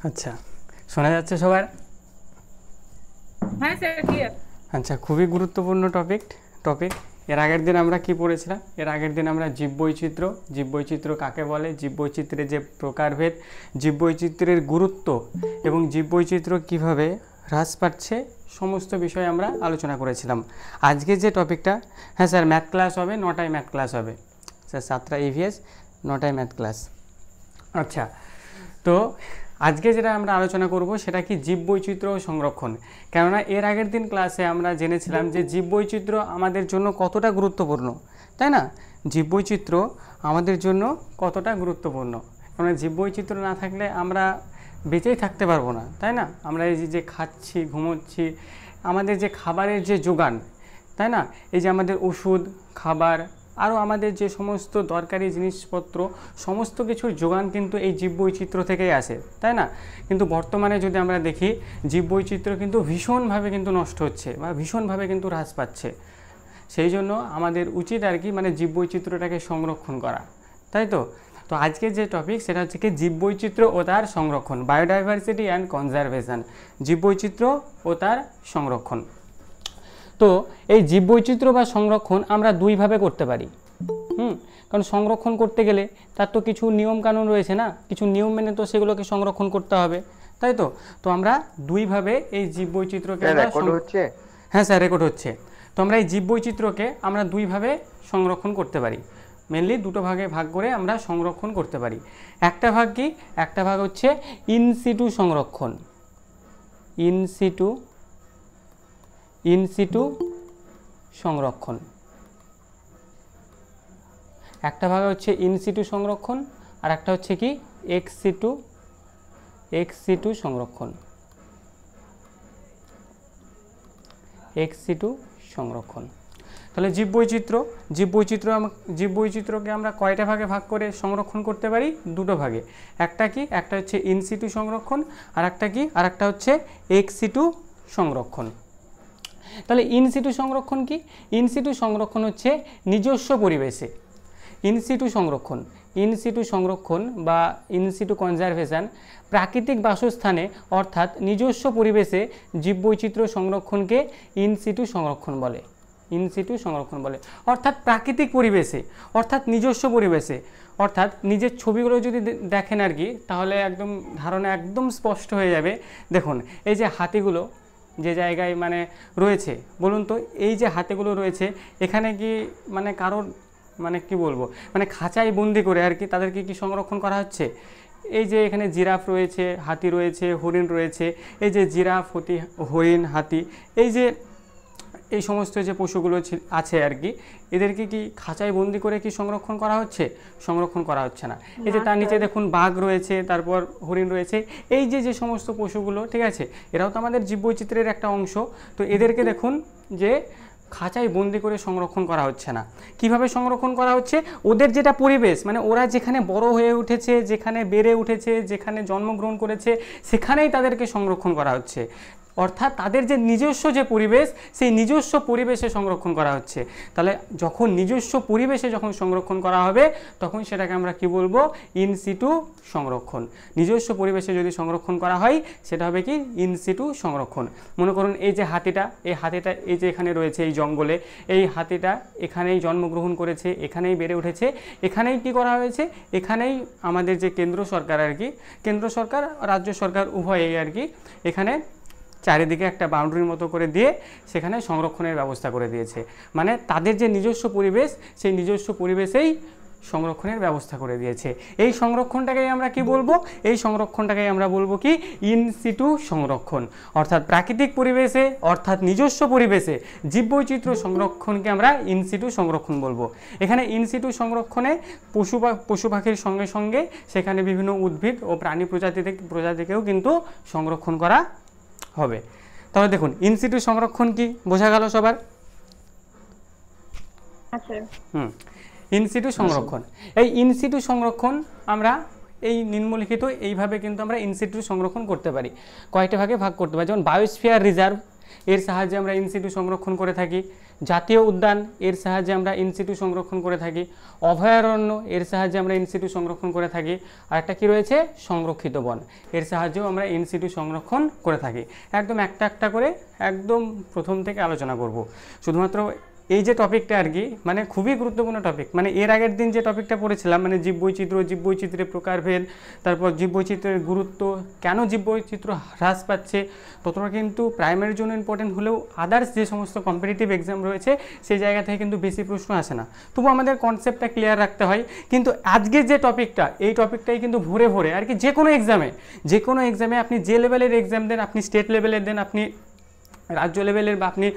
আচ্ছা, শোনা যাচ্ছে সবার? হ্যাঁ স্যার, ক্লিয়ার। আচ্ছা, খুবই গুরুত্বপূর্ণ টপিক। এর আগের দিন আমরা কি পড়েছিলাম? এর আগের দিন আমরা জীববৈচিত্র্য কাকে বলে, জীববৈচিত্র্যের যে প্রকারভেদ, জীববৈচিত্র্যের গুরুত্ব এবং জীববৈচিত্র্য কিভাবে হ্রাস পাচ্ছে, সমস্ত বিষয়ে আমরা আলোচনা করেছিলাম। আজকে যে টপিকটা, হ্যাঁ স্যার ম্যাথ ক্লাস হবে, 9টায় ম্যাথ ক্লাস হবে স্যার, 7টা EVS, 9টায় ম্যাথ ক্লাস। আচ্ছা, তো আজকে যেটা আমরা আলোচনা করব সেটা কি জীববৈচিত্র্য ও সংরক্ষণ। কেননা এর আগের দিন ক্লাসে আমরা জেনেছিলাম যে জীববৈচিত্র্য আমাদের জন্য কতটা গুরুত্বপূর্ণ, তাই না? জীববৈচিত্র্য আমাদের জন্য কতটা গুরুত্বপূর্ণ, কারণ জীববৈচিত্র্য না থাকলে আমরা বেঁচেই থাকতে পারবো না, তাই না? আমরা এই যে খাচ্ছি, ঘুমোচ্ছি, আমাদের যে খাবারের যে যোগান, তাই না, এই যে আমাদের ওষুধ, খাবার, আরও আমাদের যে সমস্ত দরকারি জিনিসপত্র, সমস্ত কিছুর যোগান কিন্তু এই জীববৈচিত্র্য থেকেই আসে, তাই না? কিন্তু বর্তমানে যদি আমরা দেখি, জীববৈচিত্র্য কিন্তু ভীষণভাবে কিন্তু নষ্ট হচ্ছে বা ভীষণভাবে কিন্তু হ্রাস পাচ্ছে। সেই জন্য আমাদের উচিত আর কি, মানে জীববৈচিত্র্যটাকে সংরক্ষণ করা, তাই তো? তো আজকের যে টপিক সেটা হচ্ছে কি জীববৈচিত্র্য ও তার সংরক্ষণ, বায়োডাইভার্সিটি অ্যান্ড কনজারভেশন, জীববৈচিত্র্য ও তার সংরক্ষণ। তো এই জীববৈচিত্র্য বা সংরক্ষণ আমরা দুইভাবে করতে পারি। কারণ সংরক্ষণ করতে গেলে তার তো কিছু নিয়মকানুন রয়েছে না, কিছু নিয়ম মেনে তো সেগুলোকে সংরক্ষণ করতে হবে, তাই তো? তো আমরা দুইভাবে এই জীববৈচিত্র্যকে, হ্যাঁ স্যার রেকর্ড হচ্ছে, তো আমরা এই জীববৈচিত্র্যকে আমরা দুইভাবে সংরক্ষণ করতে পারি। মেনলি দুটো ভাগে ভাগ করে আমরা সংরক্ষণ করতে পারি। একটা ভাগ কি? একটা ভাগ হচ্ছে ইনসিটু সংরক্ষণ, ইনসিটু সংরক্ষণ। একটা ভাগ হচ্ছে ইনসিটু সংরক্ষণ, আর একটা হচ্ছে কি এক্সিটু সংরক্ষণ, তাহলে জীববৈচিত্র্যকে আমরা কয়টা ভাগে ভাগ করে সংরক্ষণ করতে পারি? দুটো ভাগে। একটা কি? একটা হচ্ছে ইনসিটু সংরক্ষণ, আর একটা কি? আর একটা হচ্ছে এক্সিটু সংরক্ষণ। তাহলে ইনসিটু সংরক্ষণ কি? ইনসিটু সংরক্ষণ হচ্ছে নিজস্ব পরিবেশে, ইনসিটু সংরক্ষণ বা ইনসিটু কনজারভেশন, প্রাকৃতিক বাসস্থানে অর্থাৎ নিজস্ব পরিবেশে জীববৈচিত্র্য সংরক্ষণকে ইনসিটু সংরক্ষণ বলে, অর্থাৎ প্রাকৃতিক পরিবেশে, অর্থাৎ নিজস্ব পরিবেশে, অর্থাৎ নিজের ছবিগুলো যদি দেখেন আর কি, তাহলে একদম ধারণা একদম স্পষ্ট হয়ে যাবে। দেখুন, এই যে হাতিগুলো যে জায়গায় মানে রয়েছে, বলুন তো, এই যে হাতিগুলো রয়েছে এখানে কি মানে কারোর মানে কি বলবো, মানে খাঁচায় বন্দি করে আর কি তাদেরকে কি সংরক্ষণ করা হচ্ছে? এই যে এখানে জিরাফ রয়েছে, হাতি রয়েছে, হরিণ রয়েছে, এই যে জিরাফ, হরিণ, হাতি, এই সমস্ত যে পশুগুলো আছে আর কি, এদেরকে কি খাঁচায় বন্দি করে কি সংরক্ষণ করা হচ্ছে? সংরক্ষণ করা হচ্ছে না। এই যে তার নিচে দেখুন বাঘ রয়েছে, তারপর হরিণ রয়েছে, এই যে সমস্ত পশুগুলো, ঠিক আছে, এরাও তো আমাদের জীববৈচিত্র্যের একটা অংশ। তো এদেরকে দেখুন যে খাঁচায় বন্দি করে সংরক্ষণ করা হচ্ছে না। কিভাবে সংরক্ষণ করা হচ্ছে? ওদের যেটা পরিবেশ, মানে ওরা যেখানে বড় হয়ে উঠেছে, যেখানে বেড়ে উঠেছে, যেখানে জন্মগ্রহণ করেছে, সেখানেই তাদেরকে সংরক্ষণ করা হচ্ছে। অর্থাৎ তাদের যে নিজস্ব যে পরিবেশ, সেই নিজস্ব পরিবেশে সংরক্ষণ করা হচ্ছে। তাহলে যখন নিজস্ব পরিবেশে যখন সংরক্ষণ করা হবে, তখন সেটাকে আমরা কি বলবো? ইনসিটু সংরক্ষণ। নিজস্ব পরিবেশে যদি সংরক্ষণ করা হয়, সেটা হবে কি? ইনসিটু সংরক্ষণ। মনে করুন এই যে হাতিটা, এই যে এখানে রয়েছে এই জঙ্গলে, এই হাতিটা এখানেই জন্মগ্রহণ করেছে, এখানেই বেড়ে উঠেছে, এখানেই কি করা হয়েছে? এখানেই আমাদের যে কেন্দ্র সরকার আর কি, কেন্দ্র সরকার রাজ্য সরকার উভয়েই আর কি, এখানে চারিদিকে একটা বাউন্ডারির মতো করে দিয়ে সেখানে সংরক্ষণের ব্যবস্থা করে দিয়েছে। মানে তাদের যে নিজস্ব পরিবেশ, সেই নিজস্ব পরিবেশেই সংরক্ষণের ব্যবস্থা করে দিয়েছে। এই সংরক্ষণটাকেই আমরা কি বলবো? এই সংরক্ষণটাকেই আমরা বলবো কি? ইনসিটু সংরক্ষণ। অর্থাৎ প্রাকৃতিক পরিবেশে, অর্থাৎ নিজস্ব পরিবেশে জীববৈচিত্র্য সংরক্ষণকে আমরা ইনসিটু সংরক্ষণ বলবো। এখানে ইনসিটু সংরক্ষণে পশু পাখির সঙ্গে সঙ্গে সেখানে বিভিন্ন উদ্ভিদ ও প্রাণী প্রজাতিকেও কিন্তু সংরক্ষণ করা হবে। তাহলে দেখুন, ইনসিটু সংরক্ষণ কি বোঝা গেল সবার? ইনসিটু সংরক্ষণ, এই ইনসিটু সংরক্ষণ আমরা এই নিম্নলিখিত এইভাবে কিন্তু আমরা ইনসিটু সংরক্ষণ করতে পারি। কয়টা ভাগে ভাগ করতে পারি? যেমন বায়োস্ফিয়ার রিজার্ভ, এর সাহায্যে আমরা ইনসিটু সংরক্ষণ করে থাকি। জাতীয় উদ্যান এর সাহায্যে আমরা ইনসিটু সংরক্ষণ করে থাকি, অভয়ারণ্য এর সাহায্যে আমরা ইনসিটু সংরক্ষণ করে থাকি, আর একটা কী রয়েছে সংরক্ষিত বন এর সাহায্যেও আমরা ইনসিটু সংরক্ষণ করে থাকি। একদম একটা একটা করে একদম প্রথম থেকে আলোচনা করব। শুধুমাত্র এই যে টপিকটা আর কি মানে খুবই গুরুত্বপূর্ণ টপিক, মানে এর আগের দিন যে টপিকটা পড়েছিলাম মানে জীববৈচিত্র্যের প্রকারভেদ, তারপর জীববৈচিত্র্যের গুরুত্ব, কেন জীববৈচিত্র্য হ্রাস পাচ্ছে, ততটা কিন্তু প্রাইমারির জন্য ইম্পর্টেন্ট হলেও আদার্স যে সমস্ত কম্পিটিটিভ এক্সাম রয়েছে সেই জায়গা থেকে কিন্তু বেশি প্রশ্ন আসে না, তবু আমাদের কনসেপ্টটা ক্লিয়ার রাখতে হয়। কিন্তু আজকের যে টপিকটা এই টপিকটাই কিন্তু ভরে ভরে আর কি যে কোনো এক্সামে আপনি যে লেভেলের এক্সাম দেন, আপনি স্টেট লেভেলের দেন, আপনি রাজ্য লেভেলের বা আপনি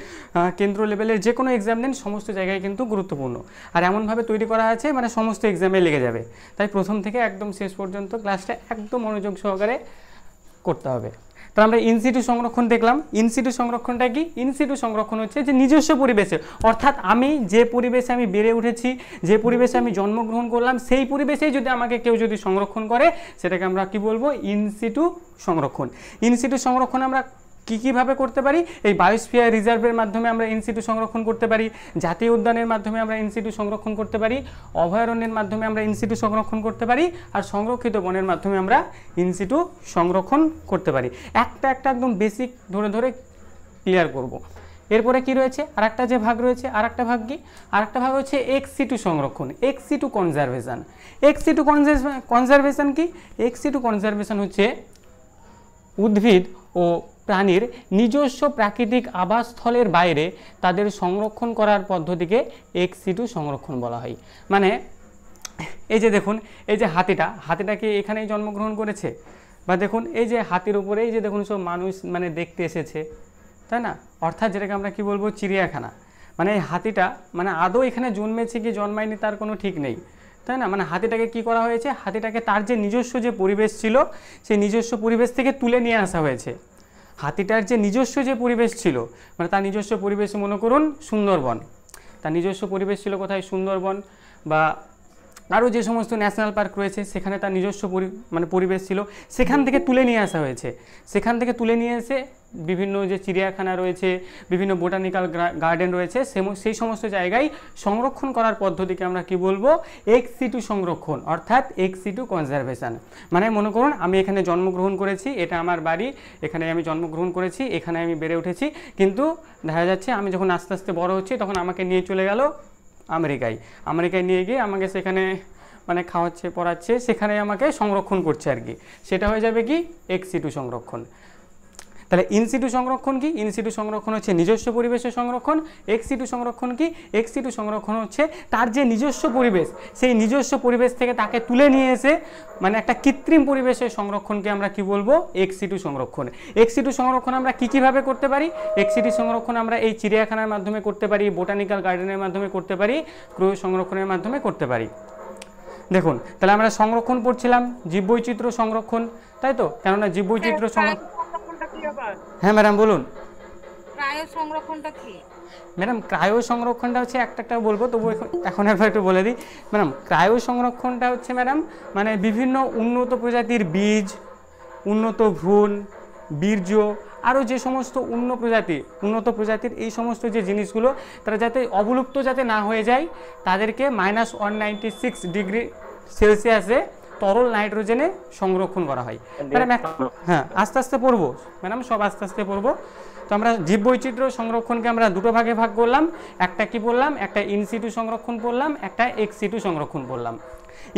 কেন্দ্র লেভেলের যে কোনো এক্সাম দেন, সমস্ত জায়গায় কিন্তু গুরুত্বপূর্ণ আর এমনভাবে তৈরি করা আছে মানে সমস্ত এক্সামে লেগে যাবে। তাই প্রথম থেকে একদম শেষ পর্যন্ত ক্লাসটা একদম মনোযোগ সহকারে করতে হবে। তো আমরা ইনসিটু সংরক্ষণ দেখলাম। ইনসিটু সংরক্ষণটা কি? ইনসিটু সংরক্ষণ হচ্ছে যে নিজস্ব পরিবেশে, অর্থাৎ আমি যে পরিবেশে আমি বেড়ে উঠেছি, যে পরিবেশে আমি জন্মগ্রহণ করলাম, সেই পরিবেশেই যদি আমাকে কেউ যদি সংরক্ষণ করে সেটাকে আমরা কি বলবো? ইনসিটু সংরক্ষণ। ইনসিটু সংরক্ষণ আমরা কীভাবে করতে পারি? এই বায়োস্ফিয়ার রিজার্ভের মাধ্যমে আমরা ইনসিটু সংরক্ষণ করতে পারি, জাতীয় উদ্যানের মাধ্যমে আমরা ইনসিটু সংরক্ষণ করতে পারি, অভয়ারণ্যের মাধ্যমে আমরা ইনসিটু সংরক্ষণ করতে পারি, আর সংরক্ষিত বনের মাধ্যমে আমরা ইনসিটু সংরক্ষণ করতে পারি। একটা একটা একদম বেসিক ধরে ধরে ক্লিয়ার করব। এরপরে কি রয়েছে? আরেকটা যে ভাগ রয়েছে, আরেকটা ভাগ কি? আরেকটা ভাগ হচ্ছে এক্সিটু সংরক্ষণ, এক্সিটু কনজারভেশন। এক্সিটু কনজারভেশন কি? এক্সিটু কনজারভেশন হচ্ছে উদ্ভিদ ও প্রাণীর নিজস্ব প্রাকৃতিক আবাসস্থলের বাইরে তাদের সংরক্ষণ করার পদ্ধতিকে এক্সিটু সংরক্ষণ বলা হয়। মানে এই যে দেখুন, এই যে হাতিটা কি এখানেই জন্মগ্রহণ করেছে? বা দেখুন এই যে হাতির উপরে এই যে দেখুন সব মানুষ মানে দেখতে এসেছে, তাই না? অর্থাৎ যেটাকে আমরা কি বলবো? চিড়িয়াখানা। মানে এই হাতিটা মানে আদৌ এখানে জন্মেছে কি জন্মায়নি তার কোনো ঠিক নেই, তাই না? মানে হাতিটাকে কি করা হয়েছে? হাতিটাকে তার যে নিজস্ব যে পরিবেশ ছিল সেই নিজস্ব পরিবেশ থেকে তুলে নিয়ে আসা হয়েছে। হাতিটার যে নিজস্ব যে পরিবেশ ছিল মানে তার নিজস্ব পরিবেশ মনে করুন সুন্দরবন, তার নিজস্ব পরিবেশ ছিল কোথায়? সুন্দরবন বা আরও যে সমস্ত ন্যাশনাল পার্ক রয়েছে সেখানে তার নিজস্ব পরিবেশ ছিল, সেখান থেকে তুলে নিয়ে আসা হয়েছে। সেখান থেকে তুলে নিয়ে এসে বিভিন্ন যে চিড়িয়াখানা রয়েছে, বিভিন্ন বোটানিক্যাল গার্ডেন রয়েছে, সেই সমস্ত জায়গায় সংরক্ষণ করার পদ্ধতিকে আমরা কি বলবো? এক্সিটু সংরক্ষণ, অর্থাৎ এক্সিটু কনজারভেশন। মানে মনে করুন আমি এখানে জন্মগ্রহণ করেছি, এটা আমার বাড়ি, এখানে আমি জন্মগ্রহণ করেছি, এখানে আমি বেড়ে উঠেছি, কিন্তু দেখা যাচ্ছে আমি যখন আস্তে আস্তে বড় হচ্ছি তখন আমাকে নিয়ে চলে গেল আমেরিকায় নিয়ে গিয়ে আমাকে সেখানে মানে খাওয়াচ্ছে পড়াচ্ছে, সেখানে আমাকে সংরক্ষণ করছে আর কি। সেটা হয়ে যাবে কি? এক্সিটু সংরক্ষণ। তাহলে ইনসিটু সংরক্ষণ কি? ইনসিটু সংরক্ষণ হচ্ছে নিজস্ব পরিবেশের সংরক্ষণ। এক্সিটু সংরক্ষণ কি? এক্সিটু সংরক্ষণ হচ্ছে তার যে নিজস্ব পরিবেশ সেই নিজস্ব পরিবেশ থেকে তাকে তুলে নিয়ে এসে মানে একটা কৃত্রিম পরিবেশের সংরক্ষণকে আমরা কি বলবো? এক্সিটু সংরক্ষণ। এক্সিটু সংরক্ষণ আমরা কীভাবে করতে পারি? এক্সিটু সংরক্ষণ আমরা এই চিড়িয়াখানার মাধ্যমে করতে পারি, বোটানিক্যাল গার্ডেনের মাধ্যমে করতে পারি, ক্রয় সংরক্ষণের মাধ্যমে করতে পারি। দেখুন তাহলে আমরা সংরক্ষণ পড়ছিলাম জীববৈচিত্র্য সংরক্ষণ, তাই তো? কেননা জীববৈচিত্র্য সংরক্ষণ। হ্যাঁ ম্যাডাম বলুন। ক্রায়ো সংরক্ষণটা কি? ম্যাডাম ক্রায়ো সংরক্ষণটা হচ্ছে একটা বলবো, তবু এখন একবার একটু বলে দিই ম্যাডাম। ক্রায়ো সংরক্ষণটা হচ্ছে ম্যাডাম মানে বিভিন্ন উন্নত প্রজাতির বীজ, উন্নত ভ্রূণ, বীর্য, আরও যে সমস্ত উন্নত প্রজাতির এই সমস্ত যে জিনিসগুলো তারা যাতে অবলুপ্ত যাতে না হয়ে যায় তাদেরকে -196 ডিগ্রি সেলসিয়াসে তরল নাইট্রোজেনে সংরক্ষণ করা হয়। ম্যাডাম হ্যাঁ আস্তে আস্তে পড়বো ম্যাডাম, সব আস্তে আস্তে পড়বো। তো আমরা জীববৈচিত্র্য সংরক্ষণকে আমরা দুটো ভাগে ভাগ করলাম। একটা কি বললাম? একটা ইনসিটু সংরক্ষণ পড়লাম, একটা এক্সিটু সংরক্ষণ পড়লাম।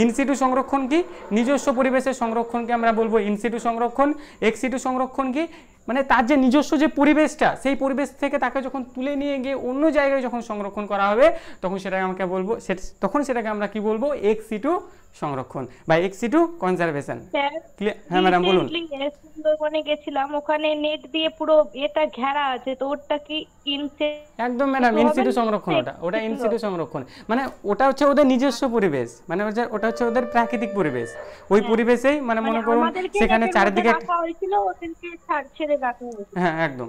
ইনসিটু সংরক্ষণ কি? নিজস্ব পরিবেশের সংরক্ষণকে আমরা বলবো ইনসিটু সংরক্ষণ। এক্সিটু সংরক্ষণ কি? মানে তার যে নিজস্ব যে পরিবেশটা সেই পরিবেশ থেকে তাকে যখন তুলে নিয়ে গিয়ে অন্য জায়গায় যখন সংরক্ষণ করা হবে তখন সেটাকে আমাকে বলবো সেটাকে আমরা কি বলবো? এক্সিটু সংরক্ষণ বা এক্সিটু কনজারভেশন। হ্যাঁ ম্যাডাম বলুন। সুন্দরবনে গেছিলাম, ওখানে নেট দিয়ে পুরো এটা ঘেরা আছে, তো ওটা কি একদম ম্যাডাম ইনসিটু সংরক্ষণ। ওটা ইনসিটু সংরক্ষণ মানে ওটা হচ্ছে ওদের নিজস্ব পরিবেশ, মানে ওটা হচ্ছে ওদের প্রাকৃতিক পরিবেশ। ওই পরিবেশেই মানে মনে করুন সেখানে চারিদিকে হ্যাঁ একদম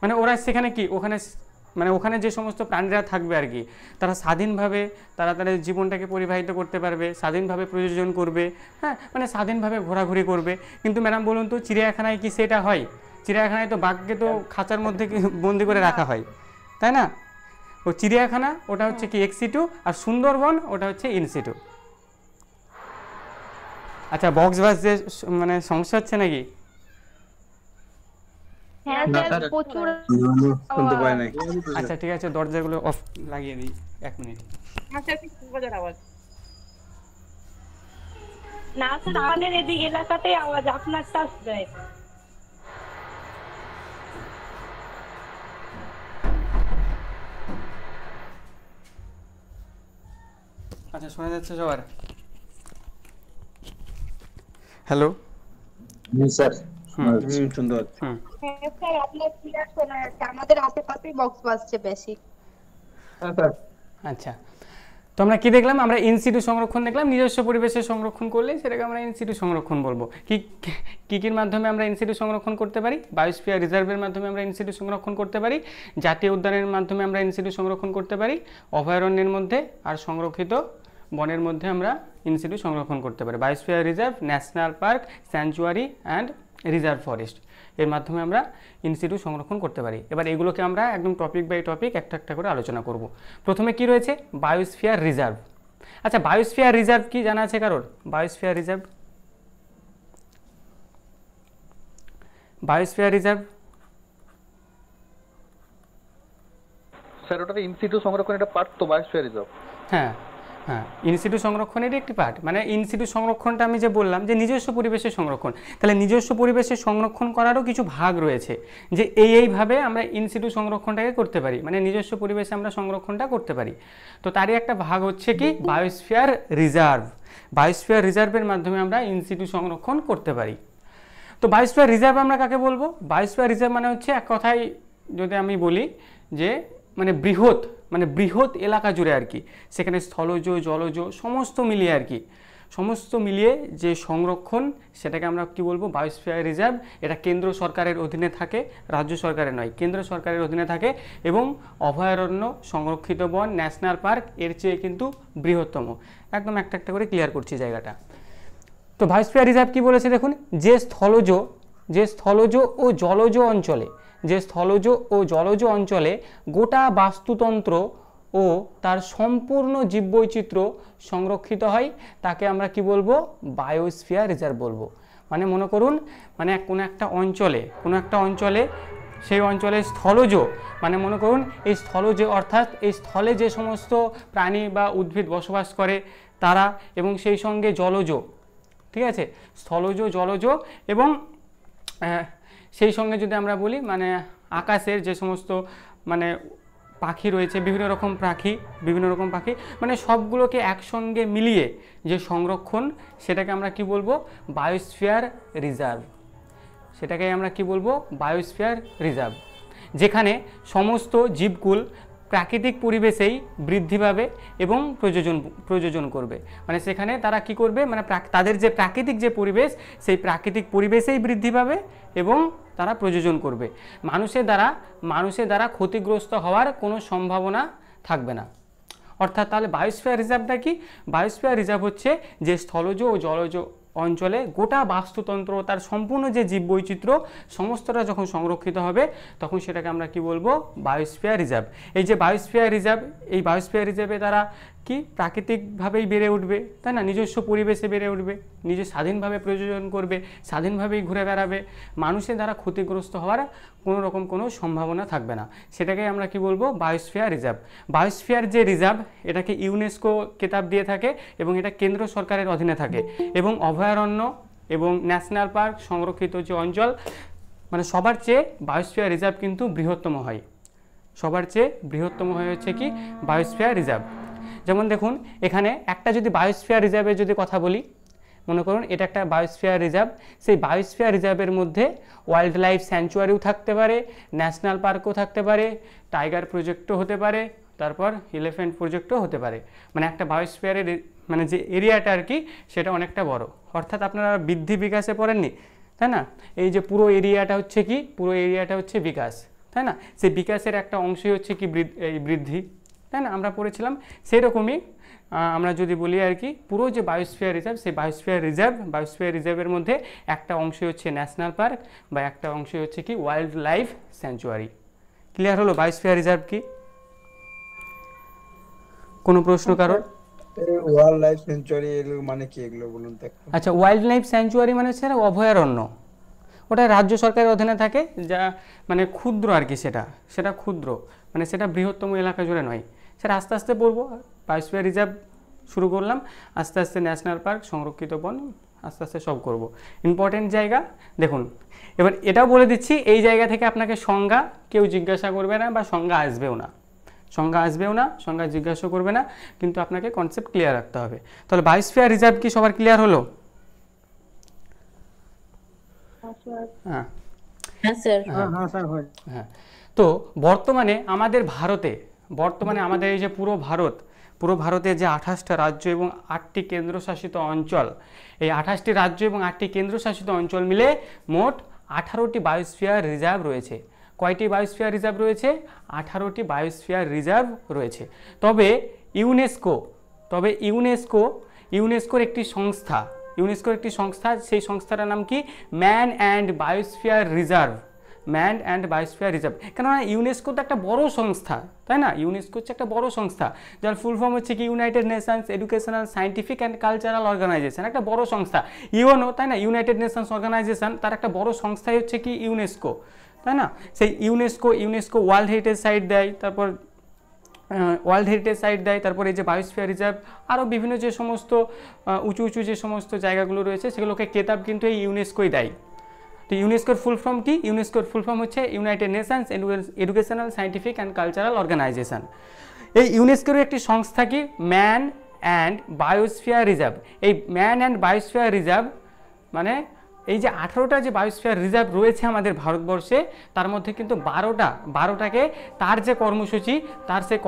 মানে ওরা সেখানে কি ওখানে যে সমস্ত প্রাণীরা থাকবে আর কি তারা স্বাধীনভাবে তাদের জীবনটাকে পরিবাহিত করতে পারবে, স্বাধীনভাবে প্রযোজন করবে, হ্যাঁ মানে স্বাধীনভাবে ঘোরাঘুরি করবে। কিন্তু ম্যাডাম বলুন তো চিড়িয়াখানায় কি সেটা হয়? চিড়িয়াখানায় তো বাঘকে তো খাঁচার মধ্যে বন্দি করে রাখা হয়, তাই না? ও চিড়িয়াখানা ওটা হচ্ছে কি এক্সিটু, আর সুন্দরবন ওটা হচ্ছে ইনসিটু। আচ্ছা বক্স বাস যে মানে সমস্যা হচ্ছে নাকি? হ্যাঁ না স্যার স্যার, প্রচুর শুনতে পাই নাই। আচ্ছা ঠিক আছে, দরজাগুলো অফ লাগিয়ে দিই 1 মিনিট। না স্যার আমাদের এদিক এলাকাতে আওয়াজ, আপনারটা যায়। আচ্ছা শোনা যাচ্ছে সবার? হ্যালো। স্যার হুম শুনতে পাচ্ছি। হুম হ্যাঁ স্যার আপনার ক্লিয়ার শোনা যাচ্ছে, আমাদের আশেপাশেই বক্স বাজছে বেশি। হ্যাঁ স্যার। আচ্ছা, তো আমরা কি দেখলাম? আমরা ইনসিটু সংরক্ষণ দেখলাম। নিজস্ব পরিবেশে সংরক্ষণ করলে সেটাকে আমরা ইনসিটু সংরক্ষণ বলবো। কির মাধ্যমে আমরা ইনসিটু সংরক্ষণ করতে পারি? বায়োস্ফিয়ার রিজার্ভের মাধ্যমে আমরা ইনসিটু সংরক্ষণ করতে পারি, জাতীয় উদ্যানের মাধ্যমে আমরা ইনসিটু সংরক্ষণ করতে পারি, অভয়ারণ্যের মধ্যে আর সংরক্ষিত বনের মধ্যে আমরা ইনসিটু সংরক্ষণ করতে পারি। Biosphere reserve, national park, sanctuary and reserve forest, এর মাধ্যমে আমরা ইনসিটু সংরক্ষণ করতে পারি। এবার এগুলোকে আমরা একদম টপিক বাই টপিক একটা একটা করে আলোচনা করব। প্রথমে কি রয়েছে? Biosphere reserve. আচ্ছা বায়োস্ফিয়ার রিজার্ভ কি জানা আছে কারোর? Biosphere reserve, biosphere reserve sir ওটা ইনসিটু সংরক্ষণ একটা পার্ট তো বায়োস্ফিয়ার রিজার্ভ। হ্যাঁ হ্যাঁ, ইনসিটু সংরক্ষণেরই একটি পার্ট। মানে ইনসিটু সংরক্ষণটা আমি যে বললাম যে নিজস্ব পরিবেশে সংরক্ষণ, তাহলে নিজস্ব পরিবেশে সংরক্ষণ করারও কিছু ভাগ রয়েছে, যে এইভাবে আমরা ইনসিটু সংরক্ষণটাকে করতে পারি, মানে নিজস্ব পরিবেশে আমরা সংরক্ষণটা করতে পারি। তো তারই একটা ভাগ হচ্ছে কি বায়োস্ফিয়ার রিজার্ভ। বায়োস্ফিয়ার রিজার্ভের মাধ্যমে আমরা ইনসিটু সংরক্ষণ করতে পারি। তো বায়োস্ফিয়ার রিজার্ভ আমরা কাকে বলবো? বায়োস্ফিয়ার রিজার্ভ মানে হচ্ছে এক কথায় যদি আমি বলি যে মানে বৃহৎ এলাকা জুড়ে আর কি, সেখানে স্থলজ জলজ সমস্ত মিলিয়ে আর কি, সমস্ত মিলিয়ে যে সংরক্ষণ, সেটাকে আমরা কি বলবো? Biosphere reserve. এটা কেন্দ্র সরকারের অধীনে থাকে, রাজ্য সরকারের নয়, কেন্দ্র সরকারের অধীনে থাকে, এবং অভয়ারণ্য, সংরক্ষিত বন, ন্যাশনাল পার্ক এর চেয়ে কিন্তু বৃহত্তম। একদম একটা একটা করে ক্লিয়ার করছি জায়গাটা। তো বায়োস্ফিয়ার রিজার্ভ কি বলেছে দেখুন, যে স্থলজ ও জলজ অঞ্চলে গোটা বাস্তুতন্ত্র ও তার সম্পূর্ণ জীববৈচিত্র্য সংরক্ষিত হয়, তাকে আমরা কি বলবো? বায়োস্ফিয়ার রিজার্ভ বলবো। মানে মনে করুন, মানে কোনো একটা অঞ্চলে সেই অঞ্চলে স্থলজ, মানে মনে করুন এই স্থলজ অর্থাৎ এই স্থলে যে সমস্ত প্রাণী বা উদ্ভিদ বসবাস করে তারা, এবং সেই সঙ্গে জলজ, ঠিক আছে, স্থলজ জলজ, এবং সেই সঙ্গে যদি আমরা বলি মানে আকাশের যে সমস্ত মানে পাখি রয়েছে, বিভিন্ন রকম পাখি, মানে সবগুলোকে একসঙ্গে মিলিয়ে যে সংরক্ষণ, সেটাকে আমরা কি বলবো? Biosphere reserve. সেটাকে আমরা কি বলবো? Biosphere reserve. যেখানে সমস্ত জীবকুল প্রাকৃতিক পরিবেশেই বৃদ্ধি পাবে এবং প্রযোজন করবে। মানে সেখানে তারা কি করবে? মানে তাদের যে প্রাকৃতিক যে পরিবেশ, সেই প্রাকৃতিক পরিবেশেই বৃদ্ধি পাবে এবং তারা প্রযোজন করবে। মানুষের দ্বারা ক্ষতিগ্রস্ত হওয়ার কোনো সম্ভাবনা থাকবে না। অর্থাৎ তাহলে বায়োস্ফিয়ার রিজার্ভটা কি? বায়োস্ফিয়ার রিজার্ভ হচ্ছে যে স্থলজ ও জলজ অঞ্চলে গোটা বাস্তুতন্ত্র, তার সম্পূর্ণ যে জীববৈচিত্র্য সমস্তটা যখন সংরক্ষিত হবে, তখন সেটাকে আমরা কি বলবো? Biosphere reserve. এই যে বায়োস্ফিয়ার রিজার্ভে তারা কি প্রাকৃতিকভাবেই বেড়ে উঠবে, তাই না? নিজস্ব পরিবেশে বেড়ে উঠবে, নিজে স্বাধীনভাবে প্রযোজন করবে, স্বাধীনভাবেই ঘুরে বেড়াবে, মানুষের দ্বারা ক্ষতিগ্রস্ত হওয়ার কোনো সম্ভাবনা থাকবে না। সেটাকে আমরা কি বলবো? Biosphere reserve. বায়োস্ফিয়ার যে রিজার্ভ, এটাকে ইউনেস্কো খেতাব দিয়ে থাকে এবং এটা কেন্দ্র সরকারের অধীনে থাকে, এবং অভয়ারণ্য এবং ন্যাশনাল পার্ক, সংরক্ষিত যে অঞ্চল, মানে সবার চেয়ে বায়োস্ফিয়ার রিজার্ভ কিন্তু বৃহত্তম হয়। সবার চেয়ে বৃহত্তম হয়ে হচ্ছে কি? Biosphere reserve. যেমন দেখুন, এখানে একটা যদি বায়োস্ফিয়ার রিজার্ভের যদি কথা বলি, মনে করুন এটা একটা বায়োস্ফিয়ার রিজার্ভ। সেই বায়োস্ফিয়ার রিজার্ভের মধ্যে ওয়াইল্ড লাইফ স্যাংচুয়ারিও থাকতে পারে, ন্যাশনাল পার্কও থাকতে পারে, টাইগার প্রজেক্টও হতে পারে, তারপর এলিফ্যান্ট প্রজেক্টও হতে পারে। মানে একটা বায়োস্ফিয়ারের মানে যে এরিয়াটা আর কি, সেটা অনেকটা বড়। অর্থাৎ আপনারা বৃদ্ধি বিকাশে পড়েননি, তাই না? এই যে পুরো এরিয়াটা হচ্ছে কি? পুরো এরিয়াটা হচ্ছে বিকাশ, তাই না? সেই বিকাশের একটা অংশই হচ্ছে কি? এই বৃদ্ধি, তাই না? আমরা পড়েছিলাম। সেই রকমই আমরা যদি বলি আর কি, পুরো যে বায়োস্ফিয়ার রিজার্ভ, সেই বায়োস্ফিয়ার রিজার্ভের মধ্যে একটা অংশই হচ্ছে ন্যাশনাল পার্ক, বা একটা অংশই হচ্ছে কি? Wild life sanctuary. ক্লিয়ার হলো বায়োস্ফিয়ার রিজার্ভ কি? কোনো প্রশ্ন কারোর? ওয়াইল্ড লাইফ সেঞ্চুরি এগুলো মানে কি, এগুলো বলুন তো একটু। আচ্ছা, ওয়াইল্ড লাইফ স্যাংচুয়ারি মানে হচ্ছে একটা অভয়ারণ্য, ওটা রাজ্য সরকারের অধীনে থাকে, যা মানে ক্ষুদ্র আর কি, সেটা ক্ষুদ্র, মানে সেটা বৃহত্তম এলাকা জুড়ে নয়। সেটা আস্তে আস্তে পড়বো, বায়োস্ফিয়ার রিজার্ভ শুরু করলাম, আস্তে আস্তে ন্যাশনাল পার্ক, সংরক্ষিত বন, আস্তে আস্তে সব করব। ইম্পর্টেন্ট জায়গা দেখুন, এবার এটাও বলে দিচ্ছি, এই জায়গা থেকে আপনাকে সংজ্ঞা কেউ জিজ্ঞাসা করবে না বা সংজ্ঞা আসবেও না, সংজ্ঞা জিজ্ঞাসা করবে না, কিন্তু আপনাকে কনসেপ্ট ক্লিয়ার রাখতে হবে। তাহলে বায়োস্ফিয়ার রিজার্ভ কি সবার ক্লিয়ার হলো? হ্যাঁ হ্যাঁ স্যার। হ্যাঁ, তো বর্তমানে আমাদের এই যে পুরো ভারতের যে 28টা রাজ্য এবং 8টি কেন্দ্রশাসিত অঞ্চল, এই 28টি রাজ্য এবং 8টি কেন্দ্রশাসিত অঞ্চল মিলে মোট 18টি বায়োস্ফিয়ার রিজার্ভ রয়েছে। কয়টি বায়োস্ফিয়ার রিজার্ভ রয়েছে? 18টি বায়োস্ফিয়ার রিজার্ভ রয়েছে। তবে ইউনেস্কোর একটি সংস্থা, সেই সংস্থাটার নাম কি? Man and biosphere reserve. কেননা ইউনেস্কো তো একটা বড় সংস্থা, তাই না? ইউনেস্কো হচ্ছে একটা বড় সংস্থা, যার ফুল ফর্ম হচ্ছে কি? United Nations educational scientific and cultural organization, একটা বড় সংস্থা। ইউএনও, তাই না? ইউনাইটেড নেশনস অর্গানাইজেশন, তার একটা বড় সংস্থাই হচ্ছে কি? ইউনেস্কো, তাই না? সেই ইউনেস্কো ওয়ার্ল্ড হেরিটেজ সাইট দেয়, তারপর এই যে বায়োস্ফিয়ার রিজার্ভ, আরও বিভিন্ন যে সমস্ত উঁচু যে সমস্ত জায়গাগুলো রয়েছে, সেগুলোকে কেতাব কিন্তু এই ইউনেস্কোই দেয়। তো ইউনেস্কোর ফুল ফর্ম কি? ইউনেস্কোর ফুল ফর্ম হচ্ছে United Nations educational scientific and cultural organization. এই ইউনেস্কোর একটি সংস্থা কি? Man and biosphere reserve. এই ম্যান অ্যান্ড বায়োস্ফিয়ার রিজার্ভ মানে এই যে 18টা যে বায়োস্ফিয়ার রিজার্ভ রয়েছে আমাদের ভারতবর্ষে, তার মধ্যে কিন্তু 12টাকে তার যে কর্মসূচি, সেই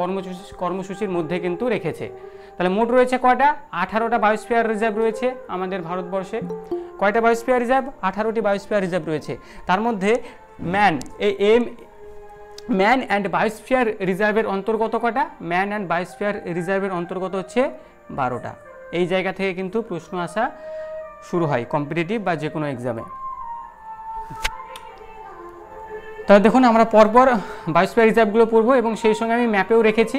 কর্মসূচির মধ্যে কিন্তু রেখেছে। তাহলে মোট রয়েছে কয়টা? 18টা বায়োস্ফিয়ার রিজার্ভ রয়েছে আমাদের ভারতবর্ষে। কয়টা বায়োস্ফিয়ার রিজার্ভ? 18টি বায়োস্ফিয়ার রিজার্ভ রয়েছে। তার মধ্যে ম্যান অ্যান্ড বায়োস্ফিয়ার রিজার্ভের অন্তর্গত কটা? ম্যান অ্যান্ড বায়োস্ফিয়ার রিজার্ভের অন্তর্গত হচ্ছে 12টা। এই জায়গা থেকে কিন্তু প্রশ্ন আসা শুরু হয় কম্পিটিটিভ বা যে কোনো এক্সামে। তাহলে দেখুন, আমরা পরপর বায়োস্ফিয়ার রিজার্ভগুলো পড়বো এবং সেই সঙ্গে আমি ম্যাপেও রেখেছি।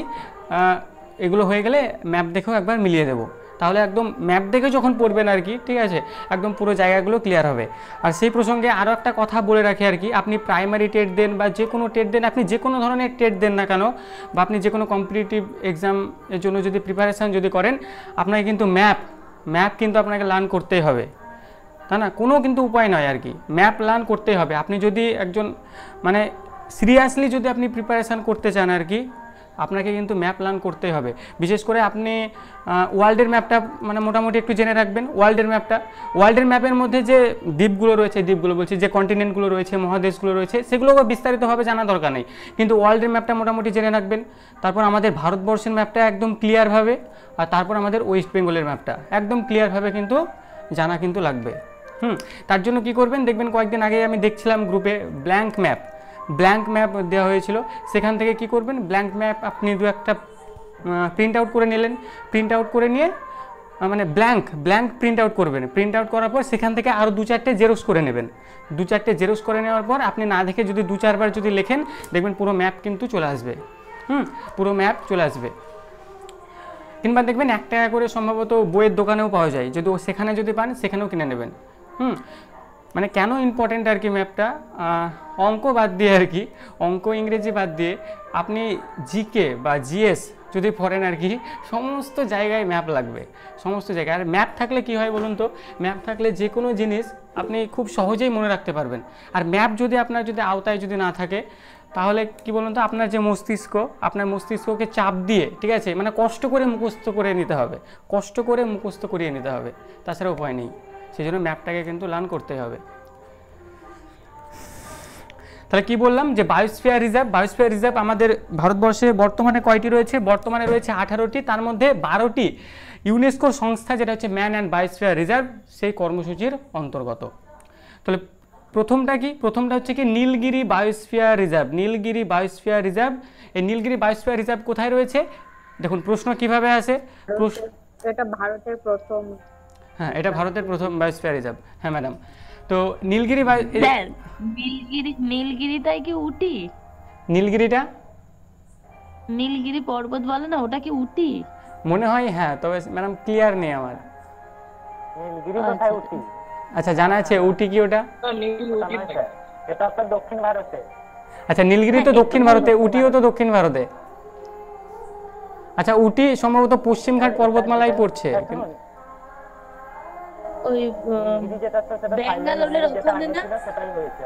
এগুলো হয়ে গেলে ম্যাপ দেখেও একবার মিলিয়ে দেবো, তাহলে একদম ম্যাপ দেখে যখন পড়বেন আর কি, ঠিক আছে, একদম পুরো জায়গাগুলো ক্লিয়ার হবে। আর সেই প্রসঙ্গে আরও একটা কথা বলে রাখি আর কি, আপনি প্রাইমারি টেট দেন বা যে কোনো টেট দেন, আপনি যে কোনো ধরনের টেট দেন না কেন, বা আপনি যে কোনো কম্পিটিটিভ এক্সামের জন্য যদি প্রিপারেশান যদি করেন, আপনাকে কিন্তু ম্যাপ কিন্তু আপনাকে লার্ন করতেই হবে, তাই না? কোনো কিন্তু উপায় নয় আর কি, ম্যাপ লার্ন করতেই হবে। আপনি যদি একজন মানে সিরিয়াসলি যদি আপনি প্রিপারেশান করতে চান আর কি, আপনাকে কিন্তু ম্যাপ লার্ন করতেই হবে। বিশেষ করে আপনি ওয়ার্ল্ডের ম্যাপটা মানে মোটামুটি একটু জেনে রাখবেন। ওয়ার্ল্ডের ম্যাপের মধ্যে যে দ্বীপগুলো রয়েছে, যে কন্টিনেন্টগুলো রয়েছে, মহাদেশগুলো রয়েছে, সেগুলোকে বিস্তারিতভাবে জানা দরকার নেই, কিন্তু ওয়ার্ল্ডের ম্যাপটা মোটামুটি জেনে রাখবেন। তারপর আমাদের ভারতবর্ষের ম্যাপটা একদম ক্লিয়ারভাবে, আর তারপর আমাদের ওয়েস্ট বেঙ্গলের ম্যাপটা একদম ক্লিয়ারভাবে কিন্তু জানা কিন্তু লাগবে। তার জন্য কি করবেন, দেখবেন কয়েকদিন আগে আমি দেখছিলাম গ্রুপে ব্ল্যাঙ্ক ম্যাপ দেওয়া হয়েছিল। সেখান থেকে কি করবেন, ব্ল্যাঙ্ক ম্যাপ আপনি দু একটা প্রিন্ট আউট করে নিলেন, প্রিন্ট আউট করে নিয়ে মানে ব্ল্যাঙ্ক প্রিন্ট আউট করবেন। প্রিন্ট আউট করার পর সেখান থেকে আরও 2-4টে জেরক্স করে নেবেন। 2-4টে জেরক্স করে নেওয়ার পর আপনি না দেখে যদি 2-4 বার যদি লেখেন, দেখবেন পুরো ম্যাপ কিন্তু চলে আসবে। পুরো ম্যাপ চলে আসবে। কিংবা দেখবেন 1 টাকা করে সম্ভবত বইয়ের দোকানেও পাওয়া যায়, যদি সেখানে যদি পান সেখানেও কিনে নেবেন। মানে কেন ইম্পর্টেন্ট আর কি ম্যাপটা, অঙ্ক বাদ দিয়ে আর কি, অঙ্ক ইংরেজি বাদ দিয়ে আপনি জিকে বা জিএস যদি পড়েন আর কি, সমস্ত জায়গায় ম্যাপ লাগবে, সমস্ত জায়গায়। আর ম্যাপ থাকলে কি হয় বলুন তো, ম্যাপ থাকলে যে কোনো জিনিস আপনি খুব সহজেই মনে রাখতে পারবেন। আর ম্যাপ যদি আপনার যদি আওতায় যদি না থাকে, তাহলে কি বলুন তো, আপনার যে মস্তিষ্ককে চাপ দিয়ে, ঠিক আছে, মানে কষ্ট করে মুখস্থ করিয়ে নিতে হবে, তাছাড়া উপায় নেই। সেই জন্য ম্যাপটাকে কিন্তু লার্ন করতে হবে। তাহলে কি বললাম যে বায়োস্ফিয়ার রিজার্ভ আমাদের ভারতবর্ষে বর্তমানে কয়টি রয়েছে? বর্তমানে রয়েছে 18টি, তার মধ্যে 12টি ইউনেস্কোর সংস্থা, যেটা হচ্ছে ম্যান অ্যান্ড বায়োস্ফিয়ার রিজার্ভ, সেই কর্মসূচির অন্তর্গত। তাহলে প্রথমটা হচ্ছে কি নীলগিরি বায়োস্ফিয়ার রিজার্ভ। এই নীলগিরি বায়োস্ফিয়ার রিজার্ভ কোথায় রয়েছে? দেখুন প্রশ্ন কিভাবে আসে, এটা ভারতের প্রথম। হ্যাঁ, এটা ভারতের প্রথম বায়োস্ফিয়ার রিজার্ভ। হ্যাঁ ম্যাডাম, তো নীলগিরিটাই কি উটি? নীলগিরিটা নীলগিরি পর্বত বলে না, ওটা কি উটি? মনে হয় হ্যাঁ, তবে ম্যাডাম ক্লিয়ার নেই আমার। নীলগিরি কোথায় উটি? আচ্ছা, জানা আছে উটি কি ওটা? এটা তো দক্ষিণ ভারতে। আচ্ছা, নীলগিরি তো দক্ষিণ ভারতে, উটিও তো দক্ষিণ ভারতে। আচ্ছা, উটি সম্ভবত পশ্চিমঘাট পর্বতমালায় পড়ছে। ওই নীলগিরি যেটা তো সেটা ব্যাঙ্গালোরের ওখানে না? সেটাই হয়েছে।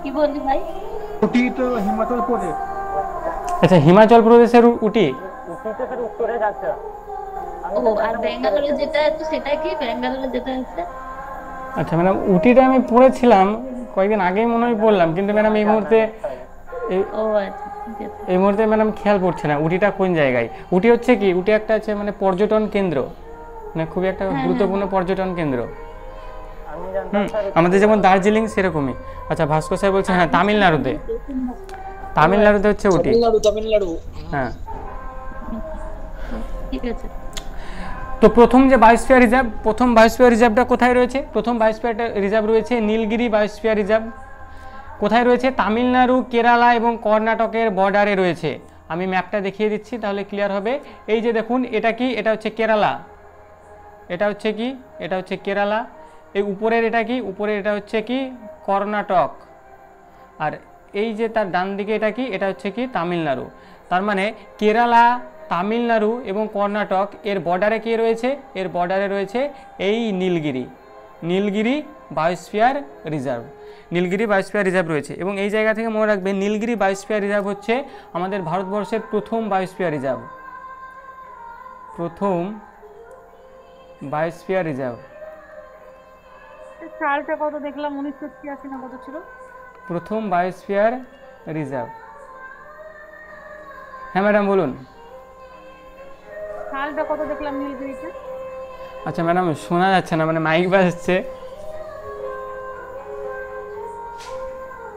কি বললি ভাই? উটি তো হিমাচল প্রদেশ। আচ্ছা, হিমাচল প্রদেশের উটি? উটি তো স্যার উত্তরে যাচ্ছে। ও, আর ব্যাঙ্গালোরে যেটা আছে সেটা কি? ব্যাঙ্গালোরে যেটা আছে? আচ্ছা ম্যাডাম, উটিটা আমি পড়েছিলাম কয়েকদিন আগেই মনে হয় পড়লাম, কিন্তু ম্যাডাম এই মুহূর্তে ও আচ্ছা, ঠিক আছে। এই মুহূর্তে ম্যাডাম খেয়াল পড়ছে না উটিটা কোন জায়গায়। উটি হচ্ছে কি, উটি একটা আছে মানে পর্যটন কেন্দ্র, মানে খুবই একটা গুরুত্বপূর্ণ পর্যটন কেন্দ্র। আমি জানতাম স্যার আমাদের যেমন দার্জিলিং সেরকমই। আচ্ছা, ভাস্কর স্যার বলছে হ্যাঁ তামিলনাড়ুতে, তামিলনাড়ুতে হচ্ছে উটি। তামিলনাড়ু। হ্যাঁ, ঠিক আছে। তো প্রথম যে বায়োস্ফিয়ার রিজার্ভ, প্রথম বায়োস্ফিয়ার রিজার্ভটা কোথায় রয়েছে? প্রথম বায়োস্ফিয়ার রিজার্ভ রয়েছে নীলগিরি বায়োস্ফিয়ার রিজার্ভ। কোথায় রয়েছে? তামিলনাড়ু, কেরালা এবং কর্ণাটকের বর্ডারে রয়েছে। আমি ম্যাপটা দেখিয়ে দিচ্ছি তাহলে ক্লিয়ার হবে। এই যে দেখুন, এটা কি? এটা হচ্ছে কেরালা। এটা হচ্ছে কি? এটা হচ্ছে কেরালা। এই উপরের এটা কি? উপরের এটা হচ্ছে কি? কর্ণাটক। আর এই যে তার ডান দিকে এটা কি? এটা হচ্ছে কি? তামিলনাড়ু। তার মানে কেরালা, তামিলনাড়ু এবং কর্ণাটক এর বর্ডারে কে রয়েছে? এর বর্ডারে রয়েছে এই Nilgiri, Nilgiri biosphere reserve. Nilgiri biosphere reserve রয়েছে এবং এই জায়গা থেকে মনে রাখবেন নীলগিরি বায়োস্ফিয়ার রিজার্ভ হচ্ছে আমাদের ভারতবর্ষের প্রথম বায়োস্ফিয়ার রিজার্ভ, প্রথম বায়োস্ফিয়ার রিজার্ভ। সালটা কত দেখলাম? 1986 না কত ছিল? প্রথম বায়োস্ফিয়ার রিজার্ভ। হ্যাঁ ম্যাডাম বলুন। সালটা কত দেখলাম নীলগিরিতে? আচ্ছা ম্যাডাম, শোনা যাচ্ছে না, মানে মাইক বাজছে।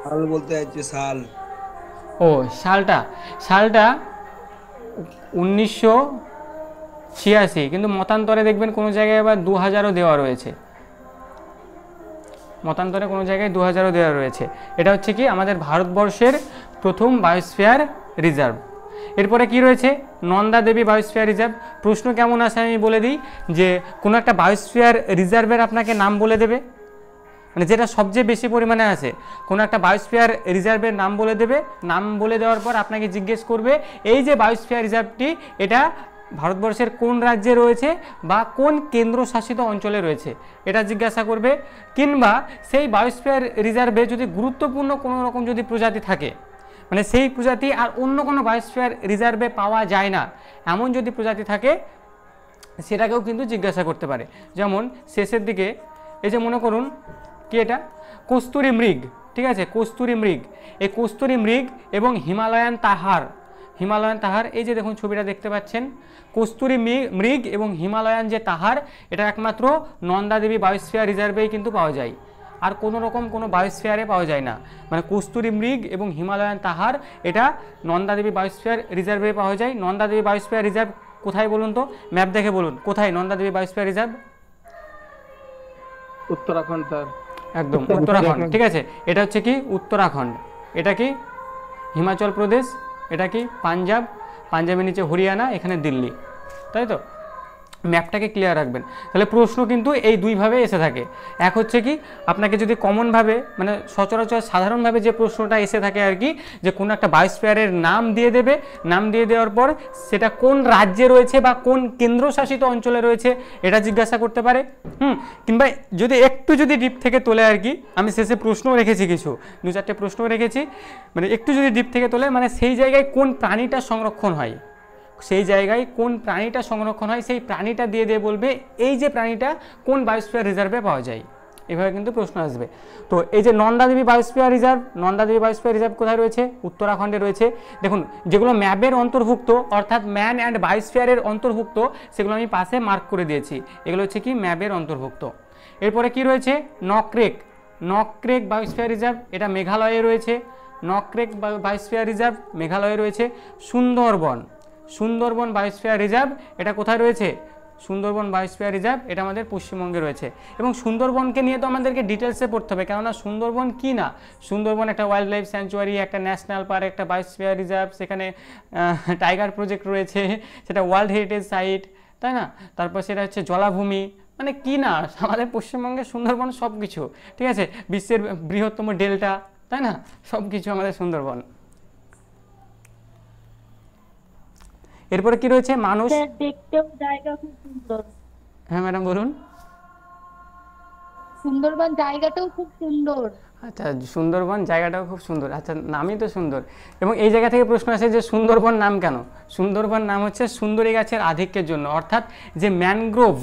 সাল বলতে চাইছে, সাল। ও, সালটা 1986, কিন্তু মতান্তরে দেখবেন কোনো জায়গায় আবার 2000ও দেওয়া রয়েছে, মতান্তরে কোনো জায়গায় 2000ও দেওয়া রয়েছে। এটা হচ্ছে কি আমাদের ভারতবর্ষের প্রথম বায়োস্ফিয়ার রিজার্ভ। এরপরে কি রয়েছে? Nanda Devi biosphere reserve. প্রশ্ন কেমন আসে আমি বলে দিই, যে কোনো একটা বায়োস্ফিয়ার রিজার্ভের আপনাকে নাম বলে দেবে, মানে যেটা সবচেয়ে বেশি পরিমাণে আছে, কোনো একটা বায়োস্ফিয়ার রিজার্ভের নাম বলে দেবে। নাম বলে দেওয়ার পর আপনাকে জিজ্ঞেস করবে এই যে বায়োস্ফিয়ার রিজার্ভটি এটা ভারতবর্ষের কোন রাজ্যে রয়েছে বা কোন কেন্দ্রশাসিত অঞ্চলে রয়েছে, এটা জিজ্ঞাসা করবে। কিংবা সেই বায়োস্ফিয়ার রিজার্ভে যদি গুরুত্বপূর্ণ কোনো রকম যদি প্রজাতি থাকে, মানে সেই প্রজাতি আর অন্য কোনো বায়োস্ফিয়ার রিজার্ভে পাওয়া যায় না, এমন যদি প্রজাতি থাকে সেটাকেও কিন্তু জিজ্ঞাসা করতে পারে। যেমন শেষের দিকে এই যে মনে করুন কি, এটা কস্তুরী মৃগ, ঠিক আছে, কস্তুরী মৃগ। এই কস্তুরী মৃগ এবং হিমালয়ান তাহার, এই যে দেখুন ছবিটা দেখতে পাচ্ছেন, কস্তুরী মৃগ এবং হিমালয়ান যে তাহার, এটা একমাত্র নন্দা দেবী বায়োস্ফিয়ার রিজার্ভেই কিন্তু পাওয়া যায়, আর কোনো রকম কোনো বায়োস্ফিয়ারে পাওয়া যায় না। মানে কস্তুরী মৃগ এবং হিমালয়ান তাহার এটা নন্দা দেবী বায়োস্ফিয়ার রিজার্ভে পাওয়া যায়। নন্দা দেবী বায়োস্ফিয়ার রিজার্ভ কোথায় বলুন তো, ম্যাপ দেখে বলুন, কোথায় Nanda Devi biosphere reserve? Uttarakhand sir. একদম উত্তরাখণ্ড, ঠিক আছে। এটা হচ্ছে কি? উত্তরাখণ্ড। এটা কি? হিমাচল প্রদেশ। এটা কি? পাঞ্জাব। পাঞ্জাবের নিচে হরিয়ানা, এখানে দিল্লি, তাই তো? ম্যাপটাকে ক্লিয়ার রাখবেন। তাহলে প্রশ্ন কিন্তু এই দুইভাবে এসে থাকে। এক হচ্ছে কি, আপনাকে যদি কমনভাবে মানে সচরাচর সাধারণভাবে যে প্রশ্নটা এসে থাকে আর কি, যে কোনো একটা বায়োস্ফিয়ারের নাম দিয়ে দেবে, নাম দিয়ে দেওয়ার পর সেটা কোন রাজ্যে রয়েছে বা কোন কেন্দ্রশাসিত অঞ্চলে রয়েছে এটা জিজ্ঞাসা করতে পারে। কিংবা যদি একটু যদি ডিপ থেকে তোলে আর কি, আমি শেষে প্রশ্নও রেখেছি, কিছু 2-4টে প্রশ্নও রেখেছি, মানে একটু যদি ডিপ থেকে তোলে, মানে সেই জায়গায় কোন প্রাণীটা সংরক্ষণ হয়, সেই জায়গায় কোন প্রাণীটা সংরক্ষণ হয় সেই প্রাণীটা দিয়ে দিয়ে বলবে এই যে প্রাণীটা কোন বায়োস্ফিয়ার রিজার্ভে পাওয়া যায়। এভাবে কিন্তু প্রশ্ন আসবে। তো এই যে Nanda Devi biosphere reserve, Nanda Devi biosphere reserve কোথায় রয়েছে? উত্তরাখণ্ডে রয়েছে। দেখুন, যেগুলো ম্যাপের অন্তর্ভুক্ত অর্থাৎ ম্যান অ্যান্ড বায়োস্ফিয়ারের অন্তর্ভুক্ত সেগুলো আমি পাশে মার্ক করে দিয়েছি, এগুলো হচ্ছে কি ম্যাপের অন্তর্ভুক্ত। এরপরে কি রয়েছে? নকরেক বায়োস্ফিয়ার রিজার্ভ, এটা মেঘালয়ে রয়েছে। নকরেক বায়োস্ফিয়ার রিজার্ভ মেঘালয়ে রয়েছে। সুন্দরবন বায়োস্ফিয়ার রিজার্ভ, এটা কোথায় রয়েছে? সুন্দরবন বায়োস্ফিয়ার রিজার্ভ, এটা আমাদের পশ্চিমবঙ্গে রয়েছে। এবং সুন্দরবনকে নিয়ে তো আমাদেরকে ডিটেলসে পড়তে হবে, কেননা সুন্দরবন কি না, সুন্দরবন একটা ওয়াইল্ড লাইফ স্যাঞ্চুয়ারি, একটা ন্যাশনাল পার্ক, একটা বায়োস্ফিয়ার রিজার্ভ, সেখানে টাইগার প্রজেক্ট রয়েছে, সেটা ওয়ার্ল্ড হেরিটেজ সাইট, তাই না? তারপর সেটা হচ্ছে জলাভূমি, মানে কি না, আমাদের পশ্চিমবঙ্গের সুন্দরবন সব কিছু, ঠিক আছে, বিশ্বের বৃহত্তম ডেল্টা, তাই না, সব কিছু আমাদের সুন্দরবন। এরপরে কি রয়েছে, মানুষ। স্যার দেখতেও জায়গা খুব সুন্দর। হ্যাঁ ম্যাডাম বলুন। সুন্দরবন জায়গাটাও খুব সুন্দর। আচ্ছা, সুন্দরবন জায়গাটাও খুব সুন্দর, আচ্ছা নামই তো সুন্দর। এবং এই জায়গা থেকে প্রশ্ন আসে যে সুন্দরবন নাম কেন? সুন্দরবন নাম হচ্ছে সুন্দরী গাছের আধিক্যের জন্য, অর্থাৎ যে ম্যানগ্রোভ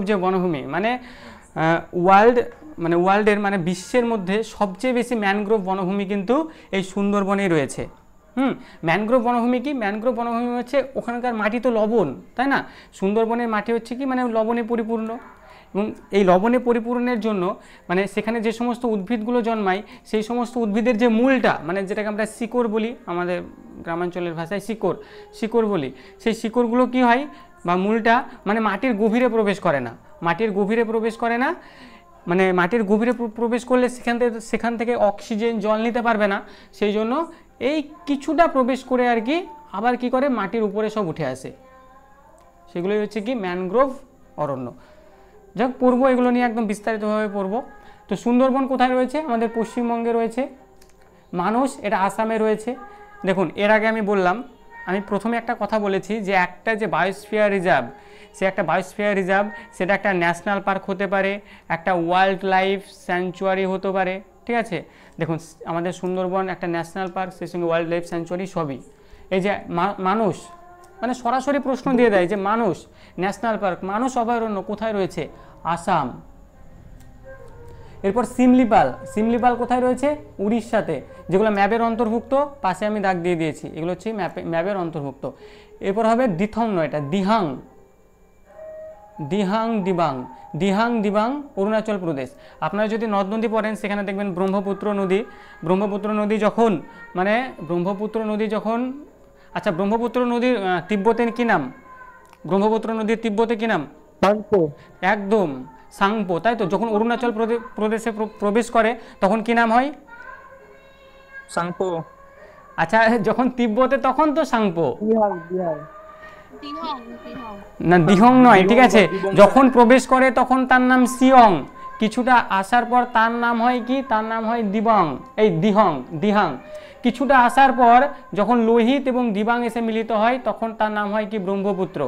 যে বনভূমি, মানে ওয়ার্ল্ডের মানে বিশ্বের মধ্যে সবচেয়ে বেশি ম্যানগ্রোভ বনভূমি কিন্তু এই সুন্দরবনেই রয়েছে। ম্যানগ্রোভ বনভূমি কি? ম্যানগ্রোভ বনভূমি হচ্ছে ওখানকার মাটি তো লবণ, তাই না? সুন্দরবনের মাটি হচ্ছে কি, মানে লবণে পরিপূর্ণ। এবং এই লবণে পরিপূরণের জন্য মানে সেখানে যে সমস্ত উদ্ভিদগুলো জন্মায়, সেই সমস্ত উদ্ভিদের যে মূলটা, মানে যেটাকে আমরা শিকড় বলি, আমাদের গ্রামাঞ্চলের ভাষায় শিকড় বলি, সেই শিকড়গুলো কি হয় বা মূলটা মানে মাটির গভীরে প্রবেশ করে না, মানে মাটির গভীরে প্রবেশ করলে সেখান থেকে অক্সিজেন জল নিতে পারবে না, সেই জন্য এই কিছুটা প্রবেশ করে আর কি আবার কি করে মাটির উপরে সব উঠে আসে, সেগুলোই হচ্ছে কি ম্যানগ্রোভ অরণ্য। যাক, পড়বো এগুলো নিয়ে একদম বিস্তারিতভাবে পড়বো। তো সুন্দরবন কোথায় রয়েছে? আমাদের পশ্চিমবঙ্গে রয়েছে। মানুষ, এটা আসামে রয়েছে। দেখুন, এর আগে আমি বললাম, আমি প্রথমে একটা কথা বলেছি যে একটা যে বায়োস্ফিয়ার রিজার্ভ, সেটা একটা ন্যাশনাল পার্ক হতে পারে, একটা ওয়াইল্ড লাইফ স্যাঞ্চুয়ারি হতে পারে, ঠিক আছে। দেখুন, আমাদের সুন্দরবন একটা ন্যাশনাল পার্ক, সেই সঙ্গে ওয়াইল্ড লাইফ স্যাঞ্চুয়ারি সবই। এই যে মানুষ, মানে সরাসরি প্রশ্ন দিয়ে দেয় যে মানুষ ন্যাশনাল পার্ক, মানুষ অভয়ারণ্য কোথায় রয়েছে? আসাম। এরপর সিমলিপাল কোথায় রয়েছে? উড়িষ্যাতে, যেগুলো ম্যাপের অন্তর্ভুক্ত, পাশে আমি দাগ দিয়ে দিয়েছি, এগুলো হচ্ছে ম্যাপের অন্তর্ভুক্ত। এরপর হবে দিথং নয়, এটা দিহাং দিবাং অরুণাচল প্রদেশ। আপনারা যদি নদ নদী পড়েন, সেখানে দেখবেন ব্রহ্মপুত্র নদী যখন আচ্ছা, ব্রহ্মপুত্র নদীর তিব্বতে কি নাম? ব্রহ্মপুত্র নদীর তিব্বতে কি নাম? একদম সাংপো, তাই তো। যখন অরুণাচল প্রদেশে প্রবেশ করে তখন কি নাম হয়? সাংপো। আচ্ছা, যখন তিব্বতে তখন তো সাংপো, না দিহং নয়, ঠিক আছে। যখন প্রবেশ করে তখন তার নাম সিয়ং, কিছুটা আসার পর তার নাম হয় কি? তার নাম হয় দিহাং। কিছুটা আসার পর যখন লোহিত এবং দিবাং এসে মিলিত হয়, তখন তার নাম হয় কি? ব্রহ্মপুত্র।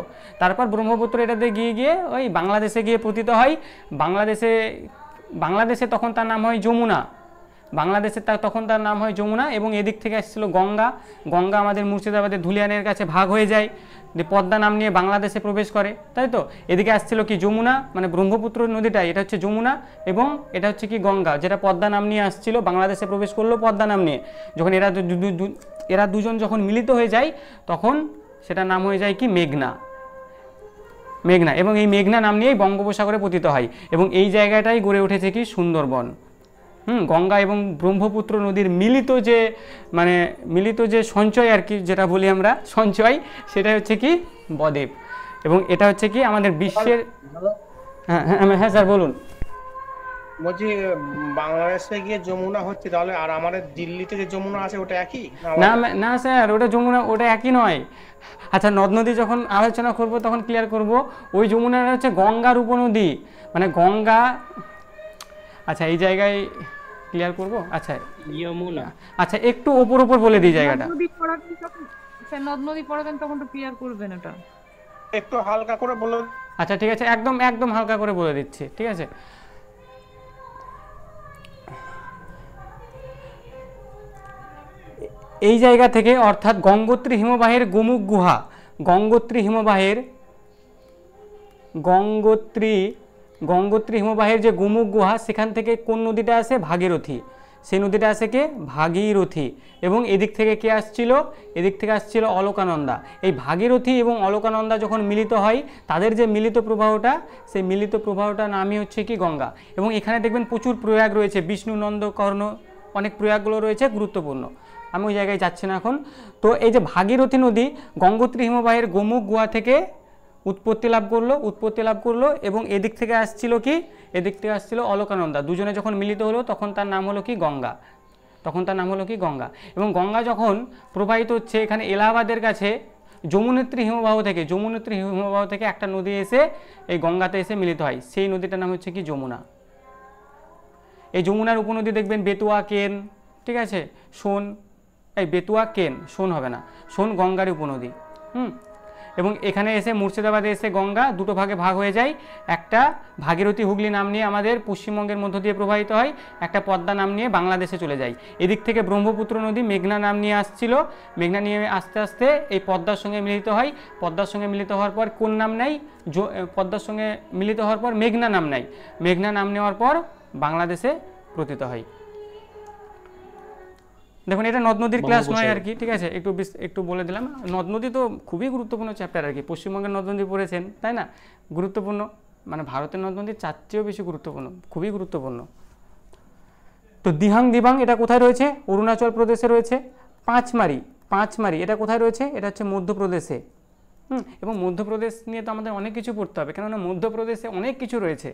তারপর ব্রহ্মপুত্র এটাতে গিয়ে ওই বাংলাদেশে গিয়ে পতিত হয়। বাংলাদেশে তখন তার নাম হয় যমুনা। তখন তার নাম হয় যমুনা। এবং এদিক থেকে আসছিল গঙ্গা আমাদের মুর্শিদাবাদের ধুলিয়ানের কাছে ভাগ হয়ে যায়, পদ্মা নাম নিয়ে বাংলাদেশে প্রবেশ করে, তাই তো। এদিকে আসছিল কি? যমুনা, মানে ব্রহ্মপুত্র নদীটা, এটা হচ্ছে যমুনা, এবং এটা হচ্ছে কি? গঙ্গা, যেটা পদ্মা নাম নিয়ে আসছিল, বাংলাদেশে প্রবেশ করলো পদ্মা নাম নিয়ে। যখন এরা দুজন যখন মিলিত হয়ে যায়, তখন সেটা নাম হয়ে যায় কি? মেঘনা। এবং এই মেঘনা নাম নিয়েই বঙ্গোপসাগরে পতিত হয়, এবং এই জায়গাটাই গড়ে উঠেছে কি? সুন্দরবন। গঙ্গা এবং ব্রহ্মপুত্র নদীর মিলিত যে সঞ্চয় আর কি, যেটা বলি আমরা সঞ্চয়, সেটা হচ্ছে কি? বদ্বীপ। এবং এটা হচ্ছে কি? আমাদের বিশ্বের। হ্যাঁ স্যার বলুন। বলছি, বাংলাদেশে গিয়ে যমুনা হচ্ছে, তাহলে আর আমাদের দিল্লিতে যে যমুনা আছে ওটা একই? না স্যার, ওটা যমুনা, ওটা একই নয়। আচ্ছা, নদ নদী যখন আলোচনা করব তখন ক্লিয়ার করব। ওই যমুনাটা হচ্ছে গঙ্গার উপনদী, মানে গঙ্গা। আচ্ছা, এই জায়গায় ক্লিয়ার করব। আচ্ছা, যমুনা। আচ্ছা, একটু ওপর বলে দিই জায়গাটা। নদ নদী পড়াবেন তখন তো ক্লিয়ার করবেন, এটা একটু হালকা করে বলে। আচ্ছা, ঠিক আছে, একদম হালকা করে বলে দিচ্ছি, ঠিক আছে। এই জায়গা থেকে, অর্থাৎ গঙ্গোত্রী হিমবাহের গোমুখ গুহা, গঙ্গোত্রী হিমবাহের যে গোমুখ গুহা, সেখান থেকে কোন নদীটা আসে? ভাগীরথী। সেই নদীটা আসে কে? ভাগীরথী। এবং এদিক থেকে কে আসছিল? এদিক থেকে আসছিল অলকানন্দা। এই ভাগীরথী এবং অলকানন্দা যখন মিলিত হয়, তাদের যে মিলিত প্রবাহটা, সেই মিলিত প্রবাহটার নামই হচ্ছে কি? গঙ্গা। এবং এখানে দেখবেন প্রচুর প্রয়াগ রয়েছে, বিষ্ণু, নন্দ, কর্ণ, অনেক প্রয়াগগুলো রয়েছে গুরুত্বপূর্ণ। আমি ওই জায়গায় যাচ্ছি না এখন। তো এই যে ভাগীরথী নদী গঙ্গোত্রী হিমবাহের গোমুখ গুহা থেকে উৎপত্তি লাভ করলো এবং এদিক থেকে আসছিল কি, এদিক থেকে আসছিল অলকানন্দা। দুজনে যখন মিলিত হলো তখন তার নাম হলো কি গঙ্গা, গঙ্গা। এবং গঙ্গা যখন প্রবাহিত হচ্ছে এখানে এলাহাবাদের কাছে যমুনেত্রী হিমবাহ থেকে একটা নদী এসে এই গঙ্গাতে এসে মিলিত হয়, সেই নদীটার নাম হচ্ছে কি যমুনা। এই যমুনার উপনদী দেখবেন বেতুয়া, কেন, ঠিক আছে, সোন, এই বেতুয়া, কেন, সোন হবে না, সোন গঙ্গার উপনদী। এবং এখানে এসে মুর্শিদাবাদে এসে গঙ্গা দুটো ভাগে ভাগ হয়ে যায়, একটা ভাগীরথী হুগলি নাম নিয়ে আমাদের পশ্চিমবঙ্গের মধ্য দিয়ে প্রবাহিত হয়, একটা পদ্মা নাম নিয়ে বাংলাদেশে চলে যায়। এদিক থেকে ব্রহ্মপুত্র নদী মেঘনা নাম নিয়ে আসছিল, মেঘনা নিয়ে আস্তে আস্তে এই পদ্মার সঙ্গে মিলিত হয়, পদ্মার সঙ্গে মিলিত হওয়ার পর কোন নাম নেয়, পদ্মার সঙ্গে মিলিত হওয়ার পর মেঘনা নাম নেয়, মেঘনা নাম নেওয়ার পর বাংলাদেশে পতিত হয়। দেখুন এটা নদ নদীর ক্লাস নয় আর কি, ঠিক আছে, একটু বলে দিলাম। নদ নদী তো খুবই গুরুত্বপূর্ণ চ্যাপ্টার আর কি, পশ্চিমবঙ্গের নদ নদী পড়েছেন তাই না, গুরুত্বপূর্ণ, মানে ভারতের নদ নদীর চার চেয়েও বেশি গুরুত্বপূর্ণ, খুবই গুরুত্বপূর্ণ। তো দিহাং দিবাং এটা কোথায় রয়েছে, অরুণাচল প্রদেশে রয়েছে। পাঁচমারি এটা কোথায় রয়েছে, এটা হচ্ছে মধ্যপ্রদেশে। এবং মধ্যপ্রদেশ নিয়ে তো আমাদের অনেক কিছু পড়তে হবে, কেননা মধ্যপ্রদেশে অনেক কিছু রয়েছে,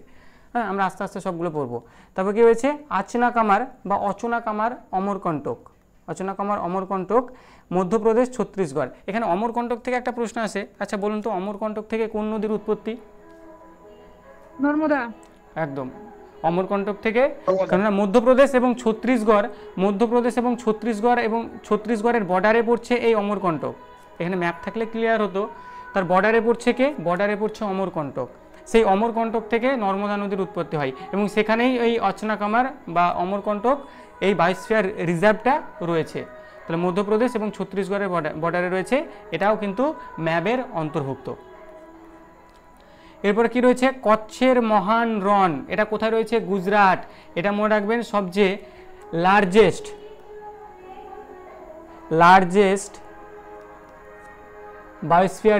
হ্যাঁ, আমরা আস্তে আস্তে সবগুলো পড়বো। তারপর কী রয়েছে, আচনা কামার বা অচনা কামার অমরকণ্টক, মধ্যপ্রদেশ, ছত্তিশগড়। এখানে অমরকণ্টক থেকে একটা প্রশ্ন আসে, আচ্ছা বলুন তো অমরকণ্টক থেকে কোন নদীর উৎপত্তি? নর্মদা। একদম, অমরকণ্টক থেকে, কেননা মধ্যপ্রদেশ এবং ছত্তিশগড়ের বর্ডারে পড়ছে এই অমরকণ্টক। এখানে ম্যাপ থাকলে ক্লিয়ার হতো, তার বর্ডারে পড়ছে অমরকণ্টক। সেই অমরকণ্টক থেকে নর্মদা নদীর উৎপত্তি হয় এবং সেখানেই এই অচনা কামার বা অমরকণ্টক এই বায়োস্ফিয়ার রিজার্ভটা রয়েছে। তাহলে মধ্যপ্রদেশ এবং ছত্তিশগড়ের বর্ডারে রয়েছে, এটাও কিন্তু ম্যাপের অন্তর্ভুক্ত। এরপরে কি রয়েছে, কচ্ছের মহান রণ, এটা কোথায় রয়েছে, গুজরাট। এটা মনে রাখবেন সবচেয়ে লার্জেস্ট বায়োস্ফিয়ার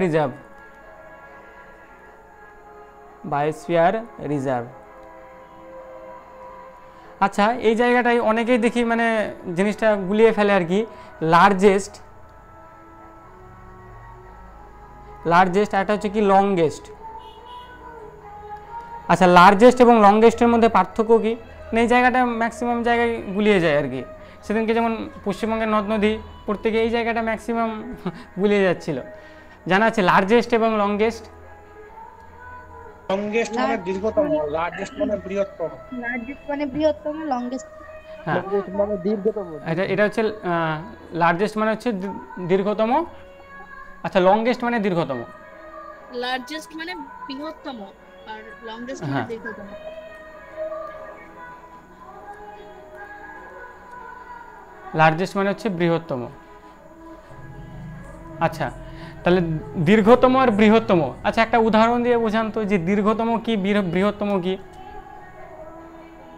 রিজার্ভ। আচ্ছা এই জায়গাটায় অনেকেই দেখি মানে জিনিসটা গুলিয়ে ফেলে আর কি, লার্জেস্ট একটা হচ্ছে কি লংগেস্ট। আচ্ছা লার্জেস্ট এবং লংগেস্টের মধ্যে পার্থক্য কি, এই জায়গাটা ম্যাক্সিমাম জায়গায় গুলিয়ে যায় আর কি। সেদিনকে যেমন পশ্চিমবঙ্গের নদ নদী পড়তে গিয়ে এই জায়গাটা ম্যাক্সিমাম গুলিয়ে যাচ্ছিল। জানা আছে লার্জেস্ট এবং লংগেস্ট? লংগেস্ট মানে দীর্ঘতম, লার্জেস্ট মানে বৃহত্তম। লার্জেস্ট মানে বৃহত্তম, লংগেস্ট হ্যাঁ মানে দীর্ঘতম। এটা হচ্ছে লার্জেস্ট মানে হচ্ছে দীর্ঘতম, আচ্ছা লংগেস্ট মানে দীর্ঘতম। লার্জেস্ট মানে বৃহত্তম আর লংগেস্ট মানে দীর্ঘতম। লার্জেস্ট মানে হচ্ছে বৃহত্তম। আচ্ছা তাহলে দীর্ঘতম আর বৃহত্তম, আচ্ছা একটা উদাহরণ দিয়ে বোঝান তো যে দীর্ঘতম কি বৃহত্তম কি?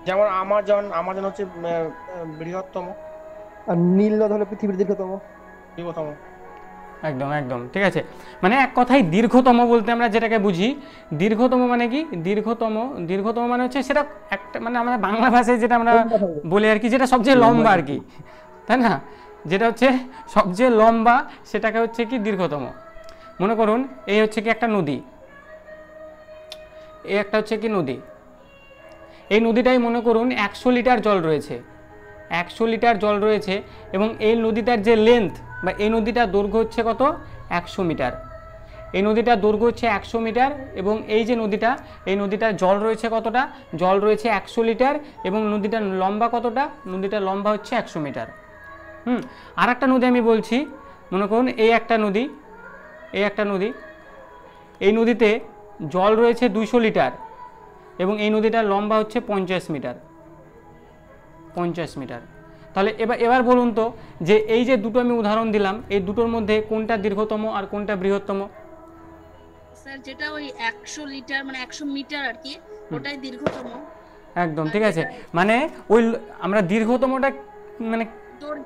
যেমন আমাজন হচ্ছে বৃহত্তম, আর নীল নদ হলো পৃথিবীর দীর্ঘতম। একদম ঠিক আছে। মানে এক কথায় দীর্ঘতম বলতে আমরা যেটাকে বুঝি, দীর্ঘতম মানে কি, দীর্ঘতম মানে হচ্ছে সেটা একটা মানে আমরা বাংলা ভাষায় যেটা আমরা বলি আর কি, যেটা সবচেয়ে লম্বা আর কি, তাই না, যেটা হচ্ছে সবচেয়ে লম্বা সেটাকে হচ্ছে কি দীর্ঘতম। মনে করুন এই হচ্ছে কি একটা নদী, এই একটা হচ্ছে কি নদী, এই নদীটাই মনে করুন 100 লিটার জল রয়েছে, 100 লিটার জল রয়েছে এবং এই নদীটার যে লেন্থ বা এই নদীটার দৈর্ঘ্য হচ্ছে কত, 100 মিটার। এই নদীটার দৈর্ঘ্য হচ্ছে 100 মিটার এবং এই যে নদীটা, এই নদীটার জল রয়েছে কতটা, জল রয়েছে 100 লিটার এবং নদীটার লম্বা কতটা, নদীটার লম্বা হচ্ছে 100 মিটার। আর একটা নদী আমি বলছি, মনে করুন এই একটা নদী, এই নদীতে জল রয়েছে 200 লিটার এবং এই নদীটার লম্বা হচ্ছে 50 মিটার। তাহলে এবার বলুন তো যে এই যে দুটো আমি উদাহরণ দিলাম, এই দুটোর মধ্যে কোনটা দীর্ঘতম আর কোনটা বৃহত্তম? স্যার যেটা ওই 100 লিটার মানে 100 মিটার আর কি, ওটাই দীর্ঘতম। একদম ঠিক আছে। মানে ওই আমরা দীর্ঘতমটা মানে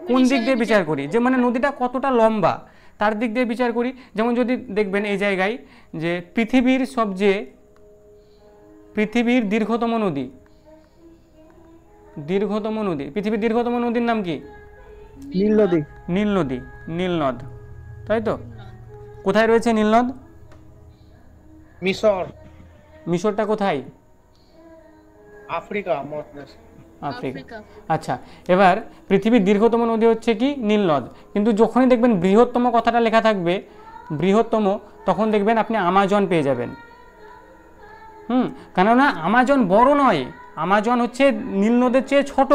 কোন দিক দিয়ে বিচার করি, যে মানে নদীটা কতটা লম্বা তার দিক দিয়ে বিচার করি। যেমন যদি দেখবেন এই জায়গায় যে পৃথিবীর দীর্ঘতম নদী, পৃথিবীর দীর্ঘতম নদীর নাম কি? নীল নদ, তাই তো? কোথায় রয়েছে নীল নদ? মিশর, মিশরটা কোথায়? আফ্রিকা মহাদেশ। আফ্রিকা। আফ্রিকা। আচ্ছা, এবার পৃথিবীর দীর্ঘতম নদী হচ্ছে কি? নীল নদ। কিন্তু যখনই দেখবেন বৃহত্তম কথাটা লেখা থাকবে, বৃহত্তম, তখন দেখবেন আপনি আমাজন পেয়ে যাবেন। কেননা আমাজন বড় নয়, আমাজন হচ্ছে নীল নদের চেয়ে ছোট,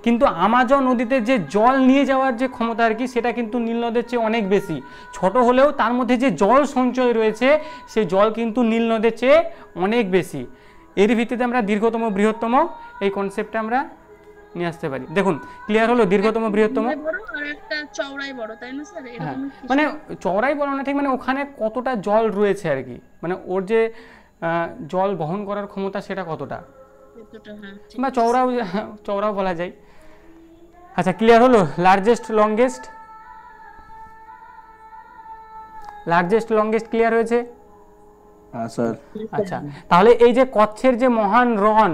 কিন্তু আমাজন নদীতে যে জল নিয়ে যাওয়ার যে ক্ষমতা আর কি, সেটা কিন্তু নীল নদের চেয়ে অনেক বেশি। ছোট হলেও তার মধ্যে যে জল সঞ্চয় রয়েছে, সেই জল কিন্তু নীল নদের চেয়ে অনেক বেশি। এর ভিত্তিতে আমরা দীর্ঘতম বৃহত্তম এই কনসেপ্টটা আমরা নিয়ে আসতে পারি। দেখুন ক্লিয়ার হলো দীর্ঘতম বৃহত্তম। বড় আর একটা চওড়াই বড়, তাই না স্যার? হ্যাঁ, এরকম কিছু? মানে চওড়াই বলো না ঠিক, মানে ওখানে কতটা জল রয়েছে আর কি, মানে ওর যে জল বহন করার ক্ষমতা সেটা কতটা, এতটা, হ্যাঁ ঠিক বা আছে। চওড়াও বলা যায়। আচ্ছা ক্লিয়ার হলো? লার্জেস্ট লংগেস্ট ক্লিয়ার হয়েছে? হ্যাঁ স্যার। আচ্ছা, তাহলে এই যে কচ্ছের যে মহান রন,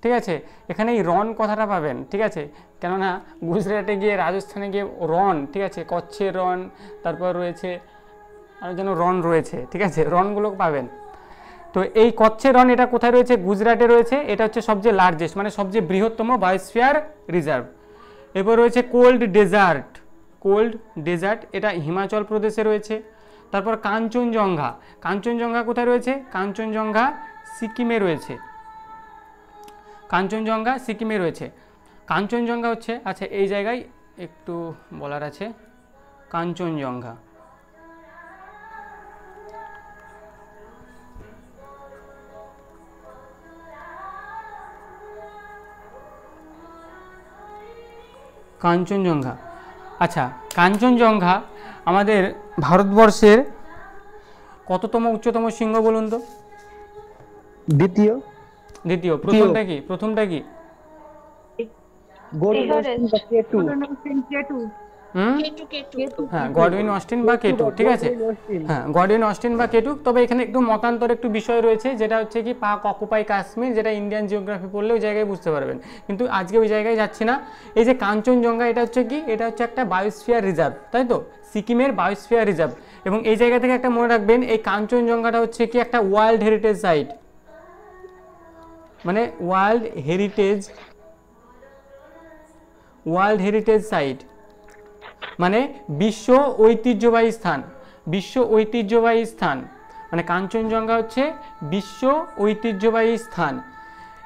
ঠিক আছে, এখানে এই রন কথাটা পাবেন, ঠিক আছে, কেননা গুজরাটে গিয়ে, রাজস্থানে গিয়ে রন, ঠিক আছে, কচ্ছের রন, তারপর রয়েছে আর যেন রন রয়েছে, ঠিক আছে, রনগুলো পাবেন। তো এই কচ্ছের রন এটা কোথায় রয়েছে? গুজরাটে রয়েছে। এটা হচ্ছে সবচেয়ে লার্জেস্ট, মানে সবচেয়ে বৃহত্তম বায়োস্ফিয়ার রিজার্ভ। এরপর রয়েছে কোল্ড ডেজার্ট, এটা হিমাচল প্রদেশে রয়েছে। তারপর কাঞ্চনজঙ্ঘা কোথায় রয়েছে? কাঞ্চনজঙ্ঘা সিকিমে রয়েছে। কাঞ্চনজঙ্ঘা হচ্ছে, আচ্ছা এই জায়গায় একটু বলার আছে, কাঞ্চনজঙ্ঘা আচ্ছা, কাঞ্চনজঙ্ঘা আমাদের ভারতবর্ষের কততম উচ্চতম শৃঙ্গ বলুন তো? দ্বিতীয়। প্রথমটা কি? হ্যাঁ, গডউইন অস্টিন বা কেটু, ঠিক আছে, হ্যাঁ গডউইন অস্টিন বা কেটু। তবে এখানে একটু মতান্তর একটু বিষয় রয়েছে, যেটা হচ্ছে কি পাক অকুপাই কাশ্মীর, যেটা ইন্ডিয়ান জিওগ্রাফি পড়লে ওই জায়গায় বুঝতে পারবেন, কিন্তু আজকে ওই জায়গায় যাচ্ছি না। এই যে কাঞ্চনজঙ্ঘা, এটা হচ্ছে কি? এটা হচ্ছে একটা বায়োস্ফিয়ার রিজার্ভ, তাই তো, সিকিমের বায়োস্ফিয়ার রিজার্ভ। এবং এই জায়গা থেকে একটা মনে রাখবেন, এই কাঞ্চনজঙ্ঘাটা হচ্ছে কি একটা ওয়ার্ল্ড হেরিটেজ সাইট, মানে ওয়ার্ল্ড হেরিটেজ সাইট, মানে বিশ্ব ঐতিহ্যবাহী স্থান, মানে কাঞ্চনজঙ্ঘা হচ্ছে বিশ্ব ঐতিহ্যবাহী স্থান।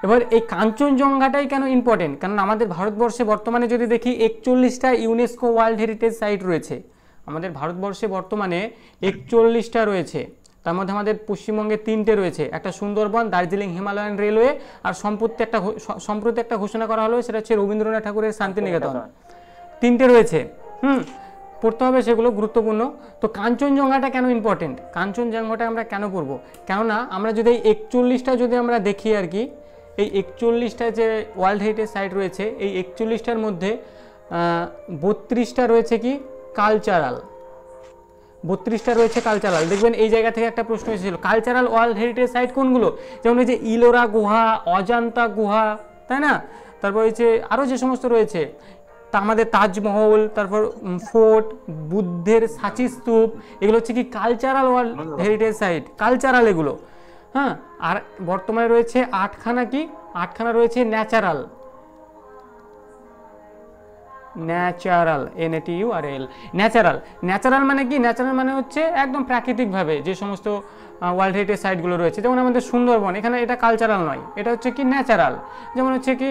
এবার এই কাঞ্চনজঙ্ঘাটাই কেন ইম্পর্টেন্ট? কারণ আমাদের ভারতবর্ষে বর্তমানে যদি দেখি 41টা ইউনেস্কো ওয়ার্ল্ড হেরিটেজ সাইট রয়েছে। আমাদের ভারতবর্ষে বর্তমানে 41টা রয়েছে, তার মধ্যে আমাদের পশ্চিমবঙ্গে 3টে রয়েছে, একটা সুন্দরবন, দার্জিলিং হিমালয়ান রেলওয়ে, আর সম্প্রতি একটা ঘোষণা করা হলো, সেটা হচ্ছে রবীন্দ্রনাথ ঠাকুরের শান্তিনিকেতন। 3টে রয়েছে, পড়তে হবে, সেগুলো গুরুত্বপূর্ণ। তো কাঞ্চনজঙ্ঘাটা কেন ইম্পর্টেন্ট? কাঞ্চনজঙ্ঘাটা আমরা কেন পড়বো? কেননা আমরা যদি এই 41টা যদি আমরা দেখি আর কি, এই 41টা যে ওয়ার্ল্ড হেরিটেজ সাইট রয়েছে, এই 41টার মধ্যে 32টা রয়েছে কি কালচারাল, 32টা রয়েছে কালচারাল। দেখবেন এই জায়গা থেকে একটা প্রশ্ন এসেছিল, কালচারাল ওয়ার্ল্ড হেরিটেজ সাইট কোনগুলো? যেমন এই যে ইলোরা গুহা, অজন্তা গুহা, তাই না, তারপর হচ্ছে আরও যে সমস্ত রয়েছে, তা আমাদের তাজমহল, তারপর ফোর্ট, বুদ্ধের সাঁচি স্তূপ, এগুলো হচ্ছে কি cultural world heritage site, cultural এগুলো। হ্যাঁ, আর বর্তমানে রয়েছে 8খানা, কি 8খানা রয়েছে ন্যাচারাল, NATURAL। ন্যাচারাল মানে কি? ন্যাচারাল মানে হচ্ছে একদম প্রাকৃতিকভাবে যে সমস্ত ওয়ার্ল্ড হেরিটেজ সাইটগুলো রয়েছে, যেমন আমাদের সুন্দরবন, এখানে এটা কালচারাল নয়, এটা হচ্ছে কি ন্যাচারাল। যেমন হচ্ছে কি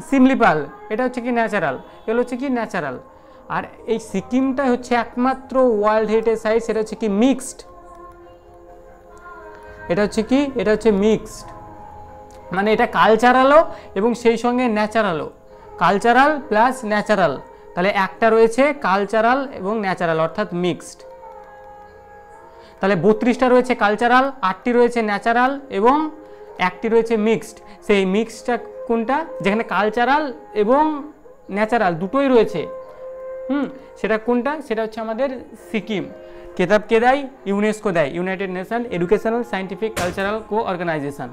সিমলিপাল, এটা হচ্ছে কি ন্যাচারাল, এগুলো হচ্ছে কি ন্যাচারাল। আর এই সিকিমটা হচ্ছে একমাত্র ওয়ার্ল্ড হেরিটেজ সাইট, সেটা হচ্ছে কি মিক্সড, এটা হচ্ছে মিক্সড, মানে এটা কালচারালও এবং সেই সঙ্গে ন্যাচারালও, কালচারাল প্লাস ন্যাচারাল। তাহলে একটা রয়েছে কালচারাল এবং ন্যাচারাল, অর্থাৎ মিক্সড। তাহলে 32টা রয়েছে কালচারাল, 8টি রয়েছে ন্যাচারাল এবং 1টি রয়েছে মিক্সড। সেই মিক্সডটা কোনটা? যেখানে কালচারাল এবং ন্যাচারাল দুটোই রয়েছে, সেটা কোনটা? সেটা হচ্ছে আমাদের সিকিম। খেতাব কে দেয়? ইউনেস্কো দেয়, United Nation Educational Scientific Cultural Organisation.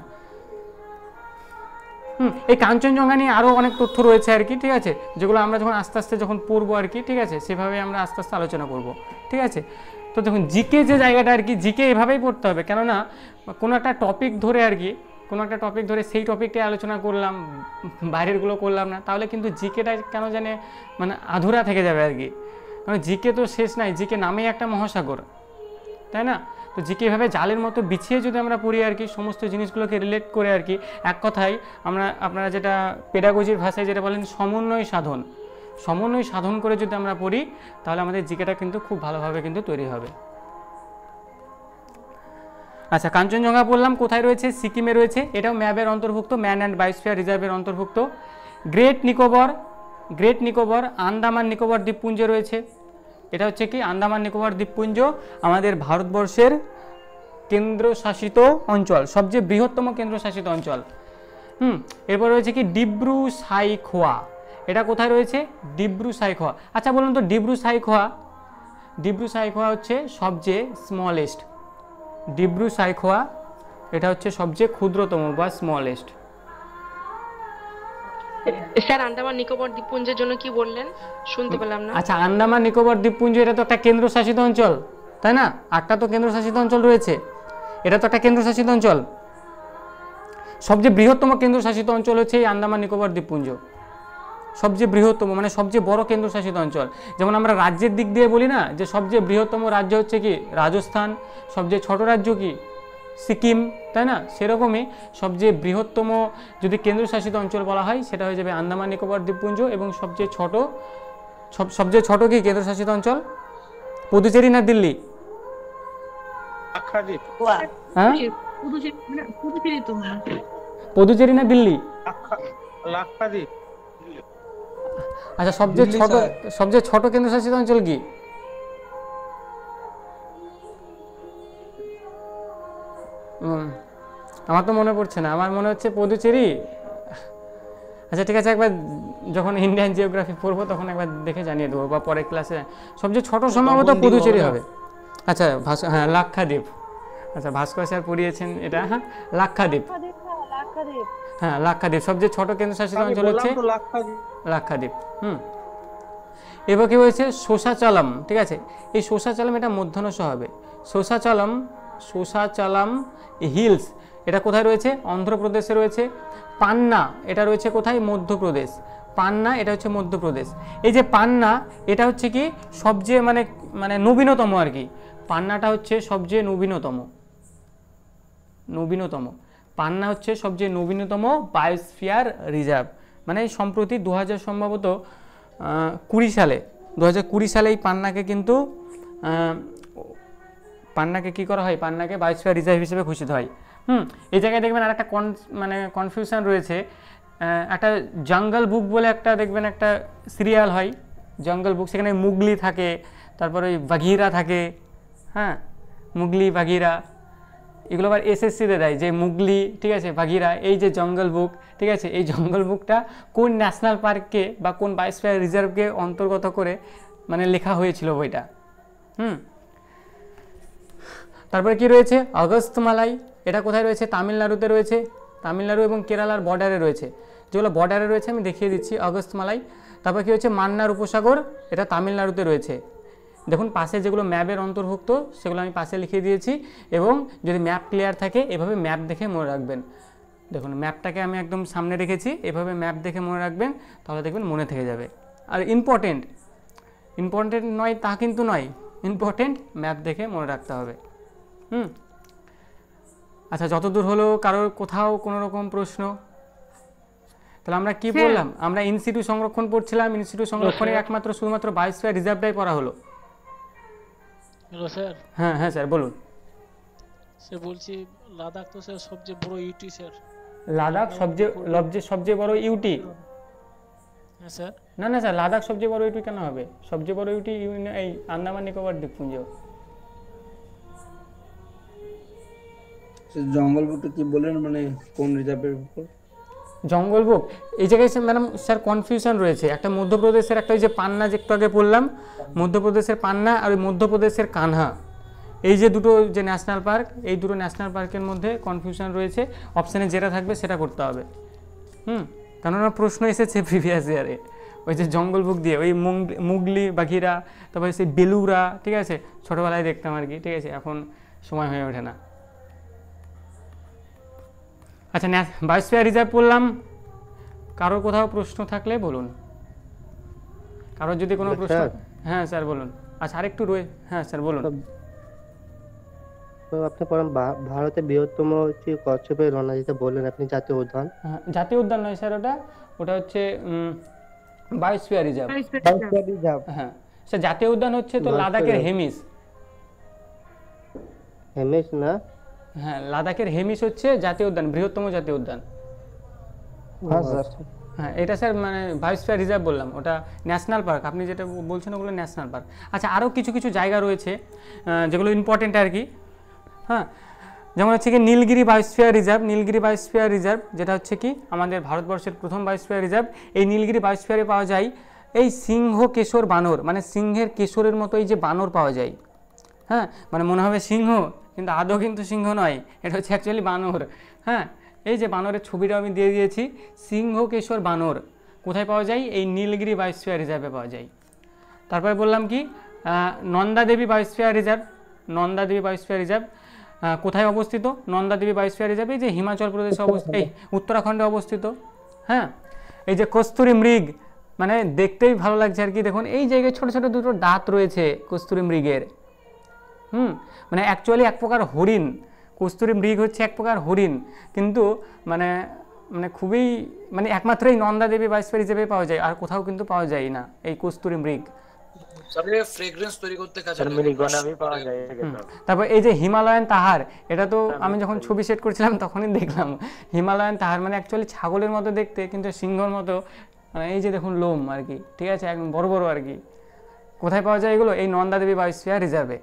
এই কাঞ্চনজঙ্ঘা নিয়ে আরও অনেক তথ্য রয়েছে আর কি, ঠিক আছে, যেগুলো আমরা যখন আস্তে আস্তে যখন পড়বো আর কি, ঠিক আছে, সেভাবে আমরা আস্তে আস্তে আলোচনা করব, ঠিক আছে। তো দেখুন জিকে যে জায়গাটা আর কি, জিকে এভাবেই পড়তে হবে, কেননা কোনো একটা টপিক ধরে আর কি, কোনো একটা টপিক ধরে সেই টপিকটাই আলোচনা করলাম, বাইরেরগুলো করলাম না, তাহলে কিন্তু জিকেটা কেন জানে মানে আধুরা থেকে যাবে আর কি। কারণ জিকে তো শেষ নাই, জিকে নামেই একটা মহাসাগর, তাই না? তো জিকে এভাবে জালের মতো বিছিয়ে যদি আমরা পড়ি আর কি, সমস্ত জিনিসগুলোকে রিলেট করে আর কি, এক কথায় আপনারা যেটা পেডাগজির ভাষায় যেটা বলেন সমন্বয় সাধন, সমন্বয় সাধন করে যদি আমরা পড়ি, তাহলে আমাদের জিকেটা কিন্তু খুব ভালোভাবে কিন্তু তৈরি হবে। আচ্ছা, কাঞ্চনজঙ্ঘা বললাম কোথায় রয়েছে, সিকিমে রয়েছে, এটাও ম্যাপের অন্তর্ভুক্ত, ম্যান অ্যান্ড বায়োস্ফিয়ার রিজার্ভের অন্তর্ভুক্ত। গ্রেট নিকোবর আন্দামান নিকোবর দ্বীপপুঞ্জে রয়েছে, এটা হচ্ছে কি আন্দামান নিকোবর দ্বীপপুঞ্জ আমাদের ভারতবর্ষের কেন্দ্রশাসিত অঞ্চল, সবচেয়ে বৃহত্তম কেন্দ্রশাসিত অঞ্চল। এরপর রয়েছে কি ডিব্রু সাইখোয়া, এটা কোথায় রয়েছে, ডিব্রু সাইখোয়া। আচ্ছা বলুন তো ডিব্রু সাইখোয়া হচ্ছে সবচেয়ে স্মলেস্ট, ডিব্রু সাইখোয়া এটা হচ্ছে সবচেয়ে ক্ষুদ্রতম বা স্মলেস্ট। স্যার আন্দামান নিকোবর দ্বীপপুঞ্জের জন্য কি বললেন, শুনতে পেলাম না। আচ্ছা, আন্দামান নিকোবর দ্বীপপুঞ্জ এটা তো একটা কেন্দ্রশাসিত অঞ্চল, তাই না? 8টা তো কেন্দ্রশাসিত অঞ্চল রয়েছে, এটা তো একটা কেন্দ্রশাসিত অঞ্চল। সবচেয়ে বৃহত্তম কেন্দ্রশাসিত অঞ্চল হচ্ছে এই আন্দামান নিকোবর দ্বীপপুঞ্জ, সবচেয়ে বৃহত্তম মানে সবচেয়ে বড় কেন্দ্রশাসিত অঞ্চল। যেমন আমরা রাজ্যের দিক দিয়ে বলি না যে সবচেয়ে বৃহত্তম রাজ্য হচ্ছে কি রাজস্থান, সবচেয়ে ছোট রাজ্য কি সিকিম, তাই না? সেরকমই সবচেয়ে বৃহত্তম যদি কেন্দ্রশাসিত অঞ্চল বলা হয় সেটা হয়ে যাবে আন্দামান নিকোবর দ্বীপপুঞ্জ, এবং সবচেয়ে ছোট কি কেন্দ্রশাসিত অঞ্চল, পুদুচেরি না দিল্লি? লাক্ষাদ্বীপ। হ্যাঁ, পুদুচেরি তো না, পুদুচেরি না দিল্লি? লাক্ষাদ্বীপ। আচ্ছা, দিল্লি, স্যার। সবচেয়ে ছোট কেন্দ্রশাসিত অঞ্চল কি? আমার তো মনে পড়ছে না, আমার মনে হচ্ছে পুদুচেরি। আচ্ছা ঠিক আছে, একবার যখন ইন্ডিয়ান জিওগ্রাফি পড়বো তখন একবার দেখে জানিয়ে দেবো, বা পরের ক্লাসে। সবচেয়ে ছোট সম্ভবত পুদুচেরি হবে। আচ্ছা হ্যাঁ লাক্ষাদ্বীপ, আচ্ছা ভাস্কর স্যার পড়িয়েছেন এটা। হ্যাঁ লাক্ষাদ্বীপ, হ্যাঁ লাক্ষাদ্বীপ সবচেয়ে ছোট কেন্দ্রশাসিত অঞ্চল হচ্ছে লাক্ষাদ্বীপ। এবার কি হয়েছে শোষাচলম, ঠিক আছে, এই শোষাচলম এটা মধ্যাহ্নস হবে। শোষাচলম হিলস এটা কোথায় রয়েছে, অন্ধ্রপ্রদেশে রয়েছে। পান্না এটা রয়েছে কোথায়, মধ্যপ্রদেশ। পান্না এটা হচ্ছে মধ্যপ্রদেশ। এই যে পান্না এটা হচ্ছে কি সবচেয়ে মানে নবীনতম আর কি, পান্নাটা হচ্ছে সবচেয়ে নবীনতম পান্না হচ্ছে সবচেয়ে নবীনতম বায়োস্ফিয়ার রিজার্ভ। মানে সম্প্রতি 2000 সম্ভবত 2020 সালে এই পান্নাকে কিন্তু কী করা হয়, পান্নাকে বায়োস্ফিয়ার রিজার্ভ হিসেবে ঘোষিত হয়। এই জায়গায় দেখবেন আর একটা কনফিউশন রয়েছে, একটা জঙ্গল বুক বলে একটা দেখবেন একটা সিরিয়াল হয় জঙ্গল বুক, সেখানে মুগলি থাকে, তারপরে ওই বাঘিরা থাকে, হ্যাঁ মুগলি বাঘিরা, এগুলো আবার এসএসসিতে দেয় যে মুগলি, ঠিক আছে, বাঘিরা, এই যে জঙ্গল বুক, ঠিক আছে, এই জঙ্গল বুকটা কোন ন্যাশনাল পার্ককে বা কোন বায়োস্ফিয়ার রিজার্ভকে অন্তর্গত করে মানে লেখা হয়েছিল বইটা। তারপরে কি রয়েছে অগস্ত্যমালাই, এটা কোথায় রয়েছে, তামিলনাড়ুতে রয়েছে, তামিলনাড়ু এবং কেরালার বর্ডারে রয়েছে। যেগুলো বর্ডারে রয়েছে আমি দেখিয়ে দিচ্ছি অগস্ত্যমালাই। তারপর কি হচ্ছে মান্নার উপসাগর, এটা তামিলনাড়ুতে রয়েছে। দেখুন পাশে যেগুলো ম্যাপের অন্তর্ভুক্ত সেগুলো আমি পাশে লিখিয়ে দিয়েছি, এবং যদি ম্যাপ ক্লিয়ার থাকে এভাবে ম্যাপ দেখে মনে রাখবেন। দেখুন ম্যাপটাকে আমি একদম সামনে রেখেছি, এভাবে ম্যাপ দেখে মনে রাখবেন, তাহলে দেখবেন মনে থেকে যাবে। আর ইম্পর্টেন্ট নয় তা কিন্তু নয়, ইম্পর্টেন্ট ম্যাপ দেখে মনে রাখতে হবে। আচ্ছা যতদূর হলো কারোর কোথাও কোনো রকম প্রশ্ন? তাহলে আমরা কি বললাম, আমরা ইনসিটু সংরক্ষণ পড়ছিলাম, ইনসিটু সংরক্ষণে একমাত্র শুধুমাত্র বায়োস্ফিয়ার রিজার্ভটাই পড়া হলো। Hello sir. হ্যাঁ স্যার বলুন। স্যার বলছি লাদাখ তো স্যার সবচেয়ে বড় ইউটি স্যার। লাদাখ সবচেয়ে বড় ইউটি? হ্যাঁ স্যার। না স্যার, লাদাখ সবচেয়ে বড় ইউটি কেন হবে? সবচেয়ে বড় ইউটি এই আন্দামান নিকোবর দ্বীপপুঞ্জ। জঙ্গল বুকটা কি বলেন, মানে কোন রিজার্ভের উপর? জঙ্গল বুক এই জায়গায় ম্যাডাম স্যার কনফিউশন রয়েছে। একটা মধ্যপ্রদেশের একটা ওই যে পান্না যে একটু আগে বললাম, মধ্যপ্রদেশের পান্না আর ওই মধ্যপ্রদেশের কানহা, এই যে দুটো যে ন্যাশনাল পার্ক, এই দুটো ন্যাশনাল পার্কের মধ্যে কনফিউশন রয়েছে। অপশানে যেটা থাকবে সেটা করতে হবে। কেননা প্রশ্ন এসেছে প্রিভিয়াস ইয়ারে, ওই যে জঙ্গল বুক দিয়ে ওই মুগলি বাঘিরা, তারপরে সেই বেলুরা, ঠিক আছে, ছোটোবেলায় দেখতাম আর কি, ঠিক আছে, এখন সময় হয়ে ওঠে না। আচ্ছা বায়োস্ফিয়ার রিজার্ভ বললাম, কারোর কোথাও প্রশ্ন থাকলে বলুন, কারোর যদি কোনো প্রশ্ন। হ্যাঁ স্যার বলুন। আচ্ছা আরেকটু হ্যাঁ স্যার বলুন। তো আপনি পড়েন ভারতের বৃহত্তম হচ্ছে কচ্ছপের রণা, যেটা বললেন আপনি জাতীয় উদ্যান। জাতীয় উদ্যান নয় স্যার, ওটা হচ্ছে বায়োস্ফিয়ার রিজার্ভ। হ্যাঁ স্যার, জাতীয় উদ্যান হচ্ছে তো লাদাখের হেমিস। হেমিস না? হ্যাঁ লাদাখের হেমিস হচ্ছে জাতীয় উদ্যান, বৃহত্তম জাতীয় উদ্যান। হ্যাঁ স্যার। হ্যাঁ এটা স্যার মানে বায়োস্ফিয়ার রিজার্ভ বললাম, ওটা ন্যাশনাল পার্ক, আপনি যেটা বলছেন ওগুলো ন্যাশনাল পার্ক। আচ্ছা আরও কিছু কিছু জায়গা রয়েছে যেগুলো ইম্পর্টেন্ট আর কি। হ্যাঁ যেমন হচ্ছে কি Nilgiri biosphere reserve. Nilgiri biosphere reserve যেটা হচ্ছে কি আমাদের ভারতবর্ষের প্রথম বায়োস্ফিয়ার রিজার্ভ। এই নীলগিরি বায়োস্ফিয়ারে পাওয়া যায় এই সিংহ কেশর বানর, মানে সিংহের কেশরের মতো এই যে বানর পাওয়া যায়। হ্যাঁ মানে মনে হবে সিংহ, কিন্তু আদৌ কিন্তু সিংহ নয়, এটা হচ্ছে অ্যাকচুয়ালি বানর। হ্যাঁ এই যে বানরের ছবিটা আমি দিয়ে দিয়েছি, সিংহ কেশর বানর কোথায় পাওয়া যায়? এই নীলগিরি বায়োস্ফিয়ার রিজার্ভে পাওয়া যায়। তারপরে বললাম কি Nanda Devi biosphere reserve. Nanda Devi biosphere reserve কোথায় অবস্থিত? নন্দাদেবী বায়োস্ফিয়ার রিজার্ভ এই যে হিমাচল প্রদেশে অবস্থিত, এই উত্তরাখণ্ডে অবস্থিত। হ্যাঁ এই যে কস্তুরী মৃগ, মানে দেখতেই ভালো লাগছে আর কি, দেখুন এই জায়গায় ছোট ছোট দুটো দাঁত রয়েছে কস্তুরী মৃগের। মানে অ্যাকচুয়ালি এক প্রকার হরিণ, কস্তুরী মৃগ হচ্ছে এক প্রকার হরিণ, কিন্তু মানে মানে খুবই মানে একমাত্র এই নন্দাদেবী বায়োস্ফিয়ার রিজার্ভে পাওয়া যায়, আর কোথাও কিন্তু পাওয়া যায় না এই কস্তুরী মৃগ। তারপর এই যে হিমালয়ান তাহার, এটা তো আমি যখন ছবি সেট করছিলাম তখনই দেখলাম হিমালয়ান তাহার, মানে অ্যাকচুয়ালি ছাগলের মতো দেখতে কিন্তু সিংহর মতো, মানে এই যে দেখুন লোম আর কি, ঠিক আছে, একদম বড় বড় আর কি। কোথায় পাওয়া যায় এগুলো? এই নন্দাদেবী বায়োস্ফিয়ার রিজার্ভে।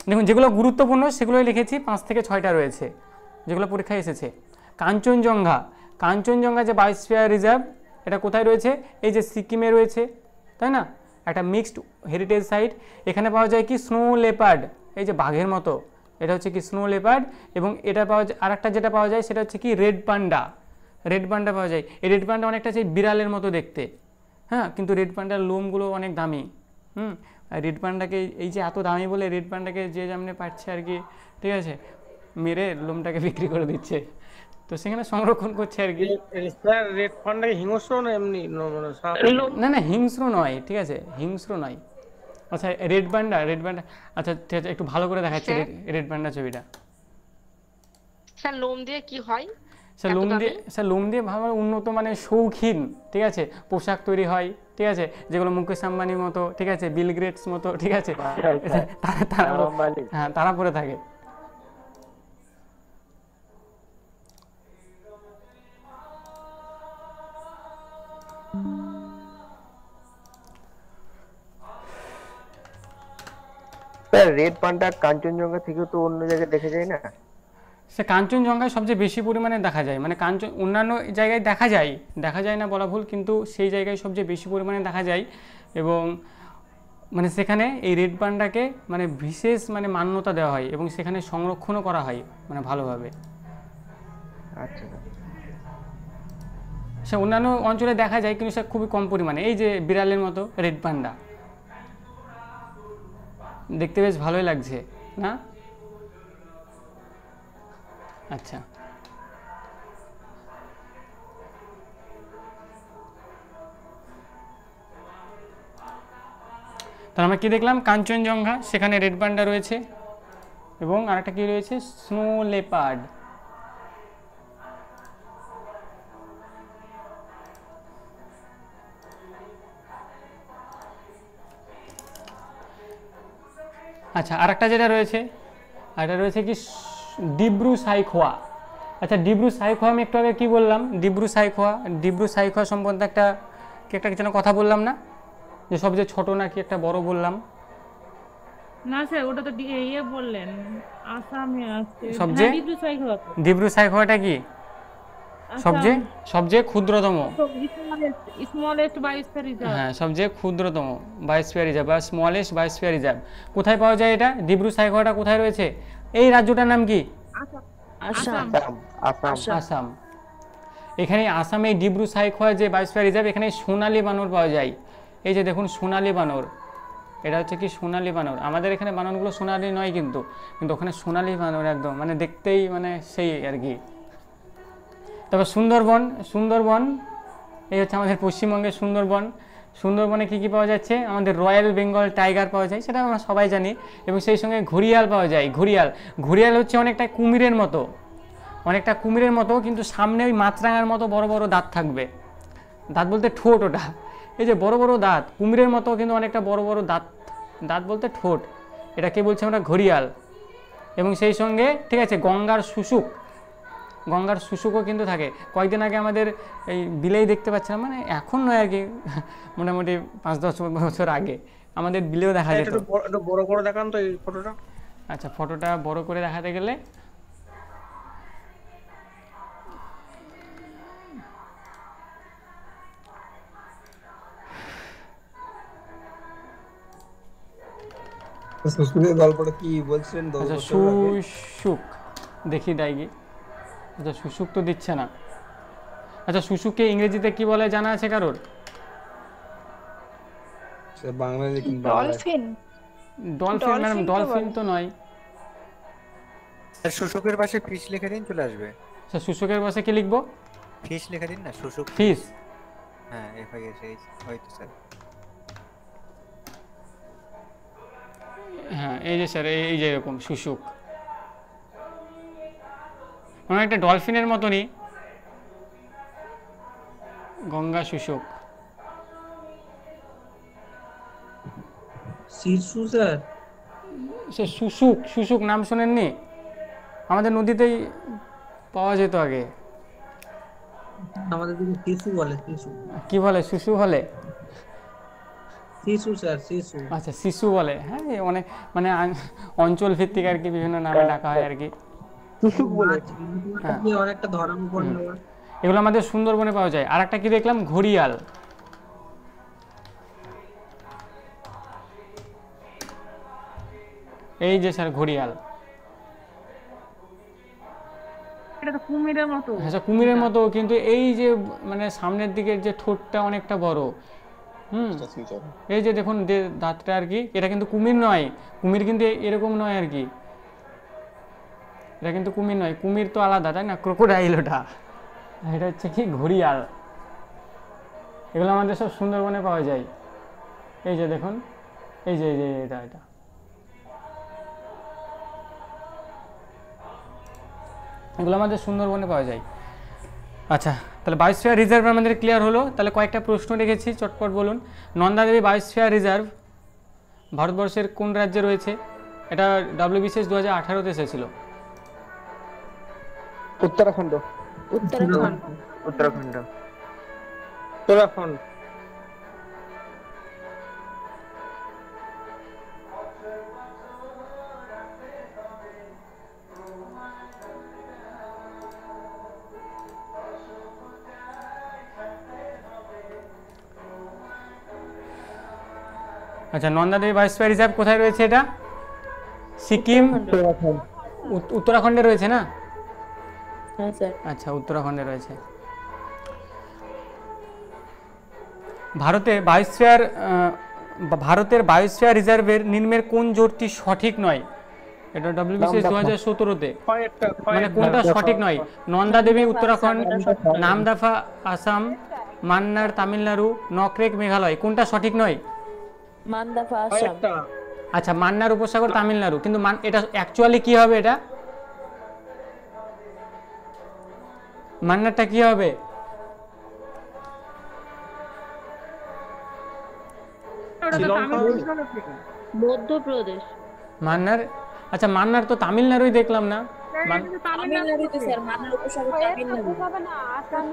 দেখুন যেগুলো গুরুত্বপূর্ণ সেগুলোই লিখেছি, 5 থেকে 6টা রয়েছে যেগুলো পরীক্ষায় এসেছে। কাঞ্চনজঙ্ঘা, কাঞ্চনজঙ্ঘা যে বায়োস্ফিয়ার রিজার্ভ, এটা কোথায় রয়েছে? এই যে সিকিমে রয়েছে, তাই না, একটা মিক্সড হেরিটেজ সাইট। এখানে পাওয়া যায় কি স্নো লেপার্ড, এই যে বাঘের মতো, এটা হচ্ছে কি স্নো লেপার্ড। এবং এটা পাওয়া যায়, আর একটা যেটা পাওয়া যায় সেটা হচ্ছে কি রেড পান্ডা। রেড পান্ডা পাওয়া যায়। এই রেড পান্ডা অনেকটা সেই বিড়ালের মতো দেখতে। হ্যাঁ কিন্তু রেড পান্ডার লোমগুলো অনেক দামি। আর রেড পান্ডাকে এই যে এত দামি বলে রেড পান্ডাকে যে যেমনি পাচ্ছে আর কি, ঠিক আছে, মেরে লোমটাকে বিক্রি করে দিচ্ছে, তো সেখানে সংরক্ষণ করছে আর কি। রেড পান্ডা হিংস্র না এমনি? না না হিংস্র নয়, ঠিক আছে, হিংস্র নয়। আচ্ছা রেড পান্ডা, রেড পান্ডা, আচ্ছা ঠিক আছে একটু ভালো করে দেখাচ্ছি রেড পান্ডা ছবিটা। স্যার লোম দিয়ে কি হয়? স্যার লোম দিয়ে ভালো উন্নত মানে শৌখিন, ঠিক আছে, পোশাক তৈরি হয়, ঠিক আছে, যেগুলো মুকেশ আম্বানির মতো, ঠিক আছে, বিল গেটস মতো, ঠিক আছে, হ্যাঁ তারা পরে থাকে। রেড পান্ডা কাঞ্চনজঙ্ঘা থেকে তো অন্য জায়গায় দেখা যায় না? সে কাঞ্চনজঙ্ঘায় সবচেয়ে বেশি পরিমাণে দেখা যায়, মানে অন্যান্য জায়গায় দেখা যায় না বলা ভুল, কিন্তু সেই জায়গায় সবচেয়ে বেশি পরিমাণে দেখা যায়। এবং মানে সেখানে এই রেড পান্ডাকে মানে বিশেষ মানে মান্যতা দেওয়া হয় এবং সেখানে সংরক্ষণও করা হয় মানে ভালোভাবে। আচ্ছা সে অন্যান্য অঞ্চলে দেখা যায় কিন্তু সে খুবই কম পরিমাণে। এই যে বিড়ালের মতো রেড পান্ডা, দেখতে বেশ ভালোই লাগছে না? আচ্ছা তাহলে আমরা কি দেখলাম? কাঞ্চনজঙ্ঘা, সেখানে রেড পান্ডা রয়েছে, এবং আরেকটা কি রয়েছে? Snow leopard. আচ্ছা আরেকটা যেটা রয়েছে, এটা রয়েছে কি ডিব্রু সাইখোয়া। আচ্ছা ডিব্রু সাইখোয়া আমি একটু আগে কি বললাম? ডিব্রু সাইখোয়া সম্বন্ধে একটা যেন কথা বললাম না, যে সবচেয়ে ছোট নাকি একটা বড় বললাম না স্যার, ওটা তো ইয়ে বললেন আসামে আছে। সবচেয়ে ডিব্রু সাইখোয়াটা কি সবচেয়ে ক্ষুদ্রতম, স্মলেস্ট বায়োস্ফিয়ার রিজার্ভ। হ্যাঁ সবচেয়ে ক্ষুদ্রতম বায়োস্ফিয়ার রিজার্ভ বা স্মলেস্ট বায়োস্ফিয়ার রিজার্ভ। কোথায় পাওয়া যায় এটা? ডিব্রু সাইখোয়াটা কোথায় রয়েছে? এই রাজ্যটার নাম কি? আসাম। আসাম। এখানে আসামে ডিব্রু সাইখোয়া যে বায়োস্ফিয়ার রিজার্ভ, এখানে সোনালী বানর পাওয়া যায়। এই যে দেখুন সোনালী বানর, এটা হচ্ছে কি সোনালী বানর। আমাদের এখানে বানরগুলো সোনালী নয়, কিন্তু ওখানে সোনালী বানর একদম মানে দেখতেই মানে সেই আর কি। তবে সুন্দরবন এই হচ্ছে আমাদের পশ্চিমবঙ্গের সুন্দরবন। সুন্দরবনে কী কী পাওয়া যাচ্ছে? আমাদের রয়্যাল বেঙ্গল টাইগার পাওয়া যায়, সেটা আমরা সবাই জানি, এবং সেই সঙ্গে ঘড়িয়াল পাওয়া যায়। ঘড়িয়াল হচ্ছে অনেকটা কুমিরের মতো, কিন্তু সামনে ওই মাছরাঙার মতো বড় বড় দাঁত থাকবে। দাঁত বলতে ঠোঁট, ওটা এই যে বড় বড় দাঁত, কুমিরের মতো কিন্তু অনেকটা বড় বড় দাঁত বলতে ঠোঁট, এটাকে বলছে আমরা ঘড়িয়াল। এবং সেই সঙ্গে ঠিক আছে গঙ্গার শুশুকও কিন্তু থাকে। কয়েকদিন আগে আমাদের এই বিলেই দেখতে পাচ্ছিলাম, মানে এখন নয় আর কি, মোটামুটি 5-10 বছর আগে আমাদের বিলেও দেখা যেত। একটু বড় করে দেখান তো এই ফটোটা। আচ্ছা, ফটোটা বড় করে দেখাতে গেলে শুশুকের গল্পটা কি বলছিলেন? আচ্ছা, শুশুক দেখি দেয় কি? আচ্ছা, শুশুক তো দিচ্ছে না। আচ্ছা, শুশুককে ইংরেজিতে কি বলে জানা আছে কারোর? বাংলায় ডলফিন। ম্যাডাম, ডলফিন তো নয়। শুশুকের পাশে ফিশ লিখে দিন, চলে আসবে। আচ্ছা, শুশুকের পাশে কি লিখবো? ফিশ লিখে দিন না, শুশুক ফিশ। হ্যাঁ, FIS হয়তো স্যার। হ্যাঁ, এই যে স্যার, এই যে এরকম শুশুক, মানে একটা ডলফিনের মতনই, গঙ্গা শুশুক। শিশু স্যার, সে শুশুক নাম শোনেননি? আমাদের নদীতেই পাওয়া যেত আগে। আমাদের দিকে শিশু বলে। শিশু কি বলে? শুশু বলে? শিশু স্যার, শিশু। আচ্ছা, শিশু বলে। হ্যাঁ, অনেক মানে অঞ্চল ভিত্তিক আর কি বিভিন্ন নামে ডাকা হয় আর কি। শুশুক বলে অনেকটা ধরানো পড়ে। এগুলো আমাদের সুন্দরবনে পাওয়া যায়। আর একটা কি দেখলাম? ঘড়িয়াল। এই যে স্যার ঘড়িয়াল, এটা তো কুমিরের মতো। হ্যাঁ, কুমিরের মতো, কিন্তু এই যে মানে সামনের দিকের যে ঠোঁটটা অনেকটা বড়। এই যে দেখুন দাঁতটা আর কি, এটা কিন্তু কুমির নয়। কুমির কিন্তু এরকম নয় আর কি, এটা কিন্তু কুমির নয়। কুমির তো আলাদা, তাই না? ক্রোকোডাইল ওটা। এটা হচ্ছে কি? ঘড়িয়াল। এগুলো আমাদের সব সুন্দরবনে পাওয়া যায়। এই যে দেখুন, এই যে এটা এগুলো আমাদের সুন্দরবনে পাওয়া যায়। আচ্ছা, তাহলে বায়োস্ফিয়ার রিজার্ভ আমাদের ক্লিয়ার হলো। তাহলে কয়েকটা প্রশ্ন রেখেছি, চটপট বলুন। নন্দাদেবী বায়োস্ফিয়ার রিজার্ভ ভারতবর্ষের কোন রাজ্যে রয়েছে? এটা WBCS 2018-তে এসেছিল। উত্তরাখণ্ড। আচ্ছা, নন্দাদেবী বায়োস্ফিয়ার রিজার্ভ কোথায় রয়েছে? এটা সিকিম, উত্তরাখণ্ডে রয়েছে না? হ্যাঁ স্যার। আচ্ছা, উত্তরাখণ্ডে রয়েছে। ভারতের বায়োস্ফিয়ার রিজার্ভের নিম্নের কোন জোটটি সঠিক নয়? এটা WBCS 2017-তে, মানে কোনটা সঠিক নয়? নন্দাদেবী উত্তরাখণ্ড, নামদাফা আসাম, মান্নার তামিলনাড়ু, নকরেক মেঘালয়, কোনটা সঠিক নয়? মান্দাফা আসাম। আচ্ছা, মান্নার উপসাগর তামিলনাড়ু, কিন্তু এটা অ্যাকচুয়ালি কি হবে? এটা মান্নারটা কি হবে? মধ্যপ্রদেশ। মান্নার? আচ্ছা, মান্নার তো তামিলনাড়ুই দেখলাম না।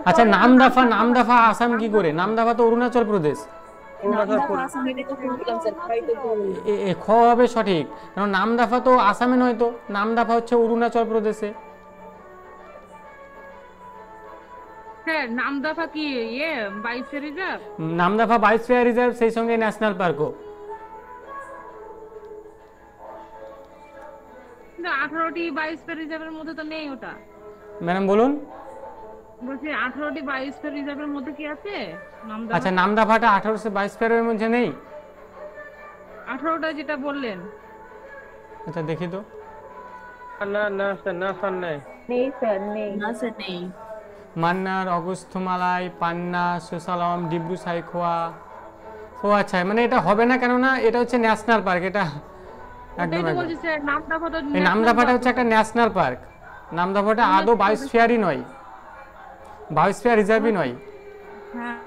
আচ্ছা, নামদাফা আসাম কি করে? নামদাফা তো অরুণাচল প্রদেশ। খ হবে সঠিক, কারণ নামদাফা তো আসামে নয়, তো নামদাফা হচ্ছে অরুণাচল প্রদেশে। হ্যাঁ, নামদাফা কি biosphere reserve? Namdapha biosphere reserve, সেই সঙ্গে ন্যাশনাল পার্কও। 18টি বায়োস্ফিয়ার রিজার্ভের মধ্যে তো নেই ওটা। ম্যাডাম বলুন। বলছি 18টি বায়োস্ফিয়ার রিজার্ভের মধ্যে কি আছে নামদাফা? আচ্ছা নামদাফাটা 1822 এর মধ্যে নেই? 18টা যেটা বললেন। আচ্ছা দেখি তো। না না স্যার, না স্যার নেই। নেই স্যার, নেই। না স্যার নেই। মান্নার, অগস্ত্যমালাই, পান্না, সুসালম, ডিব্রু সাইখোয়া। ও আচ্ছা, মানে এটা হবে না, কেননা এটা হচ্ছে ন্যাশনাল পার্ক। এটা একদম ওটাই তো একদম। বলছি স্যার, নামদাফা তো এই নামদাফাটা হচ্ছে একটা ন্যাশনাল পার্ক। নামদাফাটা আদৌ বায়োস্ফিয়ারই নয়, বায়োস্ফিয়ার রিজার্ভই নয়। হ্যাঁ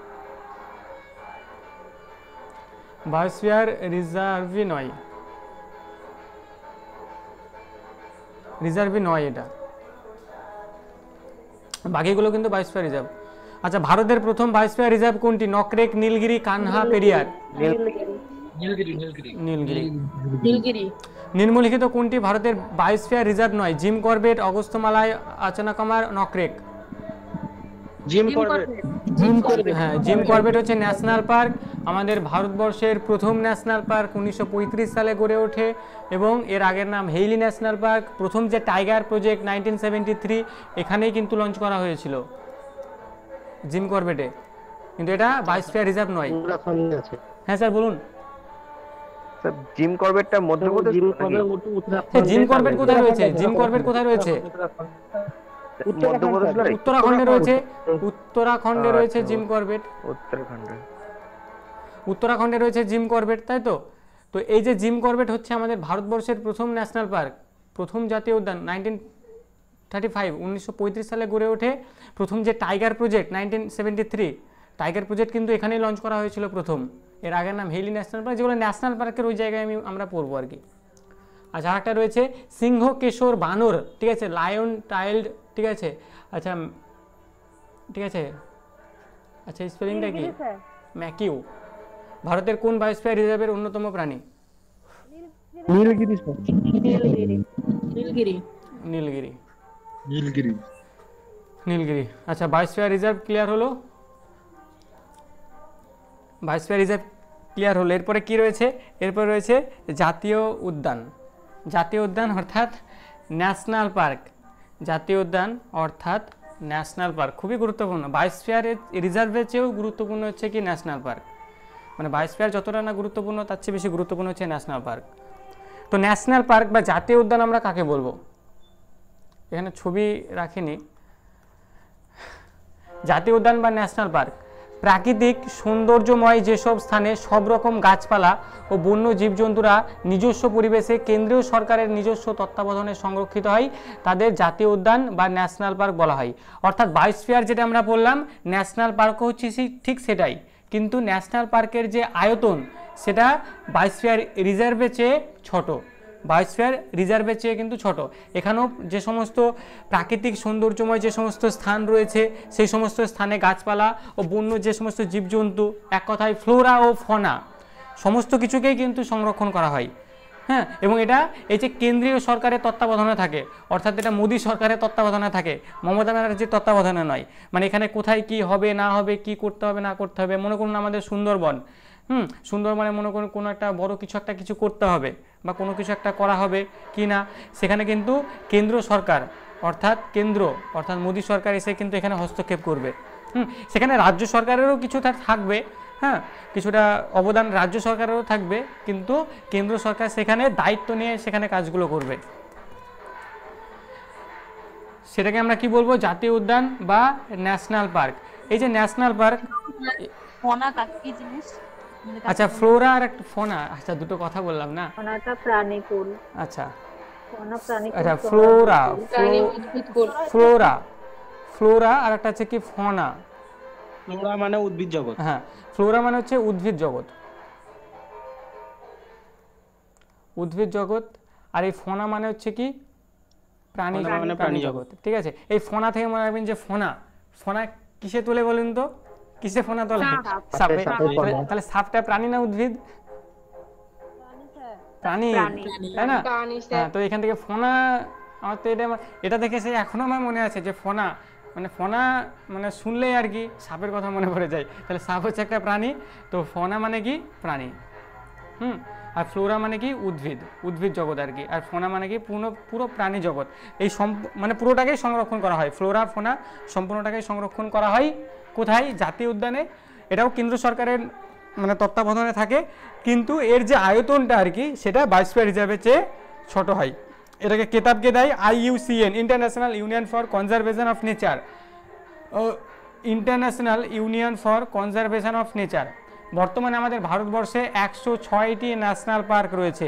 বায়োস্ফিয়ার রিজার্ভই নয়, রিজার্ভই নয় এটা। বাকিগুলো কিন্তু বায়োস্ফিয়ার রিজার্ভ। আচ্ছা, ভারতের প্রথম বায়োস্ফিয়ার রিজার্ভ কোনটি? নকরেক, নীলগিরি, কানহা, পেরিয়ার? নীলগিরি নীলগিরি নীলগিরি। নীলগিরি। নিম্নলিখিত কোনটি ভারতের বায়োস্ফিয়ার রিজার্ভ নয়? Jim Corbett, Agasthyamalai, Achanakmar, Nokrek? Jim Corbett. হ্যাঁ, জিম করবেট হচ্ছে ন্যাশনাল পার্ক। আমাদের ভারতবর্ষের প্রথম ন্যাশনাল পার্ক 1935 সালে গড়ে ওঠে এবং এর আগের নাম হেইলি ন্যাশনাল পার্ক। প্রথম যে টাইগার প্রজেক্ট 1973 এখানেই কিন্তু লঞ্চ করা হয়েছিল, জিম করবেটে। কিন্তু এটা বায়োস্ফিয়ার রিজার্ভ নয়। উত্তরাখণ্ডে আছে। হ্যাঁ স্যার বলুন। স্যার জিম করবেটটা মধ্যপ্রদেশ? জিম করবেট উত্তরাখণ্ডে। জিম করবেট কোথায় রয়েছে? জিম করবেট কোথায় রয়েছে? মধ্যপ্রদেশ নয়? উত্তরাখণ্ডে রয়েছে, উত্তরাখণ্ডে রয়েছে জিম করবেট। উত্তরাখণ্ডে। উত্তরাখণ্ডে রয়েছে জিম করবেট, তাই তো? তো এই যে জিম করবেট হচ্ছে আমাদের ভারতবর্ষের প্রথম ন্যাশনাল পার্ক, প্রথম জাতীয় উদ্যান 1935 সালে গড়ে ওঠে। প্রথম যে টাইগার প্রজেক্ট 1973, টাইগার প্রজেক্ট কিন্তু এখানেই লঞ্চ করা হয়েছিল প্রথম। এর আগের নাম হেইলি ন্যাশনাল পার্ক, যেগুলো ন্যাশনাল পার্কের ওই জায়গায় আমরা পড়বো আর কি। আচ্ছা, আরেকটা রয়েছে সিংহ, কেশর, বানর, ঠিক আছে, লায়ন, টাইল্ড, ঠিক আছে। আচ্ছা ঠিক আছে, আচ্ছা স্পেলিংটা কি? ম্যাকিউ। ভারতের কোন বায়োস্ফিয়ার রিজার্ভের অন্যতম প্রাণী? নীলগিরি স্যার। নীলগিরি। নীলগিরি। নীলগিরি। নীলগিরি। আচ্ছা, বায়োস্ফিয়ার রিজার্ভ ক্লিয়ার হলো, বায়োস্ফিয়ার রিজার্ভ ক্লিয়ার হলো। এরপরে কি রয়েছে? এরপরে রয়েছে জাতীয় উদ্যান। জাতীয় উদ্যান অর্থাৎ ন্যাশনাল পার্ক। জাতীয় উদ্যান অর্থাৎ ন্যাশনাল পার্ক খুবই গুরুত্বপূর্ণ। বায়োস্ফিয়ার রিজার্ভের চেয়েও গুরুত্বপূর্ণ হচ্ছে কি ন্যাশনাল পার্ক। মানে বায়োস্ফিয়ার যতটা না গুরুত্বপূর্ণ তার চেয়ে বেশি গুরুত্বপূর্ণ হচ্ছে ন্যাশনাল পার্ক। তো ন্যাশনাল পার্ক বা জাতীয় উদ্যান আমরা কাকে বলবো? এখানে ছবি রাখিনি। জাতীয় উদ্যান বা ন্যাশনাল পার্ক প্রাকৃতিক সৌন্দর্যময় যেসব স্থানে সব রকম গাছপালা ও বন্য জীবজন্তুরা নিজস্ব পরিবেশে কেন্দ্রীয় সরকারের নিজস্ব তত্ত্বাবধানে সংরক্ষিত হয় তাদের জাতীয় উদ্যান বা ন্যাশনাল পার্ক বলা হয়। অর্থাৎ বায়োস্ফিয়ার যেটা আমরা বললাম, ন্যাশনাল পার্কও হচ্ছে ঠিক সেটাই, কিন্তু ন্যাশনাল পার্কের যে আয়তন সেটা বায়োস্ফিয়ার রিজার্ভের চেয়ে ছোট। বায়োস্ফিয়ার রিজার্ভের চেয়ে কিন্তু ছোট। এখানেও যে সমস্ত প্রাকৃতিক সৌন্দর্যময় যে সমস্ত স্থান রয়েছে সেই সমস্ত স্থানে গাছপালা ও বন্য যে সমস্ত জীবজন্তু, এক কথায় ফ্লোরা ও ফনা, সমস্ত কিছুকেই কিন্তু সংরক্ষণ করা হয়। হ্যাঁ, এবং এটা এই যে কেন্দ্রীয় সরকারের তত্ত্বাবধানে থাকে, অর্থাৎ এটা মোদী সরকারের তত্ত্বাবধানে থাকে, মমতা ব্যানার্জির তত্ত্বাবধানে নয়। মানে এখানে কোথায় কি হবে না হবে, কি করতে হবে না করতে হবে, মনে করুন আমাদের সুন্দরবন, সুন্দরবনে মনে করুন কোনো একটা বড় কিছু করতে হবে বা কোনো কিছু একটা করা হবে কি না, সেখানে কিন্তু কেন্দ্র সরকার অর্থাৎ মোদী সরকার এসে কিন্তু এখানে হস্তক্ষেপ করবে। সেখানে রাজ্য সরকারেরও কিছুটা থাকবে, হ্যাঁ, কিছুটা অবদান রাজ্য সরকারেরও থাকবে, কিন্তু কেন্দ্র সরকার সেখানে দায়িত্ব নিয়ে সেখানে কাজগুলো করবে। সেটাকে আমরা কি বলবো? জাতীয় উদ্যান বা ন্যাশনাল পার্ক। এই যে ন্যাশনাল পার্ক, ফনা কি জিনিস? আচ্ছা ফ্লোরা আর একটা ফনা, আচ্ছা দুটো কথা বললাম না। ফনাটা প্রাণীকুল। আচ্ছা ফনা প্রাণীকুল। আচ্ছা ফ্লোরা আর একটা হচ্ছে কি ফনা। ফ্লোরা মানে উদ্ভিদ জগৎ। হ্যাঁ, ফ্লোরা মানে হচ্ছে উদ্ভিদ জগৎ, উদ্ভিদ জগৎ। আর এই ফনা মানে হচ্ছে কি প্রাণী জগৎ। ঠিক আছে, এই ফনা থেকে মনে রাখবেন যে ফনা কিসে তোলে বলেন তো? কিসে ফনা তোলে? সাপে। তাহলে সাপটা প্রাণী না উদ্ভিদ? প্রাণী, তাই না? হ্যাঁ, তো এখান থেকে ফনা, আমার তো এটা দেখে সেই এখনো আমার মনে আছে যে ফনা মানে শুনলেই আর কি সাপের কথা মনে পড়ে যায়। তাহলে সাপ হচ্ছে একটা প্রাণী, তো ফনা মানে কি প্রাণী। আর ফ্লোরা মানে কি উদ্ভিদ, উদ্ভিদ জগৎ আর কি, আর ফোনা মানে কি পুরো প্রাণী জগৎ। এই মানে পুরোটাকেই সংরক্ষণ করা হয়, ফ্লোরা ফোনা সম্পূর্ণটাকেই সংরক্ষণ করা হয় কোথায়? জাতীয় উদ্যানে। এটাও কেন্দ্র সরকারের মানে তত্ত্বাবধানে থাকে, কিন্তু এর যে আয়তনটা আর কি সেটা বায়োস্ফিয়ার রিজার্ভের চেয়ে ছোট হয়। এটাকে কেতাবকে দেয় IUCN, international union for conservation of nature, international union for conservation of nature. বর্তমানে আমাদের ভারতবর্ষে 106টি ন্যাশনাল পার্ক রয়েছে,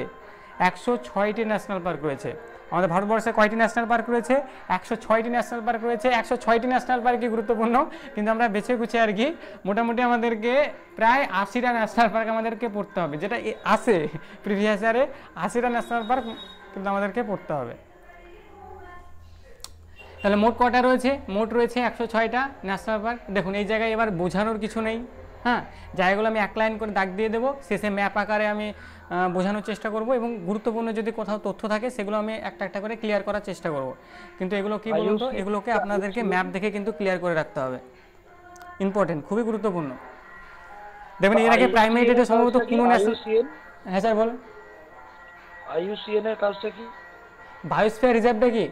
106টি ন্যাশনাল পার্ক রয়েছে। আমাদের ভারতবর্ষে কয়টি ন্যাশনাল পার্ক রয়েছে? 106টি ন্যাশনাল পার্ক রয়েছে। 106টি ন্যাশনাল পার্কই গুরুত্বপূর্ণ, কিন্তু আমরা বেছে গুছে আর কি মোটামুটি আমাদেরকে প্রায় 80টা ন্যাশনাল পার্ক আমাদেরকে পড়তে হবে, যেটা আছে প্রিভিয়াস ইয়ারে 80টা ন্যাশনাল পার্ক কিন্তু আমাদেরকে পড়তে হবে। তাহলে মোট কটা রয়েছে? মোট রয়েছে 106টা ন্যাশনাল পার্ক। দেখুন এই জায়গায় এবার বোঝানোর কিছু নেই, হ্যাঁ, জায়গাগুলো আমি এক লাইন করে দাগ দিয়ে দেবো, শেষে ম্যাপ আকারে আমি বোঝানোর চেষ্টা করব, এবং গুরুত্বপূর্ণ যদি কোথাও তথ্য থাকে সেগুলো আমি একটা একটা করে ক্লিয়ার করার চেষ্টা করব। কিন্তু এগুলো কি বলুন তো, এগুলোকে আপনাদেরকে ম্যাপ দেখে কিন্তু ক্লিয়ার করে রাখতে হবে, ইম্পর্টেন্ট, খুবই গুরুত্বপূর্ণ। দেখবেন এর আগে প্রাইমারি ডেটে সম্ভবত কোনো ন্যাশনাল, হ্যাঁ স্যার বলুন। IUCN এর কাজটা কি? বায়োস্ফিয়ার রিজার্ভটা কি?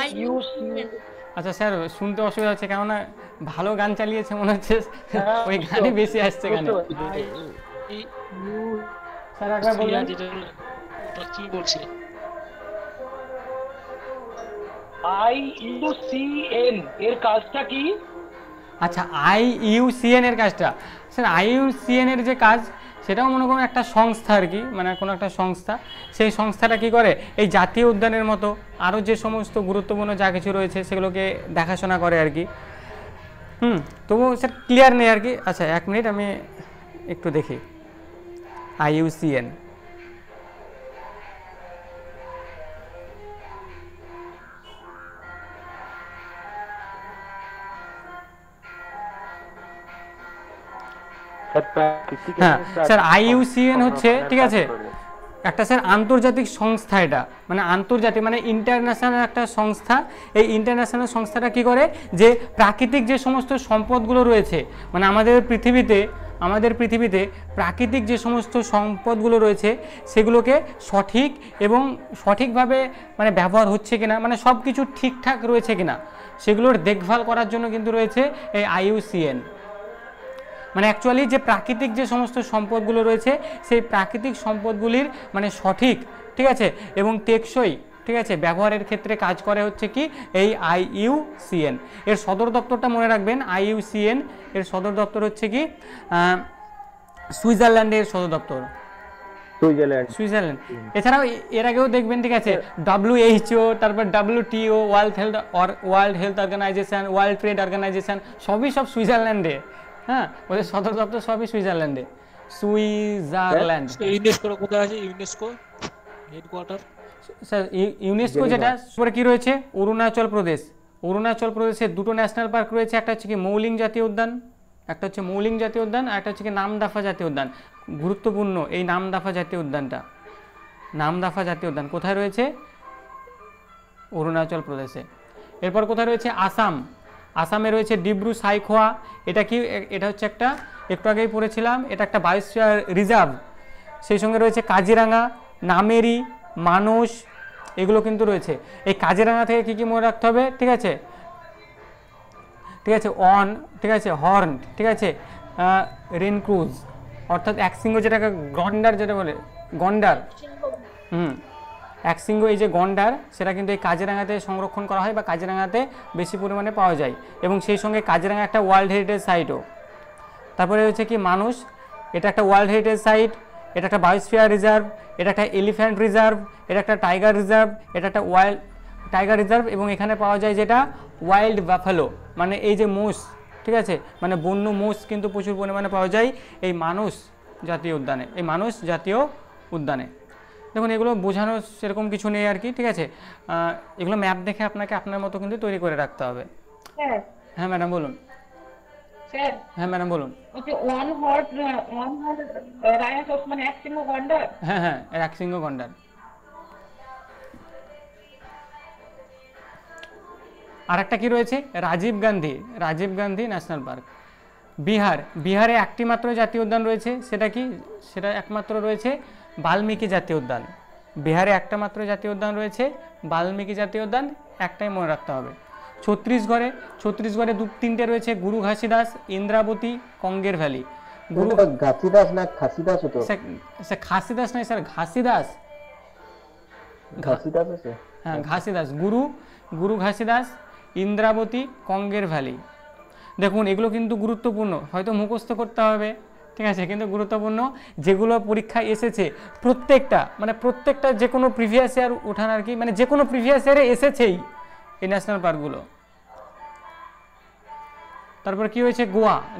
IUCN আচ্ছা স্যার শুনতে অসুবিধা হচ্ছে, কেননা ভালো গান চালিয়েছে মনে হচ্ছে, ওই গানই বেশি আসছে গানে। স্যার একবার বলুন কি বলছে? IUCN এর কাজটা কি? আচ্ছা IUCN এর কাজটা, স্যার IUCN এর যে কাজ সেটাও মনে করুন একটা সংস্থা আর কি, মানে কোনো একটা সংস্থা। সেই সংস্থাটা কি করে? এই জাতীয় উদ্যানের মতো আরও যে সমস্ত গুরুত্বপূর্ণ যা কিছু রয়েছে সেগুলোকে দেখাশোনা করে আর কি। তবুও স্যার ক্লিয়ার নেই আর কি। আচ্ছা 1 মিনিট আমি একটু দেখি IUCN। হ্যাঁ স্যার IUCN হচ্ছে, ঠিক আছে, একটা স্যার আন্তর্জাতিক সংস্থা। এটা মানে আন্তর্জাতিক মানে ইন্টারন্যাশনাল একটা সংস্থা। এই ইন্টারন্যাশনাল সংস্থাটা কি করে? যে প্রাকৃতিক যে সমস্ত সম্পদগুলো রয়েছে, মানে আমাদের পৃথিবীতে প্রাকৃতিক যে সমস্ত সম্পদগুলো রয়েছে সেগুলোকে সঠিক এবং সঠিকভাবে মানে ব্যবহার হচ্ছে কিনা, মানে সব কিছু ঠিকঠাক রয়েছে কিনা সেগুলোর দেখভাল করার জন্য কিন্তু রয়েছে এই IUCN। মানে অ্যাকচুয়ালি যে প্রাকৃতিক যে সমস্ত সম্পদগুলো রয়েছে সেই প্রাকৃতিক সম্পদগুলির মানে সঠিক, ঠিক আছে, এবং টেকসই, ঠিক আছে, ব্যবহারের ক্ষেত্রে কাজ করে হচ্ছে কি এই IUCN। এর সদর দপ্তরটা মনে রাখবেন, IUCN এর সদর দপ্তর হচ্ছে কি সুইজারল্যান্ডের সদর দপ্তর, সুইজারল্যান্ড। এছাড়াও এর আগেও দেখবেন, ঠিক আছে, WHO, তারপর WTO, world health organization, world trade organization, সবই সব সুইজারল্যান্ডে। হ্যাঁ, ওদের সদর দপ্তর সবই সুইজারল্যান্ডে, সুইজারল্যান্ড। ইউনেস্কো কোথায় আছে? ইউনেস্কো হেডকোয়ার্টার স্যার ইউনেস্কো যেটা পরে কি রয়েছে? অরুণাচল প্রদেশ। অরুণাচল প্রদেশে 2টো ন্যাশনাল পার্ক রয়েছে, একটা হচ্ছে কি মৌলিং জাতীয় উদ্যান, একটা হচ্ছে মৌলিং জাতীয় উদ্যান, আর একটা হচ্ছে কি নামদাফা জাতীয় উদ্যান। গুরুত্বপূর্ণ এই নামদাফা জাতীয় উদ্যানটা, নামদাফা জাতীয় উদ্যান কোথায় রয়েছে? অরুণাচল প্রদেশে। এরপর কোথায় রয়েছে? আসাম। আসামে রয়েছে ডিব্রু সাইখোয়া। এটা কি? এটা হচ্ছে একটা, একটু আগেই পড়েছিলাম, এটা একটা বায়োস্ফিয়ার রিজার্ভ। সেই সঙ্গে রয়েছে কাজিরাঙ্গা, নামেরি, মানস, এগুলো কিন্তু রয়েছে। এই কাজিরাঙ্গা থেকে কি কি মনে রাখতে হবে? ঠিক আছে, ঠিক আছে, ঠিক আছে, হর্ন, ঠিক আছে, রেনক্রুজ অর্থাৎ একশৃঙ্গ, যেটাকে গন্ডার যেটা বলে, গন্ডার, একশৃঙ্গ, এই যে গন্ডার সেটা কিন্তু এই কাজিরাঙ্গাতে সংরক্ষণ করা হয় বা কাজিরাঙ্গাতে বেশি পরিমাণে পাওয়া যায়, এবং সেই সঙ্গে কাজিরাঙ্গা একটা ওয়ার্ল্ড হেরিটেজ সাইটও। তারপরে হচ্ছে কি মানুষ, এটা একটা ওয়ার্ল্ড হেরিটেজ সাইট, এটা একটা বায়োস্ফিয়ার রিজার্ভ, এটা একটা এলিফ্যান্ট রিজার্ভ, এটা একটা টাইগার রিজার্ভ, এটা একটা ওয়াইল্ড টাইগার রিজার্ভ, এবং এখানে পাওয়া যায় যেটা ওয়াইল্ড ব্যাফালো, মানে এই যে মোষ, ঠিক আছে, মানে বন্য মোষ কিন্তু প্রচুর পরিমাণে পাওয়া যায় এই মানস জাতীয় উদ্যানে, এই মানস জাতীয় উদ্যানে। দেখুন এগুলো বোঝানোর সেরকম কিছু নেই আর কি, ঠিক আছে, এগুলো ম্যাপ দেখে আপনাকে আপনার মতো কিন্তু তৈরি করে রাখতে হবে। হ্যাঁ ম্যাডাম বলুন। হ্যাঁ ম্যাডাম বলুন। হ্যাঁ হ্যাঁ, একশৃঙ্গ গন্ডার। আর একটা কি রয়েছে? Rajiv Gandhi national park. বিহারে একটি মাত্র জাতীয় উদ্যান রয়েছে, সেটা কি? সেটা একমাত্র রয়েছে বাল্মীকি জাতীয় উদ্যান। বিহারে একটা মাত্র জাতীয় উদ্যান রয়েছে বাল্মীকি জাতীয় উদ্যান, একটাই মনে রাখতে হবে। ছত্তিশগড়ে 3টে রয়েছে, গুরু ঘাসিদাস, ইন্দ্রাবতী, কঙ্গের ভ্যালি। গুরু ঘাসিদাস না খাসিদাস হতো? স্যার খাসিদাস নয় স্যার, ঘাসিদাস। ঘাসিদাস আছে? হ্যাঁ ঘাসিদাস। গুরু ঘাসিদাস, ইন্দ্রাবতী, কঙ্গের ভ্যালি। দেখুন এগুলো কিন্তু গুরুত্বপূর্ণ, হয়তো মুখস্থ করতে হবে, ঠিক আছে, কিন্তু গুরুত্বপূর্ণ। যেগুলো পরীক্ষায় এসেছে প্রত্যেকটা যে কোনো প্রিভিয়াস ইয়ার ওঠান আর কি, মানে যে কোনো প্রিভিয়াস ইয়ারে এসেছেই এই ন্যাশনাল পার্কগুলো। তারপর কি হয়েছে?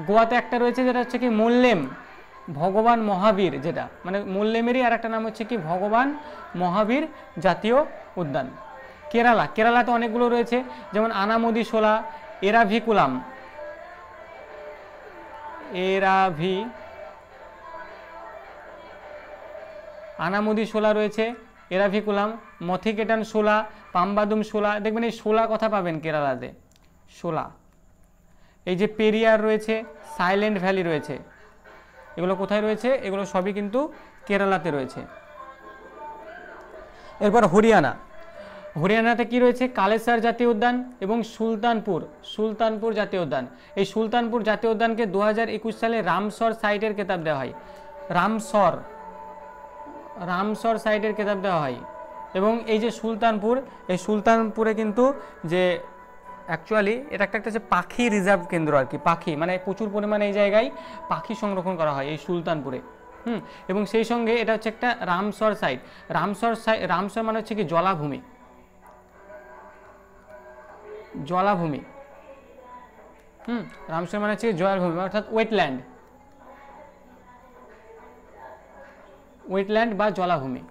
গোয়াতে একটা রয়েছে যেটা হচ্ছে কি মোল্লেম ভগবান মহাবীর, যেটা মানে মোল্লেমেরই আর একটা নাম হচ্ছে কি ভগবান মহাবীর জাতীয় উদ্যান। কেরালাতে অনেকগুলো রয়েছে, যেমন আনামুদি শোলা, এরাভিকুলাম, আনামুদি শোলা রয়েছে, এরাভিকুলাম, মথিকেটান শোলা, পাম্বাদুম শোলা। দেখবেন এই শোলা কথা পাবেন কেরালাতে, শোলা। এই যে পেরিয়ার রয়েছে, সাইলেন্ট ভ্যালি রয়েছে, এগুলো কোথায় রয়েছে? এগুলো সবই কিন্তু কেরালাতে রয়েছে। এরপর হরিয়ানাতে কি রয়েছে? কালেসার জাতীয় উদ্যান এবং সুলতানপুর জাতীয় উদ্যান। এই সুলতানপুর জাতীয় উদ্যানকে 2021 সালে রামসর সাইটের খেতাব দেওয়া হয়। রামসর সাইটের খেতাব দেওয়া হয়। এবং এই যে এই সুলতানপুরে কিন্তু যে অ্যাকচুয়ালি এটা একটা পাখি রিজার্ভ কেন্দ্র আর কি, পাখি মানে প্রচুর পরিমাণে এই জায়গায় পাখি সংরক্ষণ করা হয় এই সুলতানপুরে। এবং সেই সঙ্গে এটা হচ্ছে একটা রামসর সাইট। রামসর মানে হচ্ছে কি জলাভূমি। রামসর মানে হচ্ছে জলাভূমি অর্থাৎ ওয়েটল্যান্ড বা জলাভূমি।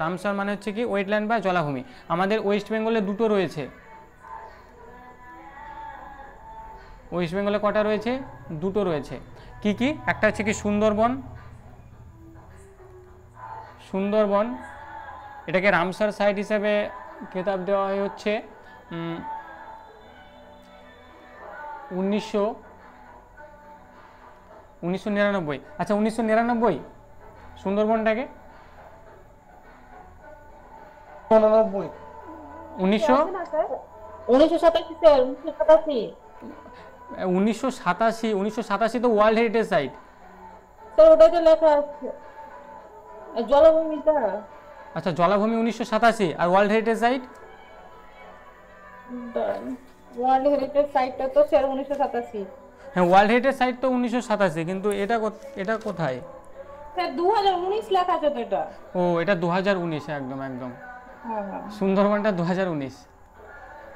রামসর মানে হচ্ছে কি ওয়েটল্যান্ড বা জলাভূমি। আমাদের ওয়েস্ট বেঙ্গলে দুটো রয়েছে। ওয়েস্ট বেঙ্গলে কটা রয়েছে? দুটো রয়েছে। কি কি? একটা হচ্ছে কি সুন্দরবন, এটাকে রামসার সাইট হিসেবে খেতাব দেওয়া হয় হচ্ছে 1999। আচ্ছা 1999 সুন্দরবনটাকে 1987 তো ওয়ার্ল্ড হেরিটেজ সাইট। আচ্ছা জলাভূমি 1987 আর ওয়ার্ল্ড হেরিটেজ সাইট হ্যাঁ ওয়ার্ল্ড হেরিটেজ সাইট তো 1987, কিন্তু এটা কোথায়? স্যার 2019 লেখা আছে তো এটা। ও এটা 2019, একদম সুন্দরবনটা 2019।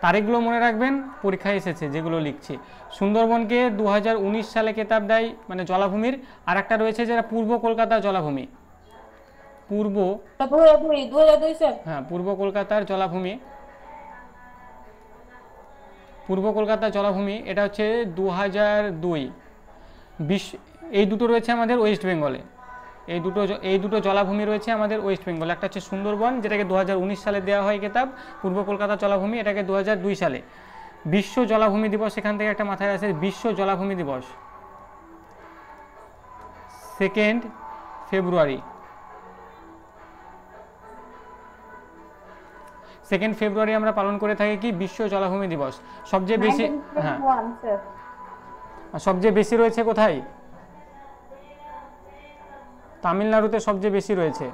তারিখগুলো মনে রাখবেন, পরীক্ষায় এসেছে যেগুলো লিখছি। সুন্দরবনকে 2019 সালে খেতাব দেয় মানে জলাভূমির। আর একটা রয়েছে যেটা পূর্ব কলকাতা জলাভূমি, পূর্ব কলকাতার জলাভূমি, এটা হচ্ছে 2002। এই দুটো রয়েছে আমাদের ওয়েস্ট বেঙ্গলে। এই দুটো জলাভূমি রয়েছে আমাদের ওয়েস্ট বেঙ্গলে। একটা হচ্ছে সুন্দরবন, যেটাকে 2019 সালে দেওয়া হয় খেতাব পূর্ব কলকাতা জলাভূমি, এটাকে 2002 সালে। বিশ্ব জলাভূমি দিবস, এখান থেকে একটা মাথায় আছে, বিশ্ব জলাভূমি দিবস 2 ফেব্রুয়ারি। 2 ফেব্রুয়ারি আমরা পালন করে থাকি কি বিশ্ব জলাভূমি দিবস। সবচেয়ে বেশি রয়েছে কোথায়? তামিলনাড়ুতে সবচেয়ে বেশি রয়েছে।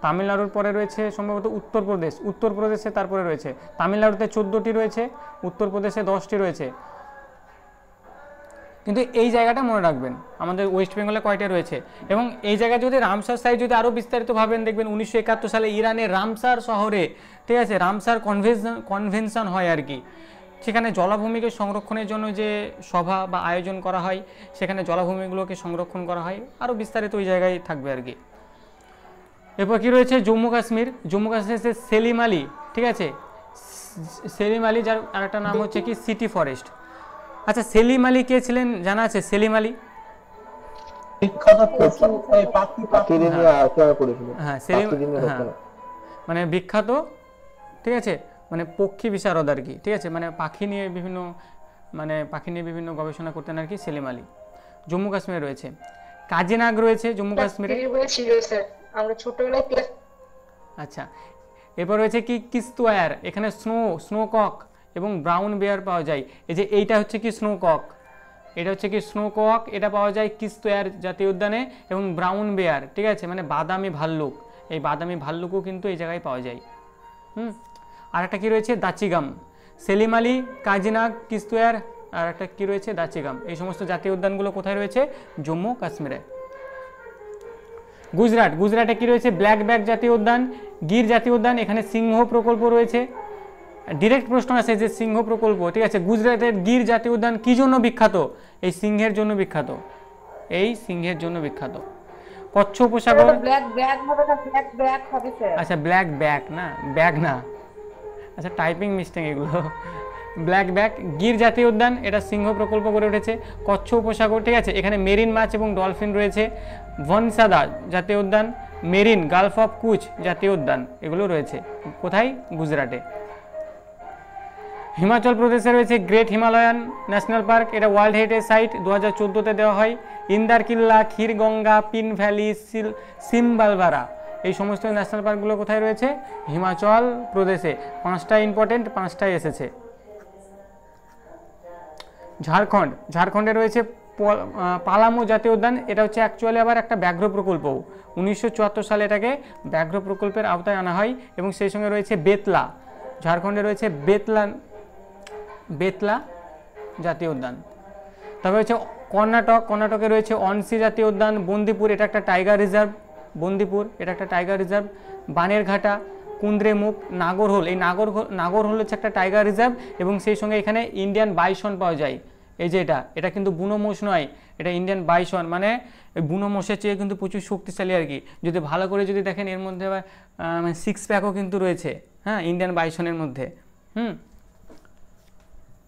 তামিলনাড়ুর পরে রয়েছে সম্ভবত উত্তরপ্রদেশে তারপরে রয়েছে। তামিলনাড়ুতে 14টি রয়েছে, উত্তরপ্রদেশে 10টি রয়েছে। কিন্তু এই জায়গাটা মনে রাখবেন আমাদের ওয়েস্ট বেঙ্গলে কয়টা রয়েছে। এবং এই জায়গায় যদি রামসার সাইট যদি আরও বিস্তারিত ভাবেন, দেখবেন 1971 সালে ইরানের রামসার শহরে, ঠিক আছে, রামসার কনভেনশন হয় আর কি। সেখানে জলাভূমিকে সংরক্ষণের জন্য যে সভা বা আয়োজন করা হয়, সেখানে জলাভূমিগুলোকে সংরক্ষণ করা হয়। আরও বিস্তারিত ওই জায়গায় থাকবে আর কি। এরপর কী রয়েছে? জম্মু কাশ্মীর সেলিম আলী, ঠিক আছে, সেলিম আলী, যার আরেকটা নাম হচ্ছে কি সিটি ফরেস্ট। আচ্ছা সেলিম আলী কে ছিলেন জানা আছে? সেলিম আলী মানে বিখ্যাত, ঠিক আছে, মানে পক্ষী বিশারদ আর কি, ঠিক আছে, মানে পাখি নিয়ে বিভিন্ন গবেষণা করতেন আর কি সেলিম আলী। জম্মু কাশ্মীরে রয়েছে। কাজিনাগ রয়েছে জম্মু কাশ্মীরে। ছিল স্যার, আমরা ছোটবেলায় ক্লাস। আচ্ছা, এরপর রয়েছে কি কিস্তওয়্যার, এখানে স্নোকক এবং ব্রাউন বেয়ার পাওয়া যায়। এই যে এইটা হচ্ছে কি স্নোকক, এটা হচ্ছে কি স্নোকক, এটা পাওয়া যায় কিস্তওয়্যার জাতীয় উদ্যানে, এবং ব্রাউন বেয়ার, ঠিক আছে, মানে বাদামি ভাল্লুক, এই বাদামি ভাল্লুকও কিন্তু এই জায়গায় পাওয়া যায়। আর একটা কী রয়েছে দাচিগাম, সেলিম আলী, কাজিনাগ, কিস্তওয়্যার, আর একটা কী রয়েছে দাচিগাম। এই সমস্ত জাতীয় উদ্যানগুলো কোথায় রয়েছে? জম্মু কাশ্মীরে। গুজরাটে কি রয়েছে? ব্ল্যাক ব্যাক জাতীয় উদ্যান, গির জাতীয় উদ্যান, এখানে সিংহ প্রকল্প রয়েছে। ডিরেক্ট প্রশ্ন আছে যে সিংহ প্রকল্প, ঠিক আছে। গুজরাটের গির জাতীয় উদ্যান কি জন্য বিখ্যাত? এই সিংহের জন্য বিখ্যাত, এই সিংহের জন্য বিখ্যাত। কচ্ছ উপসাগর, আচ্ছা ব্ল্যাক ব্যাক না, ব্যাগ না, আচ্ছা টাইপিং মিস্টেক এগুলো। ব্ল্যাক ব্যাক গির জাতীয় উদ্যান, এটা সিংহ প্রকল্প গড়ে উঠেছে। কচ্ছ উপসাগর, ঠিক আছে, এখানে মেরিন মাছ এবং ডলফিন রয়েছে। ভনসাদা জাতীয় উদ্যান, মেরিন গালফ অফ কুচ জাতীয় উদ্যান, এগুলো রয়েছে কোথায়? গুজরাটে। হিমাচল প্রদেশে রয়েছে গ্রেট হিমালয়ান ন্যাশনাল পার্ক, এটা ওয়ার্ল্ড হেরিটেজ সাইট 2014-তে দেওয়া হয়। ইন্দার কিল্লা, ক্ষীরগঙ্গা, পিন ভ্যালি, সিমবালবারা, এই সমস্ত ন্যাশনাল পার্কগুলো কোথায় রয়েছে? হিমাচল প্রদেশে। 5টা ইম্পর্টেন্ট, 5টাই এসেছে। ঝাড়খণ্ডে রয়েছে পালামু জাতীয় উদ্যান, এটা হচ্ছে অ্যাকচুয়ালি আবার একটা ব্যাঘ্র প্রকল্প। 1974 সালে এটাকে ব্যাঘ্র প্রকল্পের আওতায় আনা হয়, এবং সেই সঙ্গে রয়েছে বেতলা, ঝাড়খণ্ডে রয়েছে বেতলা জাতীয় উদ্যান। তবে হচ্ছে কর্ণাটকে রয়েছে অনসি জাতীয় উদ্যান, বন্দিপুর, এটা একটা টাইগার রিজার্ভ, বন্দিপুর এটা একটা টাইগার রিজার্ভ। বানেরঘাটা, কুন্দ্রেমুখ, নাগরহোল, এই নাগরহোল হচ্ছে একটা টাইগার রিজার্ভ, এবং সেই সঙ্গে এখানে ইন্ডিয়ান বাইসন পাওয়া যায়। এই যে এটা কিন্তু বুনো মোষ নয়, এটা ইন্ডিয়ান বাইসন, মানে বুনো মোষের চেয়ে কিন্তু প্রচুর শক্তিশালী আর কি। যদি ভালো করে যদি দেখেন এর মধ্যে আবার মানে 6 প্যাকও কিন্তু রয়েছে, হ্যাঁ, ইন্ডিয়ান বাইসনের মধ্যে।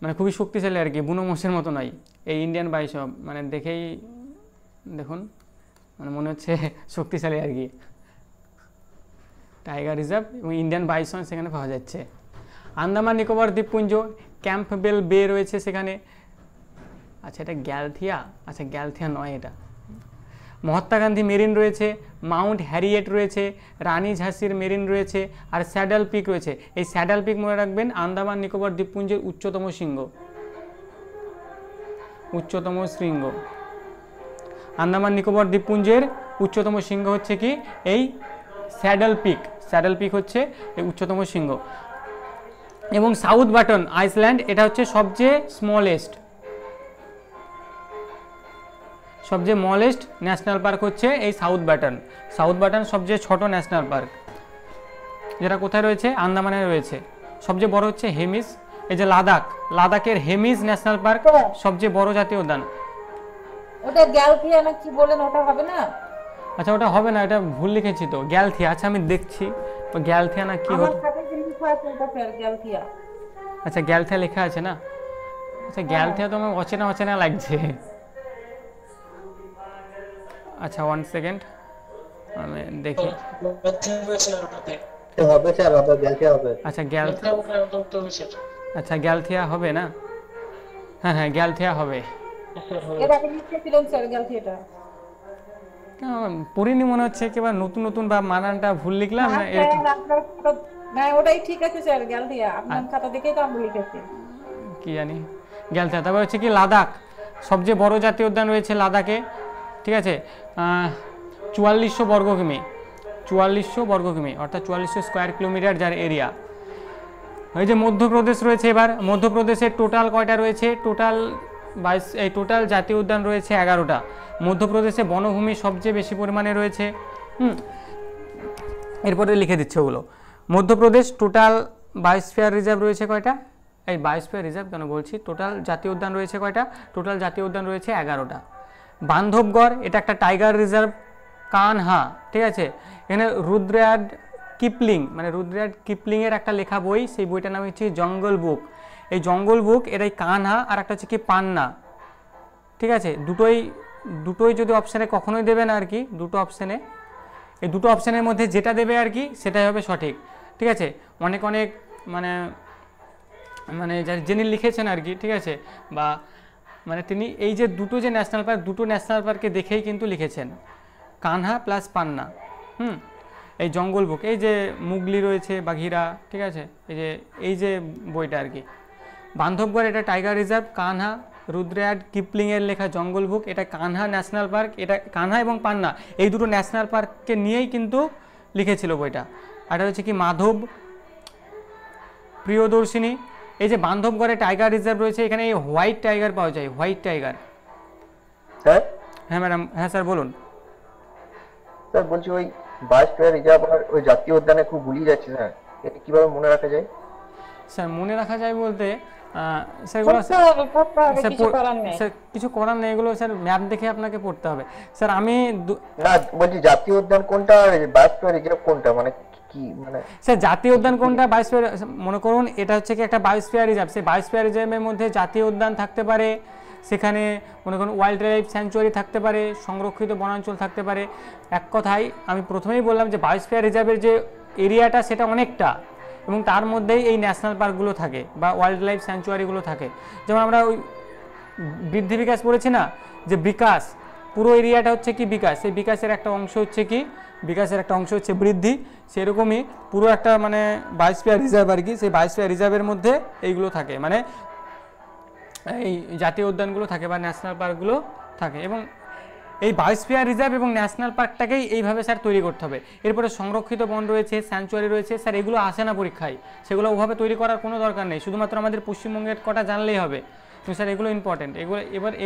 মানে খুবই শক্তিশালী আর কি, বুনো মোষের মতো নয় এই ইন্ডিয়ান বাইসন, মানে দেখেই দেখুন মানে মনে হচ্ছে শক্তিশালী আর কি। টাইগার রিজার্ভ এবং ইন্ডিয়ান বাইসন সেখানে পাওয়া যাচ্ছে। আন্দামান নিকোবর দ্বীপপুঞ্জ, ক্যাম্পবেল বে রয়েছে সেখানে। আচ্ছা এটা গ্যালথিয়া, আচ্ছা গ্যালথিয়া নয় এটা। মহাত্মা গান্ধী মেরিন রয়েছে, মাউন্ট হ্যারিয়েট রয়েছে, রানী ঝাঁসির মেরিন রয়েছে, আর স্যাডল পিক রয়েছে। এই স্যাডল পিক মনে রাখবেন আন্দামান নিকোবর দ্বীপপুঞ্জের উচ্চতম শৃঙ্গ, আন্দামান নিকোবর দ্বীপপুঞ্জের উচ্চতম শৃঙ্গ হচ্ছে কি? এই স্যাডল পিক হচ্ছে এই উচ্চতম শৃঙ্গ। এবং সাউথ বাটন আইসল্যান্ড, এটা হচ্ছে সবচেয়ে স্মলেস্ট ন্যাশনাল পার্ক হচ্ছে এই সাউথ বাটন সবচেয়ে ছোট ন্যাশনাল পার্ক, যেটা কোথায় রয়েছে? আন্দামানে রয়েছে। সবচেয়ে বড় হচ্ছে হেমিস, এই যে লাদাখের হেমিস ন্যাশনাল পার্ক সবচেয়ে বড় জাতীয় উদ্যান। ওটা গ্যালথিয়া না কি বলেন, ওটা হবে না? আচ্ছা ওটা হবে না, এটা ভুল লিখেছি তো, গ্যালথিয়া। আচ্ছা আমি দেখছি গ্যালথিয়া না কি হবে। আচ্ছা গ্যালথিয়া লেখা আছে না? আচ্ছা গ্যালথিয়া তো আমার অচেনা লাগছে। আচ্ছা 1 সেকেন্ড আমি দেখি। হবে স্যার, হবে গ্যালথিয়া হবে। আচ্ছা গ্যালথিয়া হবে না? হ্যাঁ গ্যালথিয়া হবে। এর আগে লিখেছিলেন স্যার গ্যালথিয়াটা। পড়িনি মনে হচ্ছে, একেবারে নতুন বা মানানটা ভুল লিখলাম না এরকম। না ওটাই ঠিক আছে স্যার, গ্যালথিয়া আপনার খাতা দেখেই তো আমি লিখেছি। কি জানি গ্যালথিয়া। তবে হচ্ছে কি লাদাখ, সবচেয়ে বড় জাতীয় উদ্যান রয়েছে লাদাখে, ঠিক আছে। 4400 বর্গ কিমি, অর্থাৎ 4400 স্কোয়ার কিলোমিটার যার এরিয়া। এই যে মধ্যপ্রদেশ রয়েছে, এবার মধ্যপ্রদেশের টোটাল কয়টা রয়েছে? টোটাল জাতীয় উদ্যান রয়েছে 11টা। মধ্যপ্রদেশে বনভূমি সবচেয়ে বেশি পরিমাণে রয়েছে। এরপরে লিখে দিচ্ছে ওগুলো। মধ্যপ্রদেশ টোটাল বায়োস্ফিয়ার রিজার্ভ রয়েছে কয়টা? এই বায়োস্ফিয়ার রিজার্ভ কেন বলছি, টোটাল জাতীয় উদ্যান রয়েছে কয়টা? টোটাল জাতীয় উদ্যান রয়েছে 11টা। বান্ধবগড়, এটা একটা টাইগার রিজার্ভ। কানহা, ঠিক আছে, এখানে রুদ্রয়ার্ড কিপলিংয়ের একটা লেখা বই, সেই বইটার নাম হচ্ছে জঙ্গল বুক। এই জঙ্গল বুক, এটাই কানহা, আর একটা হচ্ছে কি পান্না, ঠিক আছে। দুটোই যদি অপশানে কখনোই দেবে না আর কি, এই দুটো অপশানের মধ্যে যেটা দেবে আর কি সেটাই হবে সঠিক, ঠিক আছে। অনেক মানে যিনি লিখেছেন আর কি, ঠিক আছে, বা মানে তিনি এই যে দুটো যে ন্যাশনাল পার্ক, দুটো ন্যাশনাল পার্কে দেখেই কিন্তু লিখেছেন, কানহা প্লাস পান্না। এই জঙ্গল বুক, এই যে মুগলি রয়েছে, বাঘিরা, ঠিক আছে, এই যে বইটা আর কি। বান্ধবগড় এটা টাইগার রিজার্ভ, কানহা রুদ্রায়ার্ড কিপলিংয়ের লেখা জঙ্গল বুক, এটা কানহা ন্যাশনাল পার্ক, এটা কানহা এবং পান্না এই দুটো ন্যাশনাল পার্ককে নিয়েই কিন্তু লিখেছিল বইটা। আর এটা হচ্ছে কি মাধব প্রিয়দর্শিনী। এই যে বান্ধবগড়ে টাইগার রিজার্ভ রয়েছে, এখানে এই হোয়াইট টাইগার পাওয়া যায়, হোয়াইট টাইগার। স্যার? হ্যাঁ ম্যাডাম, হ্যাঁ স্যার বলুন। স্যার বলছি ওই বায়োস্ফিয়ার রিজার্ভ আর ওই জাতীয় উদ্যানে খুব গুলিয়ে যাচ্ছে স্যার, এটা কিভাবে মনে রাখা যায়? স্যার মনে রাখা যায় বলতে স্যার কিছু করার নেই, এগুলো স্যার ম্যাপ দেখে আপনাকে পড়তে হবে। স্যার আমি না বলছি জাতীয় উদ্যান কোনটা, বায়োস্ফিয়ার রিজার্ভ কোনটা, মানে কি মানে? স্যার জাতীয় উদ্যান কোনটা, বায়োস্ফিয়ার, মনে করুন এটা হচ্ছে কি একটা বায়োস্ফিয়ার রিজার্ভ, সেই বায়োস্ফিয়ার রিজার্ভের মধ্যে জাতীয় উদ্যান থাকতে পারে, সেখানে মনে করুন ওয়াইল্ড লাইফ স্যাংচুয়ারি থাকতে পারে, সংরক্ষিত বনাঞ্চল থাকতে পারে। এক কথায় আমি প্রথমেই বললাম যে বায়োস্ফিয়ার রিজার্ভের যে এরিয়াটা সেটা অনেকটা, এবং তার মধ্যেই এই ন্যাশনাল পার্কগুলো থাকে বা ওয়াইল্ড লাইফ স্যাংচুয়ারিগুলো থাকে। যেমন আমরা ওই বৃদ্ধি বিকাশ পড়েছি না, যে বিকাশ, পুরো এরিয়াটা হচ্ছে কি বিকাশ, সেই বিকাশের একটা অংশ হচ্ছে কি, বিকাশের একটা অংশ হচ্ছে বৃদ্ধি। সেরকমই পুরো একটা মানে বায়োস্ফিয়ার রিজার্ভ আর কি, সেই বায়োস্ফিয়ার রিজার্ভের মধ্যে এইগুলো থাকে, মানে এই জাতীয় উদ্যানগুলো থাকে বা ন্যাশনাল পার্কগুলো থাকে। এবং এই বায়োস্ফিয়ার রিজার্ভ এবং ন্যাশনাল পার্কটাকেই এইভাবে স্যার তৈরি করতে হবে। এরপরে সংরক্ষিত বন রয়েছে, স্যাংচুয়ারি রয়েছে, স্যার এগুলো আসে না পরীক্ষায়, সেগুলো ওভাবে তৈরি করার কোনো দরকার নেই, শুধুমাত্র আমাদের পশ্চিমবঙ্গের কটা জানলেই হবে। তো স্যার এগুলো ইম্পর্টেন্ট,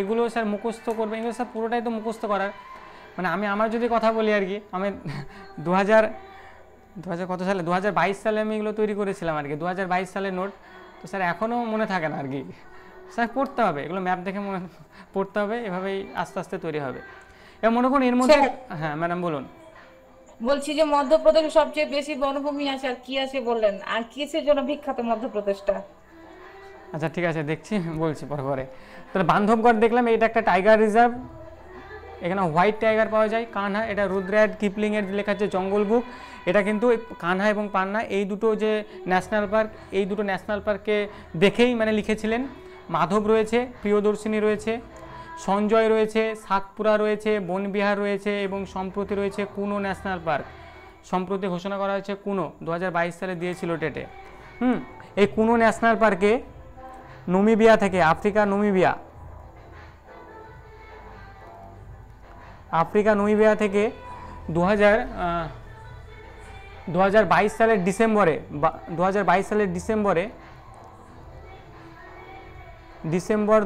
এগুলো স্যার মুখস্থ করবে, এগুলো স্যার পুরোটাই তো মুখস্থ করার। মানে আমার যদি কথা বলি আর কি, আমি 2000 কত সালে 2022 সালে আমি এগুলো তৈরি করেছিলাম আর কি, 2022 সালের নোট। তো স্যার এখনও মনে থাকে না আর কি, স্যার পড়তে হবে, এগুলো ম্যাপ দেখে পড়তে হবে, এভাবেই আস্তে আস্তে তৈরি হবে। এবার মনে করুন এর মধ্যে, হ্যাঁ ম্যাডাম বলুন। বলছি যে মধ্যপ্রদেশে সবচেয়ে বেশি বনভূমি আছে, আর কি আছে বললেন, আর কিসের জন্য বিখ্যাত মধ্যপ্রদেশটা? আচ্ছা ঠিক আছে, দেখছি, বলছি পরে। তাহলে বান্ধবগড় দেখলাম, এটা একটা টাইগার রিজার্ভ, এখানে হোয়াইট টাইগার পাওয়া যায়। কানহা এটা রুদ্রায়ার্ড কিপলিংয়ের লেখা যে জঙ্গল বুক, এটা কিন্তু কানহা এবং পান্না এই দুটো যে ন্যাশনাল পার্ক, এই দুটো ন্যাশনাল পার্ককে দেখেই মানে লিখেছিলেন। মাধব রয়েছে, প্রিয়দর্শিনী রয়েছে, সঞ্জয় রয়েছে, সাতপুরা রয়েছে, বনবিহার রয়েছে, এবং সম্প্রতি রয়েছে কুনো ন্যাশনাল পার্ক। সম্প্রতি ঘোষণা করা হয়েছে কুনো, 2022 সালে দিয়েছিল ডেটে। এই কুনো ন্যাশনাল পার্কে নামিবিয়া থেকে, আফ্রিকা নামিবিয়া থেকে 2022 সালের ডিসেম্বরে, ডিসেম্বর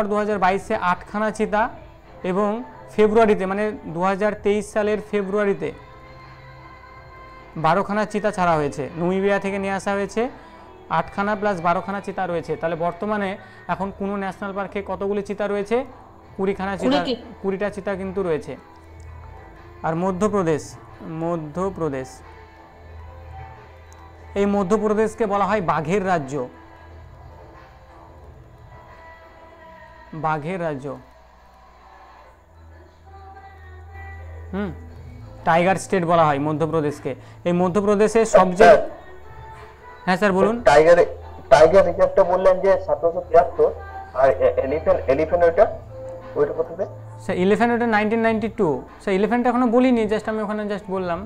2022-এ 8খানা চিতা, এবং ফেব্রুয়ারিতে মানে 2023 সালের ফেব্রুয়ারিতে 12খানা চিতা ছাড়া হয়েছে, নামিবিয়া থেকে নিয়ে আসা হয়েছে। 8খানা প্লাস 12খানা চিতা রয়েছে। তাহলে বর্তমানে এখন কুনো ন্যাশনাল পার্কে কতগুলি চিতা রয়েছে? 20টা চিতা কিন্তু রয়েছে। আর মধ্যপ্রদেশ, এই মধ্যপ্রদেশকে বলা হয় বাঘের রাজ্য, টাইগার স্টেট বলা হয় মধ্যপ্রদেশকে। এই মধ্যপ্রদেশের সবচেয়ে, হ্যাঁ স্যার বলুন। টাইগার রিজার্ভটা বললেন যে 1773, আর এলিফ্যান্ট ওইটা কততে? স্যার এলিফ্যান্ট ওটা 1992। স্যার এলিফ্যান্ট এখনো বলিনি, জাস্ট আমি ওখানে জাস্ট বললাম।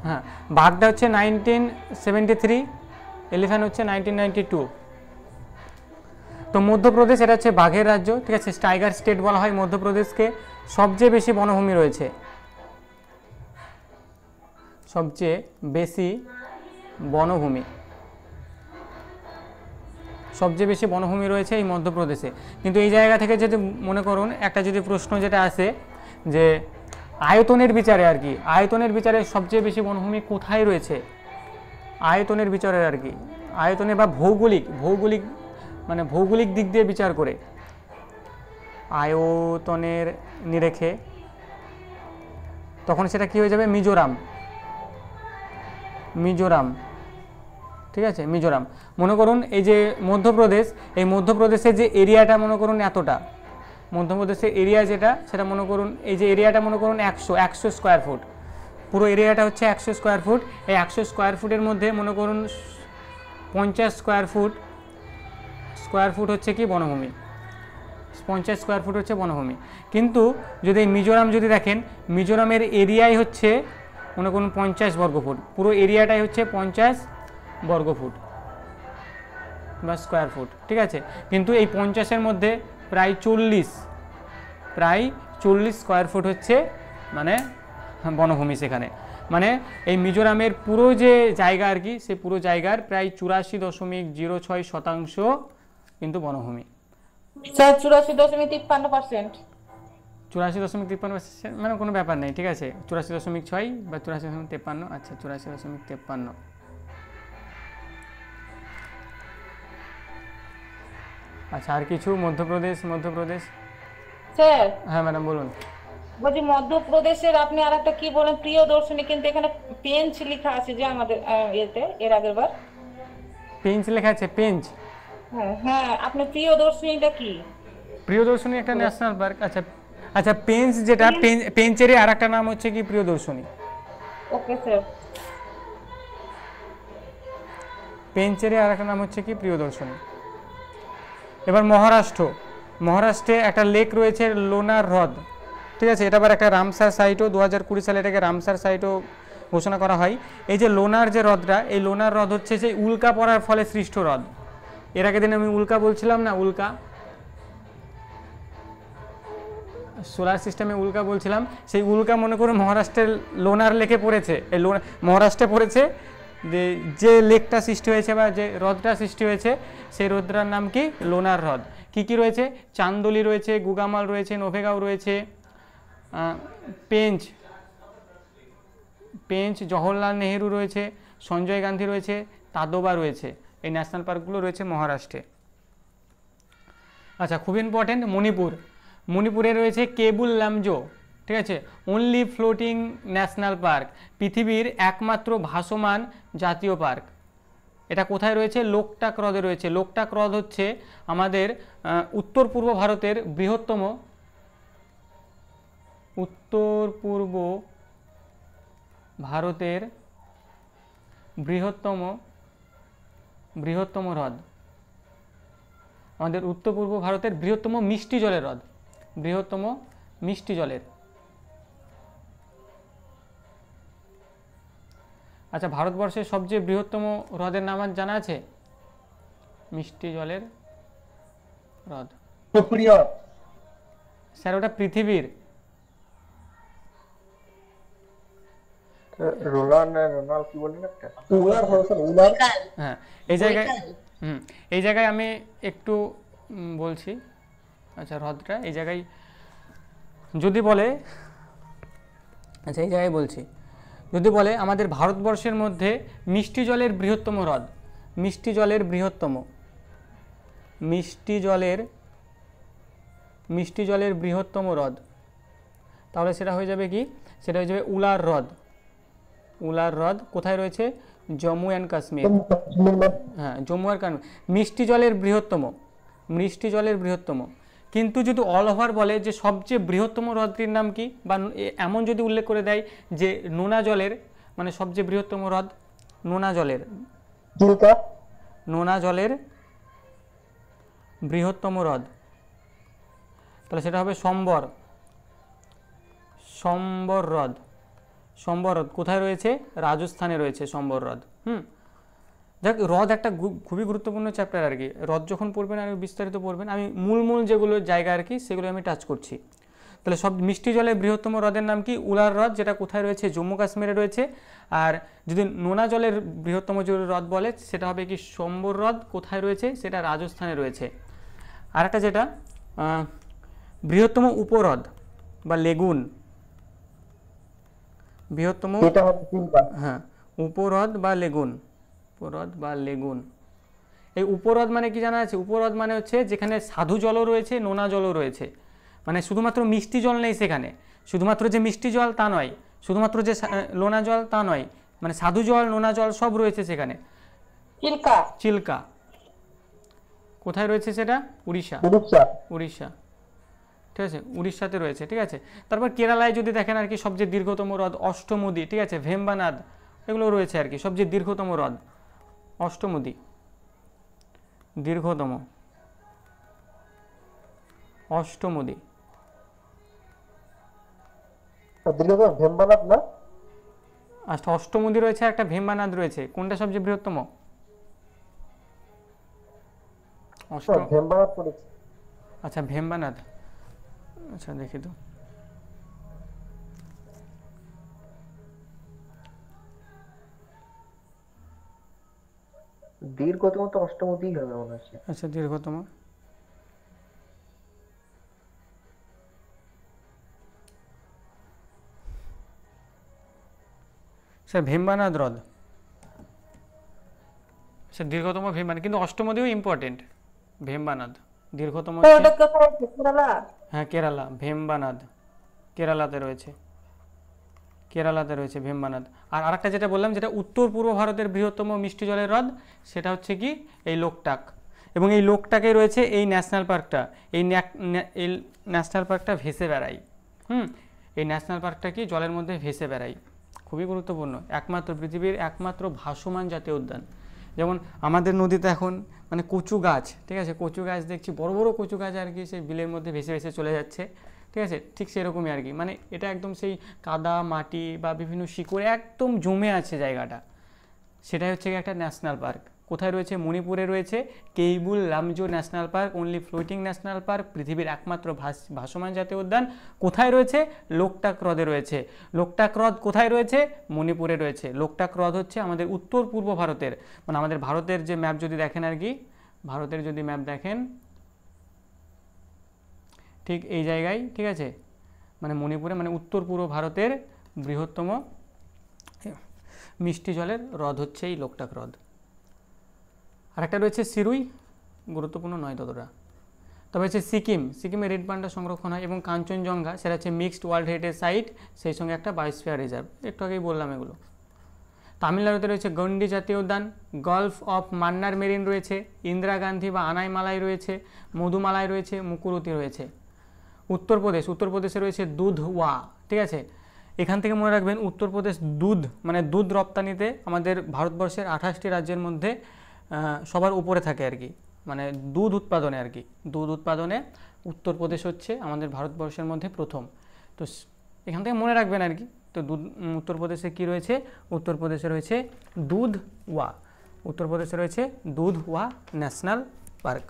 হ্যাঁ, বাঘটা হচ্ছে 1973, এলিফ্যান্ট হচ্ছে 1992। তো মধ্যপ্রদেশ এটা হচ্ছে বাঘের রাজ্য, ঠিক আছে, টাইগার স্টেট বলা হয় মধ্যপ্রদেশকে। সবচেয়ে বেশি বনভূমি রয়েছে, সবচেয়ে বেশি বনভূমি রয়েছে এই মধ্যপ্রদেশে। কিন্তু এই জায়গা থেকে যদি মনে করুন একটা যদি প্রশ্ন যেটা আসে যে আয়তনের বিচারে আর কি, আয়তনের বিচারে সবচেয়ে বেশি বনভূমি কোথায় রয়েছে, আয়তনের বিচারে আর কি, আয়তনে বা ভৌগোলিক মানে ভৌগোলিক দিক দিয়ে বিচার করে, আয়তনের নিরেখে, তখন সেটা কি হয়ে যাবে? মিজোরাম, ঠিক আছে, মিজোরাম। মনে করুন এই যে মধ্যপ্রদেশ, এই মধ্যপ্রদেশের যে এরিয়াটা মনে করুন এতটা, মধ্যপ্রদেশের এরিয়া যেটা সেটা মনে করুন, এই যে এরিয়াটা মনে করুন 100 স্কোয়ার ফুট, পুরো এরিয়াটা হচ্ছে 100 স্কোয়ার ফুট। এই 100 স্কোয়ার ফুটের মধ্যে মনে করুন 50 স্কোয়ার ফুট স্কোয়ার ফুট হচ্ছে কি বনভূমি, 50 স্কোয়ার ফুট হচ্ছে বনভূমি। কিন্তু যদি মিজোরাম যদি দেখেন, মিজোরামের এরিয়াই হচ্ছে মনে করুন 50 বর্গফুট, পুরো এরিয়াটাই হচ্ছে 50 বর্গফুট বা স্কোয়ার ফুট, ঠিক আছে। কিন্তু এই 50-এর মধ্যে প্রায় 40 স্কোয়ার ফুট হচ্ছে মানে বনভূমি সেখানে। মানে এই মিজোরামের পুরো যে জায়গা আর কি, সে পুরো জায়গার প্রায় 84.06% কিন্তু বনভূমি। স্যার 84.53%। 84.53% মানে কোনো ব্যাপার নেই, ঠিক আছে। 84.6 বা 84.53, আচ্ছা 84.53। আচ্ছা আর কিছু? মধ্যপ্রদেশ স্যার হ্যাঁ ম্যাডাম বলুন। বলছি মধ্যপ্রদেশের আপনি আরেকটা কি বলেন প্রিয় দর্শনী, কিন্তু এখানে পেঞ্চ লেখা আছে যে আমাদের এতে এর আগের বার পেঞ্চ লেখা আছে, পেঞ্চ। হ্যাঁ আপনি প্রিয় দর্শনীটা কি? প্রিয়দর্শনী একটা ন্যাশনাল পার্ক। আচ্ছা আচ্ছা, পেঞ্চ যেটা, পেঞ্চেরই আর একটা নাম হচ্ছে কি প্রিয়দর্শনী। Okay sir. পেঞ্চেরই আর একটা নাম হচ্ছে কি প্রিয়দর্শনী। এবার মহারাষ্ট্রে একটা লেক রয়েছে লোনার হ্রদ, ঠিক আছে। এটা আবার একটা রামসার সাইটও, 2020 সালে এটাকে রামসার সাইটও ঘোষণা করা হয়। এই যে লোনার যে হ্রদটা, এই লোনার হ্রদ হচ্ছে সেই উল্কা পড়ার ফলে সৃষ্ট হ্রদ। এর আগের দিন আমি উল্কা বলছিলাম না, উল্কা সোলার সিস্টেমে উল্কা বলছিলাম, সেই উল্কা মনে করুন মহারাষ্ট্রের লোনার লেকে পড়েছে, এই মহারাষ্ট্রে পড়েছে। যে লেকটা সৃষ্টি হয়েছে বা যে হ্রদটা সৃষ্টি হয়েছে, সেই হ্রদটার নাম কি লোনার হ্রদ। কি কি রয়েছে? চান্দোলি রয়েছে, গুগামাল রয়েছে, নোভেগাঁও রয়েছে, পেঞ্চ, জওহরলাল নেহেরু রয়েছে, সঞ্জয় গান্ধী রয়েছে, তাদোবা রয়েছে। এই ন্যাশনাল পার্কগুলো রয়েছে মহারাষ্ট্রে। আচ্ছা খুব ইম্পর্টেন্ট, মণিপুরে রয়েছে কেবুল লামজো, ঠিক আছে। অনলি ফ্লোটিং ন্যাশনাল পার্ক, পৃথিবীর একমাত্র ভাসমান জাতীয় পার্ক। এটা কোথায় রয়েছে? লোকটাক হ্রদে রয়েছে। লোকটাক হ্রদ হচ্ছে আমাদের উত্তর পূর্ব ভারতের বৃহত্তম হ্রদ, আমাদের উত্তর পূর্ব ভারতের বৃহত্তম মিষ্টি জলের হ্রদ, বৃহত্তম মিষ্টি জলের। আচ্ছা ভারতবর্ষের সবচেয়ে বৃহত্তম হ্রদের নাম জানা আছে? মিষ্টি জলের হ্রদ স্যার ওটা পৃথিবীর। হ্যাঁ এই জায়গায় আমি একটু বলছি। আচ্ছা হ্রদটা এই জায়গায় যদি বলে, আচ্ছা এই জায়গায় বলছি, যদি বলে আমাদের ভারতবর্ষের মধ্যে মিষ্টি জলের বৃহত্তম হ্রদ, মিষ্টি জলের বৃহত্তম হ্রদ, তাহলে সেটা হয়ে যাবে কি? সেটা হয়ে যাবে উলার হ্রদ। উলার হ্রদ কোথায় রয়েছে? জম্মু অ্যান্ড কাশ্মীর। হ্যাঁ জম্মু আর কাশ্মীর। মিষ্টি জলের বৃহত্তম। কিন্তু যদি অল ওভার বলে যে সবচেয়ে বৃহত্তম হ্রদটির নাম কি, বা এমন যদি উল্লেখ করে দেয় যে নোনা জলের, মানে সবচেয়ে বৃহত্তম হ্রদ নোনা জলের বৃহত্তম হ্রদ, তাহলে সেটা হবে সম্বর হ্রদ। সম্বর হ্রদ কোথায় রয়েছে? রাজস্থানে রয়েছে সম্বর হ্রদ। যাক হ্রদ একটা খুবই গুরুত্বপূর্ণ চ্যাপ্টার আর কি। হ্রদ যখন পড়বেন আর বিস্তারিত পড়বেন, আমি মূল যেগুলো জায়গা আর কি সেগুলো আমি টাচ করছি। তাহলে সব মিষ্টি জলের বৃহত্তম হ্রদের নাম কি? উলার হ্রদ, যেটা কোথায় রয়েছে? জম্মু কাশ্মীরে রয়েছে। আর যদি নোনা জলের বৃহত্তম যে হ্রদ বলে সেটা হবে কি? সম্বর হ্রদ। কোথায় রয়েছে? সেটা রাজস্থানে রয়েছে। আর একটা যেটা বৃহত্তম উপহ্রদ বা লেগুন, বৃহত্তম হ্যাঁ উপহ্রদ বা লেগুন, এই উপহ্রদ মানে কি জানা আছে? উপহ্রদ মানে হচ্ছে যেখানে সাধু জলও রয়েছে, নোনা জলও রয়েছে। মানে শুধুমাত্র মিষ্টি জল নেই সেখানে, শুধুমাত্র যে মিষ্টি জল তা নয়, শুধুমাত্র যে লোনা জল তা নয়, মানে সাধু জল, নোনা জল সব রয়েছে সেখানে। চিল্কা কোথায় রয়েছে? সেটা উড়িষ্যা, ঠিক আছে, উড়িষ্যাতে রয়েছে, ঠিক আছে। তারপর কেরালায় যদি দেখেন আর কি সবচেয়ে দীর্ঘতম হ্রদ অষ্টমুদি, ঠিক আছে, ভেম্বানাদ এগুলো রয়েছে আর কি। সবচেয়ে দীর্ঘতম হ্রদ অষ্টমুদি, দীর্ঘতম। অষ্টমদি। দীর্ঘতম ভীমবানাদ না? আচ্ছা, অষ্টমদি রয়েছে, একটা ভীমবানাদ রয়েছে, কোনটা সবচেয়ে বৃহত্তম? ভীমবানাদ পড়েছে। আচ্ছা, ভীমবানাদ। আচ্ছা দেখি তো। দীর্ঘতম তো অষ্টমদিই হবে মনে হচ্ছে। আচ্ছা, দীর্ঘতম স্যার ভীমবানাদ হ্রদ। স্যার দীর্ঘতম ভীমবানাদ, কিন্তু অষ্টমদিও ইম্পর্টেন্ট। ভীমবানাদ দীর্ঘতম। হ্যাঁ, কেরালা ভীমবানাদ, কেরালাতে রয়েছে, কেরালাতে রয়েছে ভীমবানাদ। আর আরেকটা যেটা বললাম, যেটা উত্তর পূর্ব ভারতের বৃহত্তম মিষ্টি জলের হ্রদ, সেটা হচ্ছে কি এই লোকটাক। এবং এই লোকটাকে রয়েছে এই ন্যাশনাল পার্কটা, এই ন্যাশনাল পার্কটা ভেসে বেড়ায়। এই ন্যাশনাল পার্কটা কি জলের মধ্যে ভেসে বেড়ায়, খুবই গুরুত্বপূর্ণ। একমাত্র পৃথিবীর একমাত্র ভাসমান জাতীয় উদ্যান। যেমন আমাদের নদীতে এখন মানে কচু গাছ, ঠিক আছে, কচু গাছ দেখছি, বড় বড় কচু গাছ আর কি সেই বিলের মধ্যে ভেসে ভেসে চলে যাচ্ছে, ঠিক আছে, ঠিক সেরকমই আর কি। মানে এটা একদম সেই কাদা মাটি বা বিভিন্ন শিকড়ে একদম জমে আছে জায়গাটা, সেটাই হচ্ছে একটা ন্যাশনাল পার্ক। কোথায় রয়েছে? মণিপুরে রয়েছে Keibul Lamjao national park, only floating national park, পৃথিবীর একমাত্র ভাসমান জাতীয় উদ্যান। কোথায় রয়েছে? লোকটাক হ্রদে রয়েছে। লোকটাক হ্রদ কোথায় রয়েছে? মণিপুরে রয়েছে। লোকটাক হ্রদ হচ্ছে আমাদের উত্তর পূর্ব ভারতের, মানে আমাদের ভারতের যে ম্যাপ যদি দেখেন আর কি, ভারতের যদি ম্যাপ দেখেন ঠিক এই জায়গায়, ঠিক আছে, মানে মণিপুরে, মানে উত্তর পূর্ব ভারতের বৃহত্তম মিষ্টি জলের হ্রদ হচ্ছে এই লোকটাক হ্রদ। আরেকটা রয়েছে সিরুই, গুরুত্বপূর্ণ নয় ততটা। তবে হচ্ছে সিকিম, সিকিমে রেড পান্ডা সংরক্ষণ হয়। এবং কাঞ্চনজঙ্ঘা, সেটা হচ্ছে মিক্সড ওয়ার্ল্ড হেরিটেজ সাইট, সেই সঙ্গে একটা বায়োস্ফিয়ার রিজার্ভ, একটু আগেই বললাম এগুলো। তামিলনাড়ুতে রয়েছে গন্ডি জাতীয় উদ্যান, গলফ অফ মান্নার মেরিন রয়েছে, ইন্দিরা গান্ধী বা আনাইমালাই রয়েছে, মধুমালাই রয়েছে, মুকুরুতি রয়েছে। উত্তরপ্রদেশ, উত্তরপ্রদেশে রয়েছে দুধওয়া, ঠিক আছে। এখান থেকে মনে রাখবেন উত্তরপ্রদেশ দুধ, মানে দুধ রপ্তানিতে আমাদের ভারতবর্ষের 28টি রাজ্যের মধ্যে সবার উপরে থাকে আর কি, মানে দুধ উৎপাদনে আর কি, দুধ উৎপাদনে উত্তরপ্রদেশ হচ্ছে আমাদের ভারতবর্ষের মধ্যে প্রথম। তো এখান থেকে মনে রাখবেন আর কি। তো উত্তরপ্রদেশে কি রয়েছে? উত্তরপ্রদেশে রয়েছে দুধওয়া, উত্তরপ্রদেশে রয়েছে দুধওয়া ন্যাশনাল পার্ক।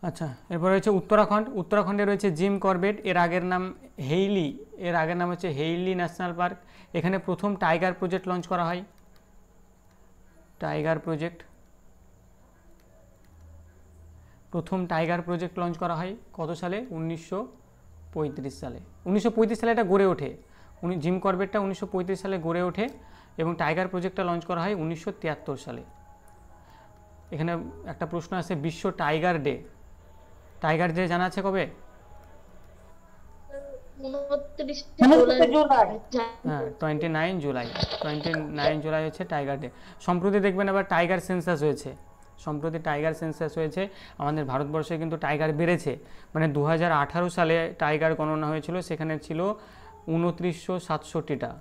আচ্ছা, এরপর রয়েছে উত্তরাখণ্ড। উত্তরাখণ্ডে রয়েছে জিম করবেট, এর আগের নাম হেইলি, এর আগের নাম হচ্ছে হেইলি ন্যাশনাল পার্ক। এখানে প্রথম টাইগার প্রজেক্ট লঞ্চ করা হয়, টাইগার প্রজেক্ট, প্রথম টাইগার প্রজেক্ট লঞ্চ করা হয় কত সালে? 1935 সালে। 1935 সালে এটা গড়ে ওঠে, জিম করবেটটা 1935 সালে গড়ে ওঠে এবং টাইগার প্রজেক্টটা লঞ্চ করা হয় 1973 সালে। এখানে একটা প্রশ্ন আছে, বিশ্ব টাইগার ডে, টাইগার ডে জানা আছে কবে? 29 জুলাই, 29 জুলাই হচ্ছে টাইগার ডে। সম্প্রতি দেখবেন আবার টাইগার সেন্সাস হয়েছে, সম্প্রতি টাইগার সেন্সাস হয়েছে। আমাদের ভারতবর্ষে কিন্তু টাইগার বেড়েছে, মানে 2018 সালে টাইগার গণনা হয়েছিল, সেখানে ছিল 2967টা,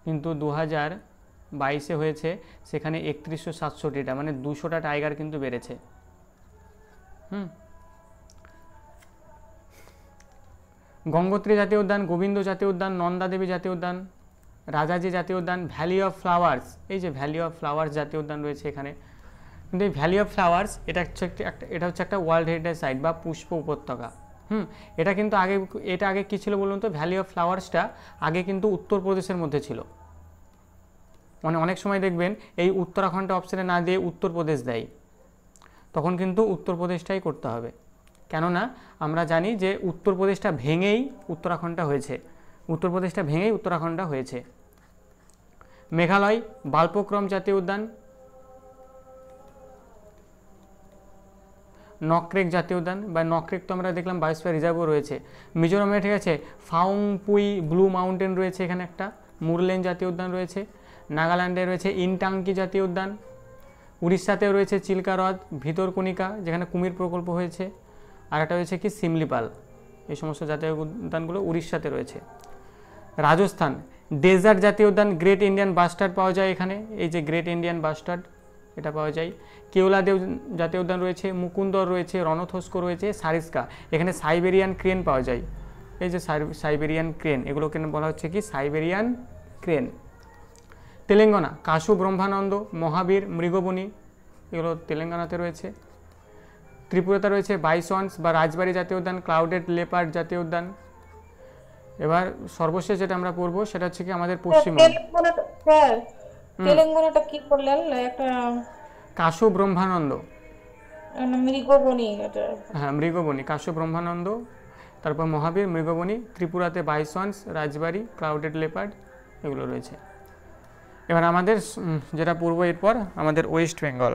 কিন্তু 2022-এ হয়েছে সেখানে 3167টা, মানে 200টা টাইগার কিন্তু বেড়েছে। গঙ্গোত্রী জাতীয় উদ্যান, গোবিন্দ জাতীয় উদ্যান, নন্দা দেবী জাতীয় উদ্যান, রাজাজি জাতীয় উদ্যান, ভ্যালি অফ ফ্লাওয়ার্স, এই যে ভ্যালি অফ ফ্লাওয়ার্স জাতীয় উদ্যান রয়েছে এখানে। কিন্তু এই ভ্যালি অফ ফ্লাওয়ার্স এটা হচ্ছে একটা ওয়ার্ল্ড হেরিটেজ সাইট বা পুষ্প উপত্যকা। এটা কিন্তু আগে কী ছিল বলুন তো? ভ্যালি অফ ফ্লাওয়ার্সটা আগে কিন্তু উত্তরপ্রদেশের মধ্যে ছিল, মানে অনেক সময় দেখবেন এই উত্তরাখণ্ড অপশানে না দিয়ে উত্তরপ্রদেশ দেয়, তখন কিন্তু উত্তরপ্রদেশটাই করতে হবে। কেননা আমরা জানি যে উত্তরপ্রদেশটা ভেঙেই উত্তরাখণ্ডটা হয়েছে, উত্তরপ্রদেশটা ভেঙেই উত্তরাখণ্ডটা হয়েছে। মেঘালয় বালপক্রম জাতীয় উদ্যান, নকরেক জাতীয় উদ্যান বা নকরেক তো আমরা দেখলাম বায়োস্ফিয়ার রিজার্ভও রয়েছে। মিজোরামে, ঠিক আছে, ফাউংপুই ব্লু মাউন্টেন রয়েছে এখানে একটা, মুরলেন জাতীয় উদ্যান রয়েছে। নাগাল্যান্ডে রয়েছে ইনটাঙ্কি জাতীয় উদ্যান, উড়িষ্যাতেও রয়েছে চিল্কা হ্রদ, ভিতরকণিকা যেখানে কুমির প্রকল্প হয়েছে, আর একটা রয়েছে কি সিমলিপাল। এই সমস্ত জাতীয় উদ্যানগুলো উড়িষ্যাতে রয়েছে। রাজস্থান ডেজার্ট জাতীয় উদ্যান, গ্রেট ইন্ডিয়ান বাস্টার্ড পাওয়া যায় এখানে, এই যে গ্রেট ইন্ডিয়ান বাস্টার্ড, এটা পাওয়া যায়। কেওলাদেও জাতীয় উদ্যান রয়েছে, মুকুন্দর রয়েছে, রণথস্ক রয়েছে, সারিস্কা। এখানে সাইবেরিয়ান ক্রেন পাওয়া যায়। এই যে সাইবেরিয়ান ক্রেন, এগুলোকে বলা হচ্ছে কি সাইবেরিয়ান ক্রেন। তেলেঙ্গানা কাশু ব্রহ্মানন্দ, মহাবীর, মৃগবনি, এগুলো তেলেঙ্গানাতে রয়েছে। ত্রিপুরাতে রয়েছে বাইসন্স বা রাজবাড়ি জাতীয় উদ্যান, ক্লাউডেড লেপার্ড জাতীয় উদ্যান। এবার সর্বশেষ যেটা আমরা পড়বো সেটা হচ্ছে কি আমাদের পশ্চিমবঙ্গ। তেলেঙ্গানাটা কি করলেন? একটা কাশু ব্রহ্মানন্দ, মৃগবনি, এটা হ্যাঁ মৃগবনি, কাশু ব্রহ্মানন্দ, তারপর মহাবীর, মৃগবনি। ত্রিপুরাতে বাইসন্স, রাজবাড়ি, ক্লাউডেড লেপার্ড, এগুলো রয়েছে। এবার আমাদের যেটা পূর্ব এরপর আমাদের ওয়েস্ট বেঙ্গল।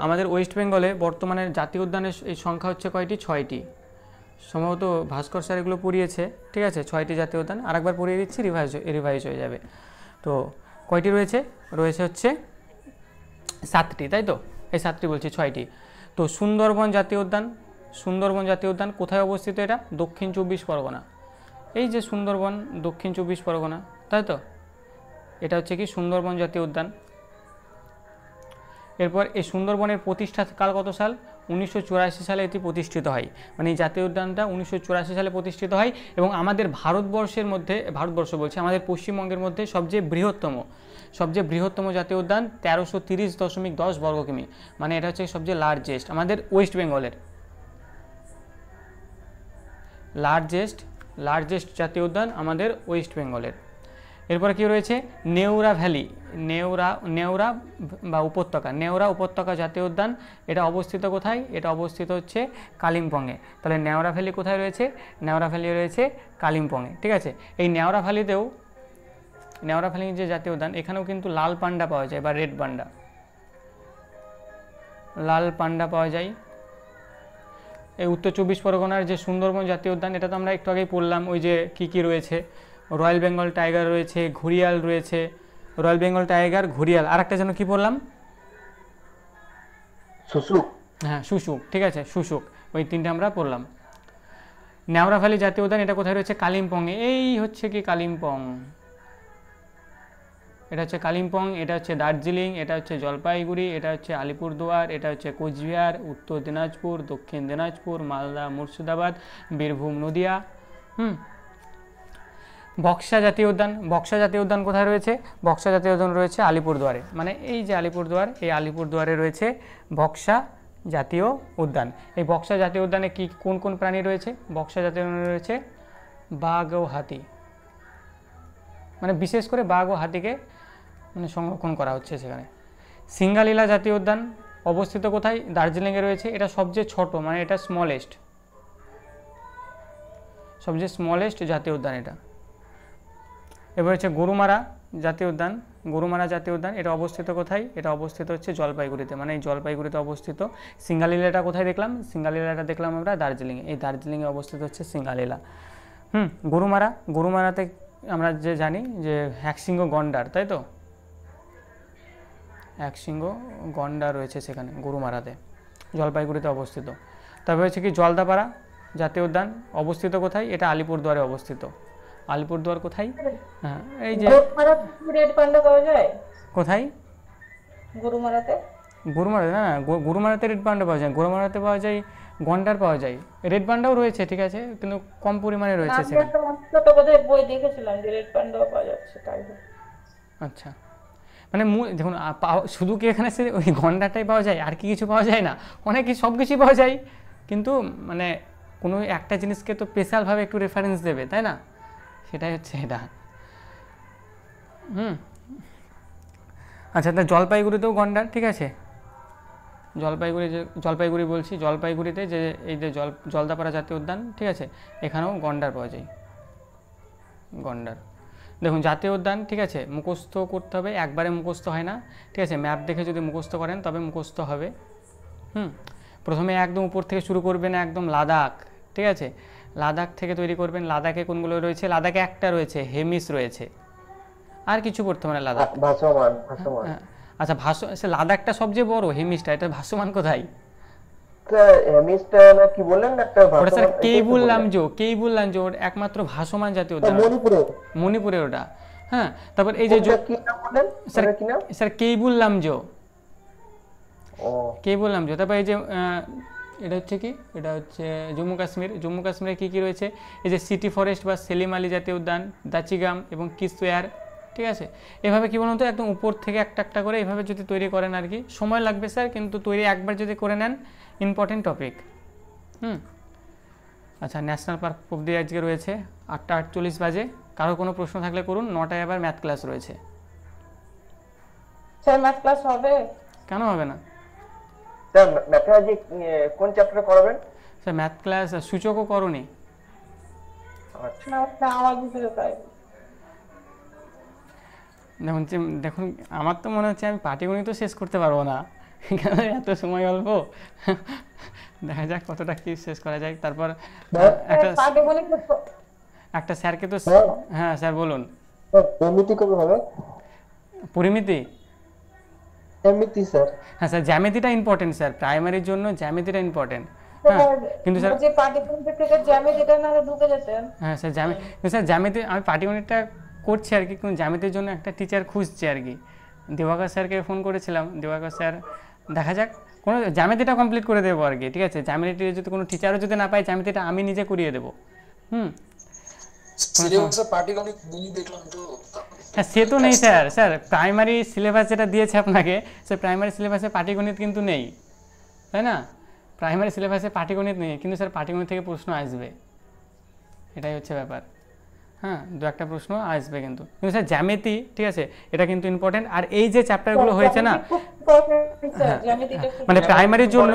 আমাদের ওয়েস্ট বেঙ্গলে বর্তমানে জাতীয় উদ্যানের এই সংখ্যা হচ্ছে কয়টি? 6টি। সম্ভবত ভাস্কর স্যার এগুলো পড়িয়েছে, ঠিক আছে? 6টি জাতীয় উদ্যান, আরেকবার পড়িয়ে দিচ্ছি, রিভাইজ হয়ে যাবে। তো কয়টি রয়েছে? হচ্ছে 7টি, তাই তো? এই 7টি বলছি, 6টি। তো সুন্দরবন জাতীয় উদ্যান কোথায় অবস্থিত? এটা দক্ষিণ 24 পরগনা। এই যে সুন্দরবন, দক্ষিণ 24 পরগনা, তাই তো? এটা হচ্ছে কি সুন্দরবন জাতীয় উদ্যান। এরপর এই সুন্দরবনের প্রতিষ্ঠা কাল কত সাল? 1984 সালে এটি প্রতিষ্ঠিত হয়। মানে এই জাতীয় উদ্যানটা 1984 সালে প্রতিষ্ঠিত হয় এবং আমাদের ভারতবর্ষ বলছে আমাদের পশ্চিমবঙ্গের মধ্যে সবচেয়ে বৃহত্তম জাতীয় উদ্যান 1330.10 বর্গ কিমি। মানে এটা হচ্ছে সবচেয়ে লার্জেস্ট আমাদের ওয়েস্ট বেঙ্গলের লার্জেস্ট জাতীয় উদ্যান আমাদের ওয়েস্ট বেঙ্গলের। এরপরে কি রয়েছে? নেওরা ভ্যালি, নেওরা বা উপত্যকা, নেওরা উপত্যকা জাতীয় উদ্যান। এটা অবস্থিত কোথায়? এটা অবস্থিত হচ্ছে কালিম্পংয়ে। তাহলে নেওরা ভ্যালি কোথায় রয়েছে? নেওরা ভ্যালি রয়েছে কালিম্পংয়ে, ঠিক আছে? এই নেওরা ভ্যালি যে জাতীয় উদ্যান, এখানেও কিন্তু লাল পান্ডা পাওয়া যায় বা রেড পান্ডা, পাওয়া যায়। এই উত্তর 24 পরগনার যে সুন্দরবন জাতীয় উদ্যান, এটা তো আমরা একটু আগেই পড়লাম, ওই যে কী রয়েছে, রয়্যাল বেঙ্গল টাইগার রয়েছে, ঘুরিয়াল রয়েছে, রয়্যাল বেঙ্গল টাইগার, ঘুরিয়াল, আর একটা যেন কি বললাম? শুশুক। হ্যাঁ শুশুক, ঠিক আছে, শুশুক। ওই 3টে আমরা পড়লাম। নেওরা ভ্যালি জাতীয় উদ্যান এটা কোথায় রয়েছে? কালিম্পংয়ে। এই হচ্ছে কি কালিম্পং, এটা হচ্ছে কালিম্পং, এটা হচ্ছে দার্জিলিং, এটা হচ্ছে জলপাইগুড়ি, এটা হচ্ছে আলিপুরদুয়ার, এটা হচ্ছে কোচবিহার, উত্তর দিনাজপুর, দক্ষিণ দিনাজপুর, মালদা, মুর্শিদাবাদ, বীরভূম, নদিয়া। বক্সা জাতীয় উদ্যান কোথায় রয়েছে? বক্সা জাতীয় উদ্যান রয়েছে আলিপুরদুয়ারে। মানে এই যে আলিপুরদুয়ার, এই আলিপুরদুয়ারে রয়েছে বক্সা জাতীয় উদ্যান। এই বক্সা জাতীয় উদ্যানে কোন কোন প্রাণী রয়েছে? বক্সা জাতীয় উদ্যানে রয়েছে বাঘ ও হাতি, মানে বিশেষ করে বাঘ ও হাতিকে মানে সংরক্ষণ করা হচ্ছে সেখানে। সিঙ্গালীলা জাতীয় উদ্যান অবস্থিত কোথায়? দার্জিলিংয়ে রয়েছে। এটা সবচেয়ে ছোট, মানে এটা সবচেয়ে স্মলেস্ট জাতীয় উদ্যান এটা। এবার হচ্ছে গরুমারা জাতীয় উদ্যান, এটা অবস্থিত কোথায়? এটা অবস্থিত হচ্ছে জলপাইগুড়িতে, মানে এই জলপাইগুড়িতে অবস্থিত। সিঙ্গালীলাটা কোথায় দেখলাম? সিঙ্গালীলাটা দেখলাম আমরা দার্জিলিংয়ে। এই দার্জিলিংয়ে অবস্থিত হচ্ছে সিঙ্গালীলা। গরুমারাতে আমরা যে জানি যে একশৃঙ্গ গন্ডার, তাই তো? একশৃঙ্গ গন্ডার রয়েছে সেখানে গরুমারাতে, জলপাইগুড়িতে অবস্থিত। তারপরে হচ্ছে কি জলদাপাড়া জাতীয় উদ্যান অবস্থিত কোথায়? এটা আলিপুরদুয়ারে অবস্থিত। আলিপুরদুয়ার কোথায়? হ্যাঁ এই যে রেড পান্ডা পাওয়া যায় কোথায়? গরুমারাতে। না, গরুমারাতে রেড পান্ডা পাওয়া যায়, গরুমারাতে পাওয়া যায় গন্ডার পাওয়া যায়, রেড পান্ডাও রয়েছে, ঠিক আছে, কিন্তু কম পরিমাণে রয়েছে সেখানে। বই দেখেছিলাম যে রেড পান্ডাও পাওয়া যাচ্ছে, তাই। আচ্ছা, মানে দেখুন শুধু কি এখানে ওই গন্ডারটাই পাওয়া যায়, আর কি কিছু পাওয়া যায় না? অনেক সব কিছুই পাওয়া যায়, কিন্তু মানে কোনো একটা জিনিসকে তো স্পেশালভাবে একটু রেফারেন্স দেবে, তাই না? সেটাই হচ্ছে এটা। আচ্ছা, তা জলপাইগুড়িতেও গন্ডার, ঠিক আছে। জলপাইগুড়িতে যে এই যে জলদাপাড়া জাতীয় উদ্যান, ঠিক আছে, এখানেও গন্ডার পাওয়া যায়, গন্ডার। দেখুন জাতীয় উদ্যান, ঠিক আছে, মুখস্থ করতে হবে, একবারে মুখস্থ হয় না, ঠিক আছে। ম্যাপ দেখে যদি মুখস্থ করেন তবে মুখস্থ হবে। প্রথমে একদম উপর থেকে শুরু করবেন, একদম লাদাখ, ঠিক আছে, লাদাখ থেকে তৈরি করবেন। লাদাখে কোনগুলো রয়েছে? লাদাখে একটা রয়েছে, হেমিস রয়েছে, আর কিছু করতে হবে না। লাদাখ ভাসমান। আচ্ছা, লাদাখটা সবচেয়ে বড়, হেমিসটা, এটা ভাসমান কোথায়? হেমিসটা না কি বললেন একটা ওটা স্যার কেইবুল লামজো একমাত্র ভাসমান জাতীয় উদ্যান, মণিপুরে ওটা। হ্যাঁ, তারপর এই যে কি নাম বলেন স্যার কি নাম? স্যার কেবুল লামজো, ও কেবুল লামজো। তারপর এই যে এটা হচ্ছে কি, এটা হচ্ছে জম্মু কাশ্মীর। জম্মু কাশ্মীরে কি কি রয়েছে, এই যে সিটি ফরেস্ট বা সেলিম আলী জাতীয় উদ্যান, দাচিগাম এবং কিস্তোয়ার। ঠিক আছে, এভাবে কি বলুন তো একদম উপর থেকে একটা একটা করে এভাবে যদি তৈরি করেন আর কি, সময় লাগবে স্যার, কিন্তু তৈরি একবার যদি করে নেন ইম্পর্টেন্ট টপিক। আচ্ছা, ন্যাশনাল পার্ক অব্দি আজকে রয়েছে, 8টা 48 বাজে। কারো কোনো প্রশ্ন থাকলে করুন, 9টায় আবার ম্যাথ ক্লাস রয়েছে। স্যার ম্যাথ ক্লাস হবে? কেন হবে না স্যার? ম্যাথে আজকে কোন চ্যাপ্টার করাবেন? স্যার ম্যাথ ক্লাস সূচকও করনি। না আমার ভিতরে তাই। দেখুন আমার তো মনে হচ্ছে আমি পাটিগণিত শেষ করতে পারবো না, এত সময় অল্প। দেখা যাক কতটা কি শেষ করা যায়। তারপর একটা স্যারকে তো, হ্যাঁ স্যার বলুন। পরিমিতি কবে হবে? পরিমিতি? জ্যামিতি স্যার। হ্যাঁ স্যার, জ্যামিতিটা ইম্পর্টেন্ট স্যার, প্রাইমারির জন্য জ্যামিতিটা ইম্পর্টেন্ট। হ্যাঁ কিন্তু স্যার যে পাটিগণিত থেকে জ্যামিতিটা না ঢুকে যেতেন। হ্যাঁ স্যার স্যার জ্যামিতি আমি পাটিগণিতটা করছি আর কি, কিন্তু জ্যামিতির জন্য একটা টিচার খুঁজছি আর কি। দিবাকর স্যারকে ফোন করেছিলাম, দিবাকর স্যার দেখা যাক কোনো জ্যামিতিটা কমপ্লিট করে দেবো আর কি। ঠিক আছে, জ্যামিতি যদি কোনো টিচারও যদি না পাই, জ্যামিতিটা আমি নিজে করিয়ে দেবো। হ্যাঁ সে তো নেই স্যার, স্যার প্রাইমারি সিলেবাস যেটা দিয়েছে আপনাকে, সে প্রাইমারি সিলেবাসে পাটিগণিত কিন্তু নেই, তাই না? প্রাইমারি সিলেবাসে পাটিগণিত নেই, কিন্তু স্যার পাটিগণিত থেকে প্রশ্ন আসবে, এটাই হচ্ছে ব্যাপার। হ্যাঁ, 2-1টা প্রশ্ন আসবে কিন্তু স্যার জ্যামিতি, ঠিক আছে, এটা কিন্তু ইম্পর্টেন্ট। আর এই যে চ্যাপ্টারগুলো হয়েছে না, মানে প্রাইমারির জন্য,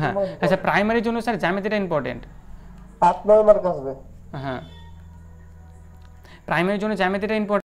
হ্যাঁ আচ্ছা প্রাইমারির জন্য স্যার জ্যামিতিটা ইম্পর্টেন্ট। 8 নম্বর আসবে। হ্যাঁ, প্রাইমারির জন্য জ্যামিতিটা ইম্পর্টেন্ট।